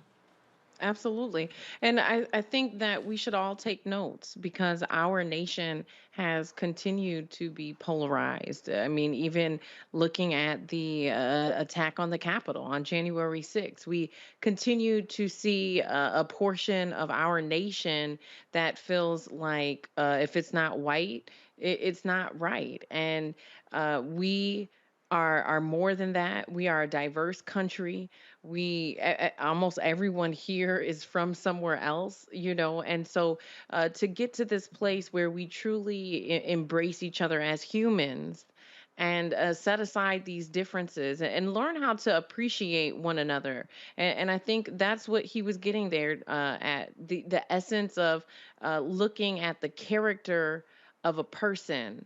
Absolutely. And I think that we should all take notes because our nation has continued to be polarized. I mean, even looking at the attack on the Capitol on January 6th, we continue to see a portion of our nation that feels like if it's not white, it's not right. And we are more than that. We are a diverse country. We almost everyone here is from somewhere else, you know, and so to get to this place where we truly embrace each other as humans and set aside these differences and learn how to appreciate one another. And I think that's what he was getting there at the essence of looking at the character of a person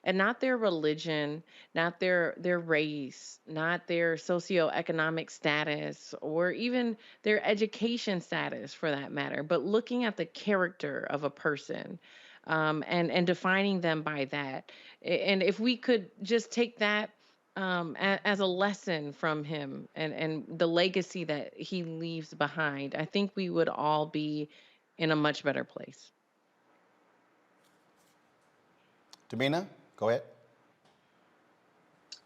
and not their religion, not their race, not their socioeconomic status, or even their education status for that matter, but looking at the character of a person, and defining them by that. And if we could just take that, as a lesson from him, and the legacy that he leaves behind, I think we would all be in a much better place. Tamina, go ahead.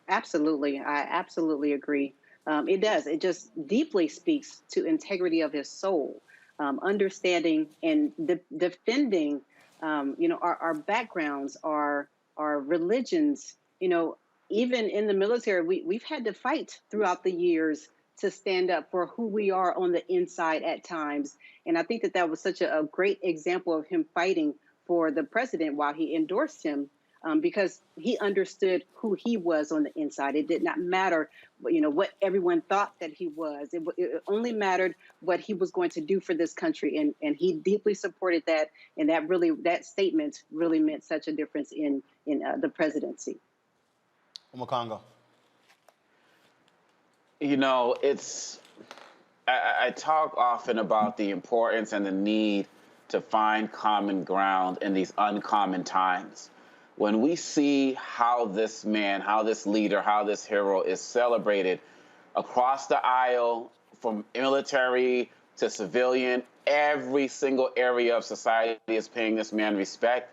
Absolutely. I absolutely agree. It does. It just deeply speaks to integrity of his soul, understanding and defending, our backgrounds, our religions. Even in the military, we've had to fight throughout the years to stand up for who we are on the inside at times. And I think that was such a great example of him fighting for the president while he endorsed him, because he understood who he was on the inside. It did not matter, what everyone thought that he was. It only mattered what he was going to do for this country, and he deeply supported that. And that statement really meant such a difference in the presidency. Omokongo. I talk often about the importance and the need to find common ground in these uncommon times. When we see how this man, how this leader, how this hero is celebrated across the aisle, from military to civilian, every single area of society is paying this man respect.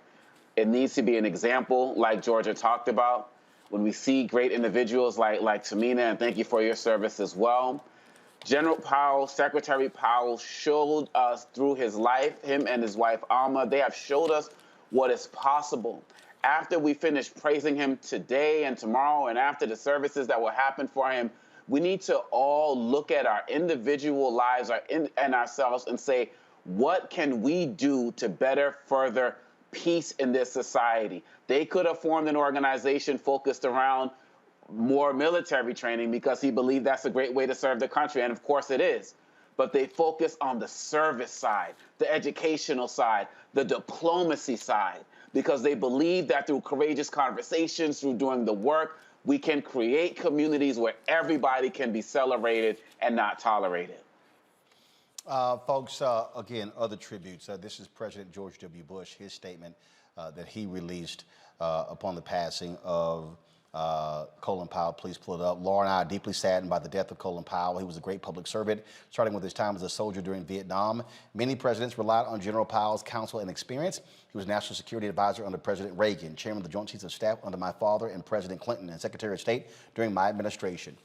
It needs to be an example, like Georgia talked about. When we see great individuals like Tamina, and thank you for your service as well. General Powell, Secretary Powell showed us through his life, him and his wife Alma, they have showed us what is possible. After we finish praising him today and tomorrow, and after the services that will happen for him, we need to all look at our individual lives and ourselves and say, what can we do to better further peace in this society? They could have formed an organization focused around more military training because he believed that's a great way to serve the country, and of course it is. But they focus on the service side, the educational side, the diplomacy side, because they believe that through courageous conversations, through doing the work, we can create communities where everybody can be celebrated and not tolerated. Folks, again, other tributes. This is President George W. Bush, his statement that he released upon the passing of Colin Powell. Please pull it up. Laura and I are deeply saddened by the death of Colin Powell. He was a great public servant, starting with his time as a soldier during Vietnam. Many presidents relied on General Powell's counsel and experience. He was National Security Advisor under President Reagan, Chairman of the Joint Chiefs of Staff under my father and President Clinton, and Secretary of State during my administration.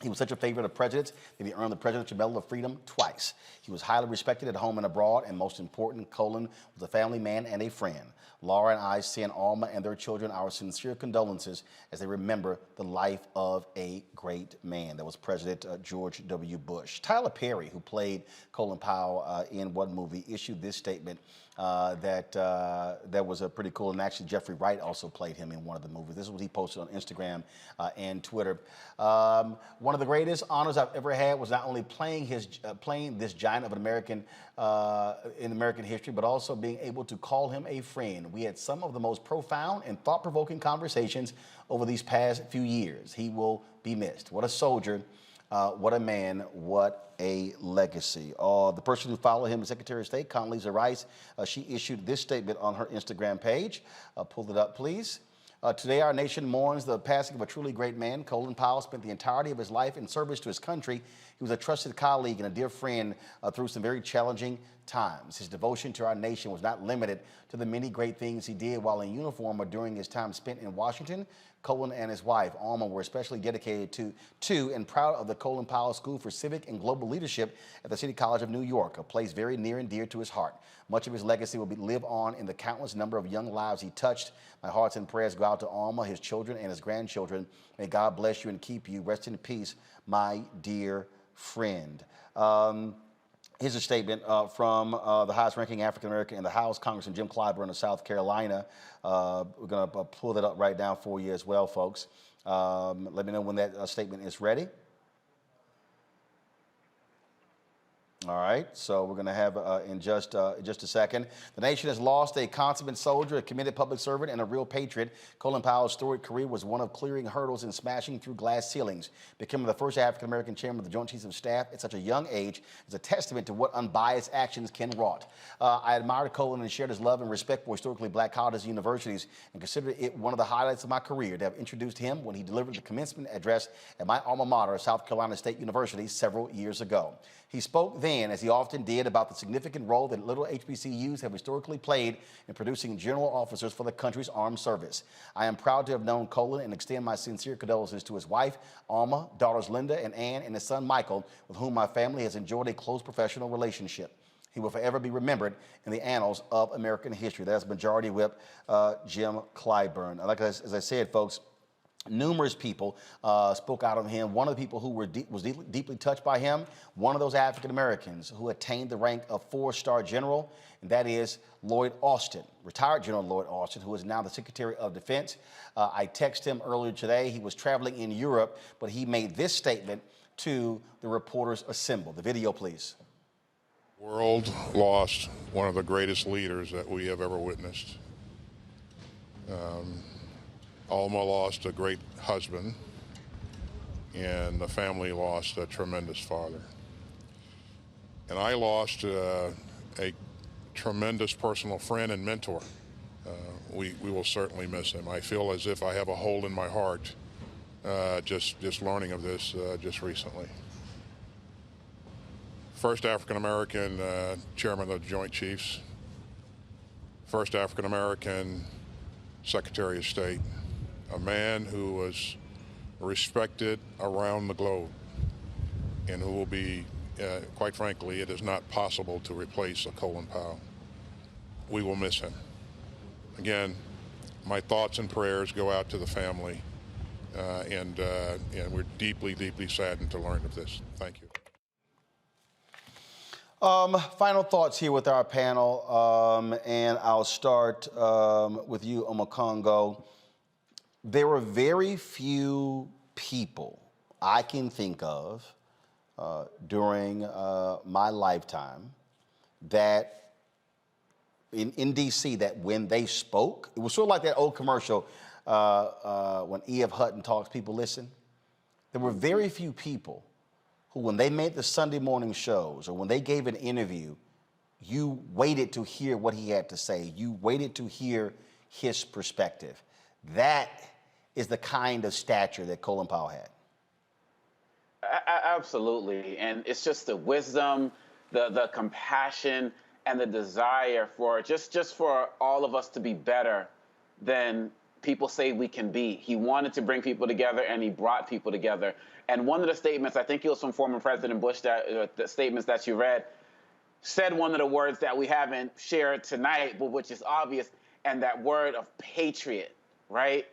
He was such a favorite of presidents that he earned the Presidential Medal of Freedom twice. He was highly respected at home and abroad, and most important, Colin was a family man and a friend. Laura and I send Alma and their children our sincere condolences as they remember the life of a great man. That was President George W. Bush. Tyler Perry, who played Colin Powell in one movie, issued this statement that was pretty cool. And actually, Jeffrey Wright also played him in one of the movies. This is what he posted on Instagram and Twitter. One of the greatest honors I've ever had was not only playing this giant of an American in American history, but also being able to call him a friend. We had some of the most profound and thought-provoking conversations over these past few years. He will be missed. What a soldier. What a man, what a legacy. The person who followed him, the Secretary of State, Condoleezza Rice, she issued this statement on her Instagram page. Pull it up, please. Today, our nation mourns the passing of a truly great man. Colin Powell spent the entirety of his life in service to his country. He was a trusted colleague and a dear friend through some very challenging times. His devotion to our nation was not limited to the many great things he did while in uniform or during his time spent in Washington. Colin and his wife, Alma, were especially dedicated to and proud of the Colin Powell School for Civic and Global Leadership at the City College of New York, a place very near and dear to his heart. Much of his legacy will live on in the countless number of young lives he touched. My hearts and prayers go out to Alma, his children, and his grandchildren. May God bless you and keep you. Rest in peace, my dear friend. Here's a statement from the highest-ranking African-American in the House, Congressman Jim Clyburn of South Carolina. We're going to pull that up right now for you as well, folks. Let me know when that statement is ready. All right, so we're going to have in just a second. The nation has lost a consummate soldier, a committed public servant, and a real patriot. Colin Powell's storied career was one of clearing hurdles and smashing through glass ceilings. Becoming the first African-American chairman of the Joint Chiefs of Staff at such a young age is a testament to what unbiased actions can wrought. I admired Colin and shared his love and respect for historically black colleges and universities and considered it one of the highlights of my career to have introduced him when he delivered the commencement address at my alma mater, South Carolina State University, several years ago. He spoke then, as he often did, about the significant role that little HBCUs have historically played in producing general officers for the country's armed service. I am proud to have known Colin and extend my sincere condolences to his wife, Alma, daughters Linda and Ann, and his son Michael, with whom my family has enjoyed a close professional relationship. He will forever be remembered in the annals of American history. That's Majority Whip Jim Clyburn. As I said, folks, numerous people spoke out on him. One of the people who was deeply touched by him, one of those African Americans who attained the rank of 4-star general, and that is Lloyd Austin, retired General Lloyd Austin, who is now the Secretary of Defense. I texted him earlier today. He was traveling in Europe, but he made this statement to the reporters assembled. The video, please. The world lost one of the greatest leaders that we have ever witnessed. Alma lost a great husband, and the family lost a tremendous father. And I lost a tremendous personal friend and mentor. We will certainly miss him. I feel as if I have a hole in my heart just learning of this just recently. First African-American chairman of the Joint Chiefs, first African-American Secretary of State, a man who was respected around the globe and who will be, quite frankly, it is not possible to replace a Colin Powell. We will miss him. Again, my thoughts and prayers go out to the family, and we're deeply, deeply saddened to learn of this. Thank you. Final thoughts here with our panel, and I'll start with you, Omokongo. There were very few people I can think of during my lifetime that in D.C. that when they spoke, it was sort of like that old commercial when E.F. Hutton talks, people listen. There were very few people who, when they made the Sunday morning shows or when they gave an interview, you waited to hear what he had to say. You waited to hear his perspective. That is the kind of stature that Colin Powell had. Absolutely. And it's just the wisdom, the compassion, and the desire for just for all of us to be better than people say we can be. He wanted to bring people together, and he brought people together. And one of the statements, I think it was from former President Bush, that the statements that you read, said one of the words that we haven't shared tonight, but which is obvious, and that word of patriot, right?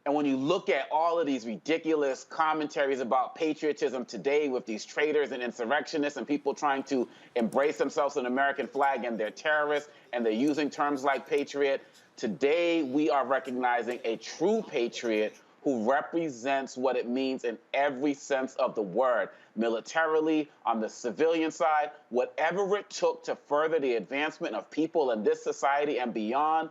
And when you look at all of these ridiculous commentaries about patriotism today with these traitors and insurrectionists and people trying to embrace themselves an American flag and they're terrorists and they're using terms like patriot, today we are recognizing a true patriot who represents what it means in every sense of the word, militarily, on the civilian side, whatever it took to further the advancement of people in this society and beyond.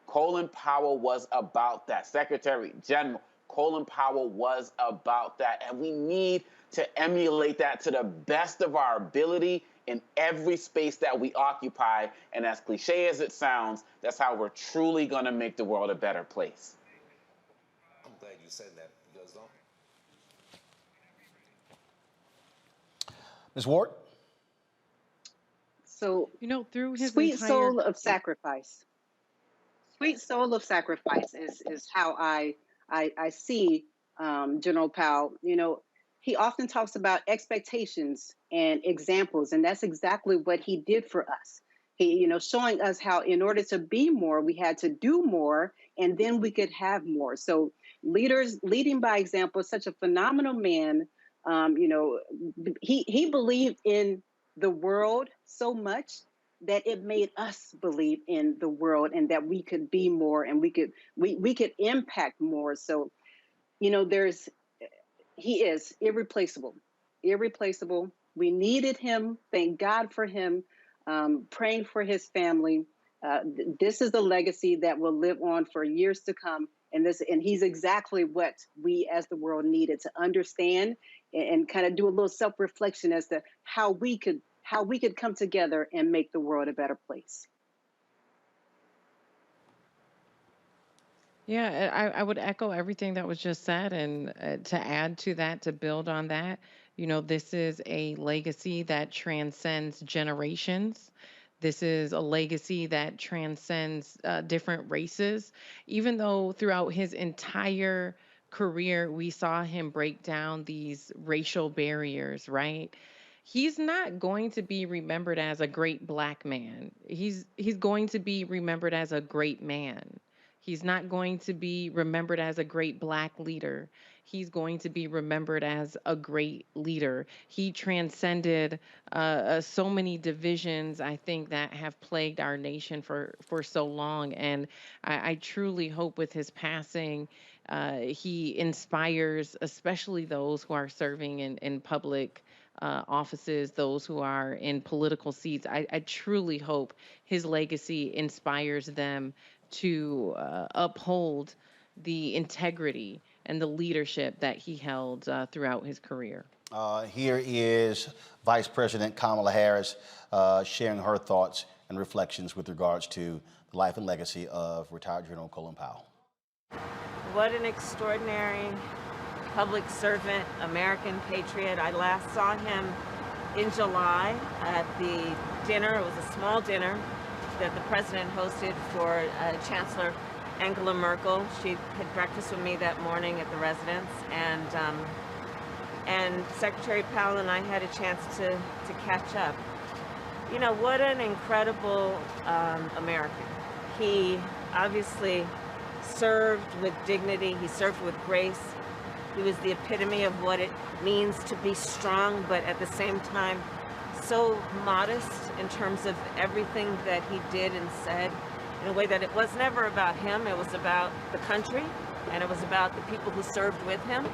Colin Powell was about that. Secretary General Colin Powell was about that. And we need to emulate that to the best of our ability in every space that we occupy. And as cliche as it sounds, that's how we're truly going to make the world a better place. I'm glad you said that, because Ms. Ward? So, through his sweet entire soul of sacrifice. Sweet soul of sacrifice is how I see General Powell. He often talks about expectations and examples, and that's exactly what he did for us. He, showing us how in order to be more, we had to do more, and then we could have more. So leading by example, such a phenomenal man. He believed in the world so much that it made us believe in the world and that we could be more and we could impact more. So, he is irreplaceable. We needed him. Thank God for him. Praying for his family. This is a legacy that will live on for years to come. And he's exactly what we as the world needed to understand and kind of do a little self-reflection as to how we could come together and make the world a better place. Yeah, I would echo everything that was just said. And to add to that, to build on that, this is a legacy that transcends generations. This is a legacy that transcends different races. Even though throughout his entire career, we saw him break down these racial barriers, right? He's not going to be remembered as a great black man. He's going to be remembered as a great man. He's not going to be remembered as a great black leader. He's going to be remembered as a great leader. He transcended so many divisions, I think, that have plagued our nation for so long. And I truly hope with his passing, he inspires, especially those who are serving in public offices, those who are in political seats. I truly hope his legacy inspires them to uphold the integrity and the leadership that he held throughout his career. Here is Vice President Kamala Harris sharing her thoughts and reflections with regards to the life and legacy of retired General Colin Powell. What an extraordinary public servant, American patriot. I last saw him in July at the dinner. It was a small dinner that the president hosted for Chancellor Angela Merkel. She had breakfast with me that morning at the residence, and Secretary Powell and I had a chance to catch up. What an incredible American. He obviously served with dignity. He served with grace. He was the epitome of what it means to be strong, but at the same time, so modest in terms of everything that he did and said, in a way that it was never about him. It was about the country, and it was about the people who served with him.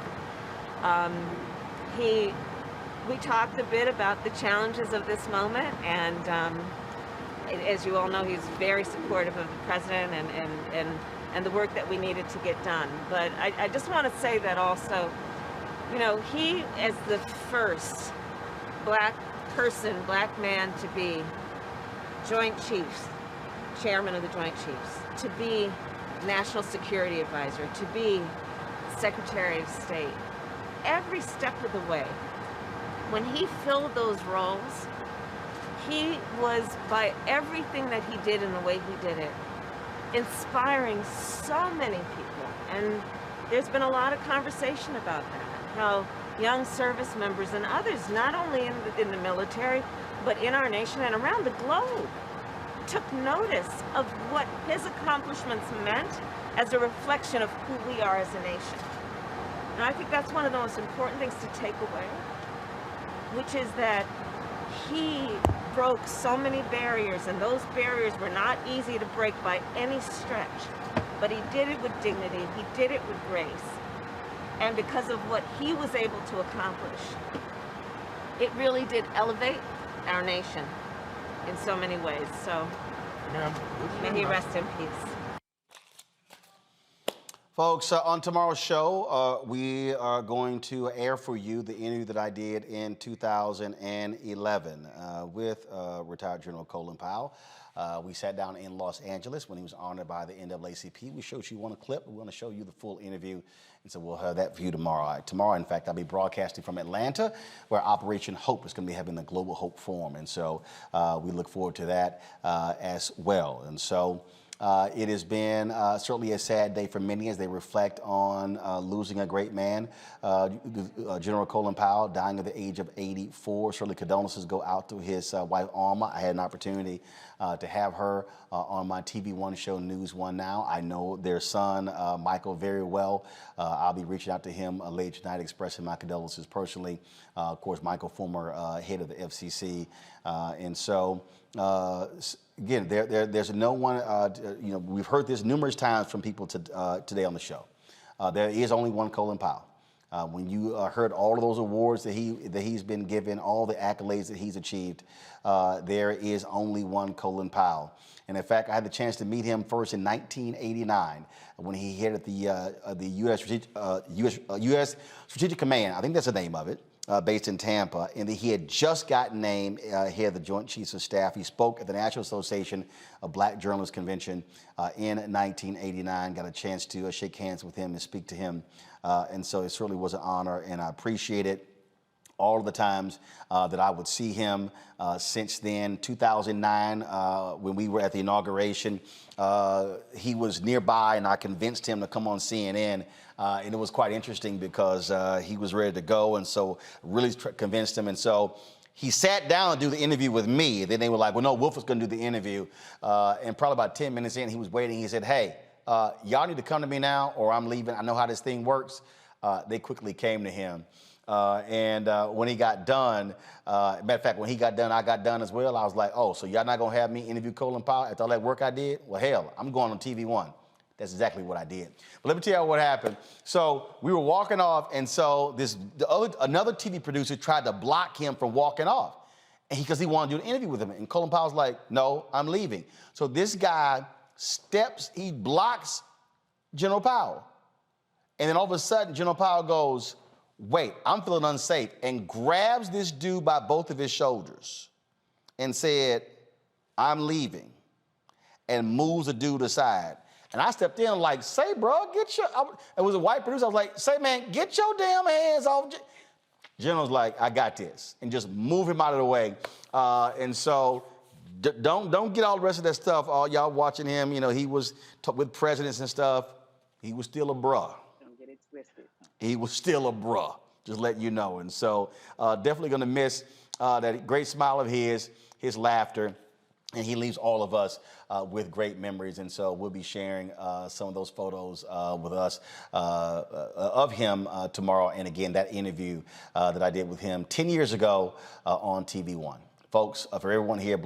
We talked a bit about the challenges of this moment, and as you all know, he's very supportive of the president and the work that we needed to get done. But I just want to say that also, he, as the first black man to be Joint Chiefs, Chairman of the Joint Chiefs, to be National Security Advisor, to be Secretary of State, every step of the way, when he filled those roles, he was, by everything that he did and the way he did it, inspiring so many people. And there's been a lot of conversation about that, how young service members and others, not only in the military, but in our nation and around the globe, took notice of what his accomplishments meant as a reflection of who we are as a nation. And I think that's one of the most important things to take away, which is that he broke so many barriers, and those barriers were not easy to break by any stretch, but he did it with dignity, he did it with grace. And because of what he was able to accomplish, it really did elevate our nation in so many ways. So may he rest in peace. Folks, on tomorrow's show, we are going to air for you the interview that I did in 2011 with retired General Colin Powell. We sat down in Los Angeles when he was honored by the NAACP. We showed you one clip. We're going to show you the full interview, and so we'll have that for you tomorrow. Tomorrow, in fact, I'll be broadcasting from Atlanta, where Operation Hope is going to be having the Global Hope Forum, and so we look forward to that as well. And so it has been certainly a sad day for many as they reflect on losing a great man. General Colin Powell dying at the age of 84. Certainly condolences go out to his wife, Alma. I had an opportunity to have her on my TV One show, News One Now. I know their son, Michael, very well. I'll be reaching out to him later tonight, expressing my condolences personally. Of course, Michael, former head of the FCC. And so, again, there's no one, we've heard this numerous times from people today on the show. There is only one Colin Powell. When you heard all of those awards that he's been given, all the accolades that he's achieved, there is only one Colin Powell. And in fact, I had the chance to meet him first in 1989 when he headed the U.S. Strategic Command. I think that's the name of it, based in Tampa. And he had just gotten named head of the Joint Chiefs of Staff. He spoke at the National Association of Black Journalists Convention in 1989. Got a chance to shake hands with him and speak to him. And so it certainly was an honor, and I appreciate it. All of the times that I would see him since then. 2009, when we were at the inauguration, he was nearby, and I convinced him to come on CNN. And it was quite interesting because he was ready to go, and so really convinced him. And so he sat down to do the interview with me. Then they were like, well, no, Wolf was going to do the interview. And probably about 10 minutes in, he was waiting. He said, hey, y'all need to come to me now, or I'm leaving. I know how this thing works. They quickly came to him. And when he got done, matter of fact, when he got done, I got done as well. I was like, oh, so y'all not going to have me interview Colin Powell after all that work I did? Well, hell, I'm going on TV One. That's exactly what I did. But let me tell you what happened. So we were walking off, and so another TV producer tried to block him from walking off because he wanted to do an interview with him. And Colin Powell's like, no, I'm leaving. So this guy he blocks General Powell. And then all of a sudden, General Powell goes, wait, I'm feeling unsafe, and grabs this dude by both of his shoulders and said, I'm leaving, and moves the dude aside. And I stepped in like, say, bro, it was a white producer. I was like, say, man, get your damn hands off. General's like, I got this, and just move him out of the way. And so don't get all the rest of that stuff. All y'all watching him, he was with presidents and stuff. He was still a bruh. Don't get it twisted. He was still a bruh, just letting you know. And so definitely going to miss that great smile of his laughter. And he leaves all of us with great memories. And so we'll be sharing some of those photos with us of him tomorrow. And again, that interview that I did with him 10 years ago on TV One. Folks, for everyone here,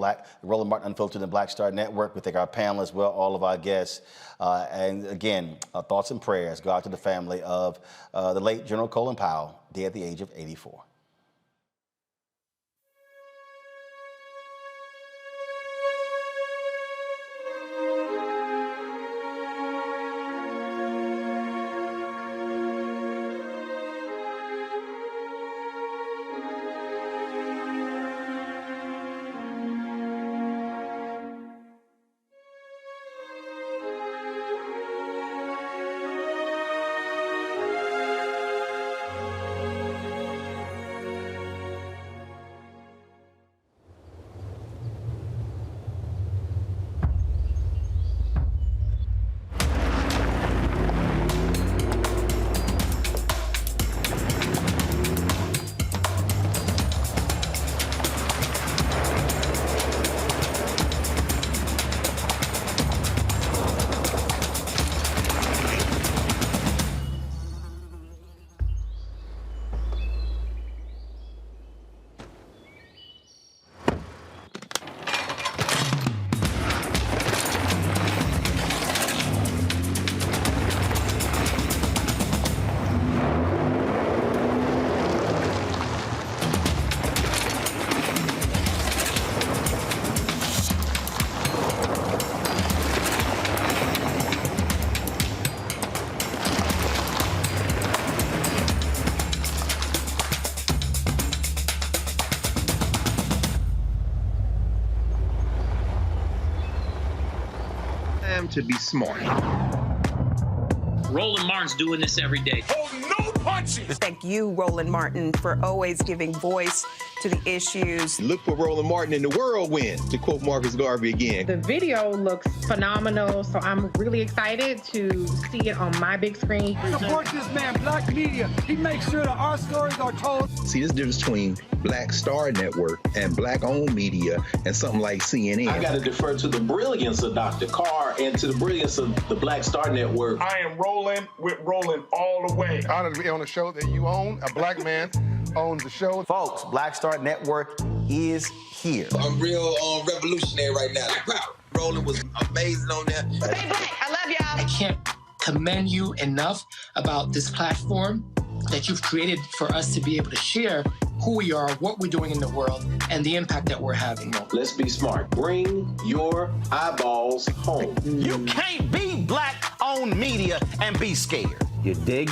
Roland Martin Unfiltered and Black Star Network, we thank our panel as well, all of our guests. And again, thoughts and prayers go out to the family of the late General Colin Powell, dead at the age of 84. To be smart. Roland Martin's doing this every day. Oh, no punches! Thank you, Roland Martin, for always giving voice to the issues. Look for Roland Martin in the whirlwind, to quote Marcus Garvey again. The video looks phenomenal, so I'm really excited to see it on my big screen. Support this man, Black media. He makes sure that our stories are told. See, this difference between Black Star Network and Black-owned media and something like CNN. I got to defer to the brilliance of Dr. Carr and to the brilliance of the Black Star Network. I am rolling with Roland all the way. Honored to be on a show that you own. A black man owns the show. Folks, Black Star Network is here. I'm real revolutionary right now. Roland was amazing on there. Stay black. I love y'all. I can't commend you enough about this platform. that you've created for us to be able to share who we are, what we're doing in the world, and the impact that we're having. Let's be smart. Bring your eyeballs home. You can't be black-owned media and be scared. You dig?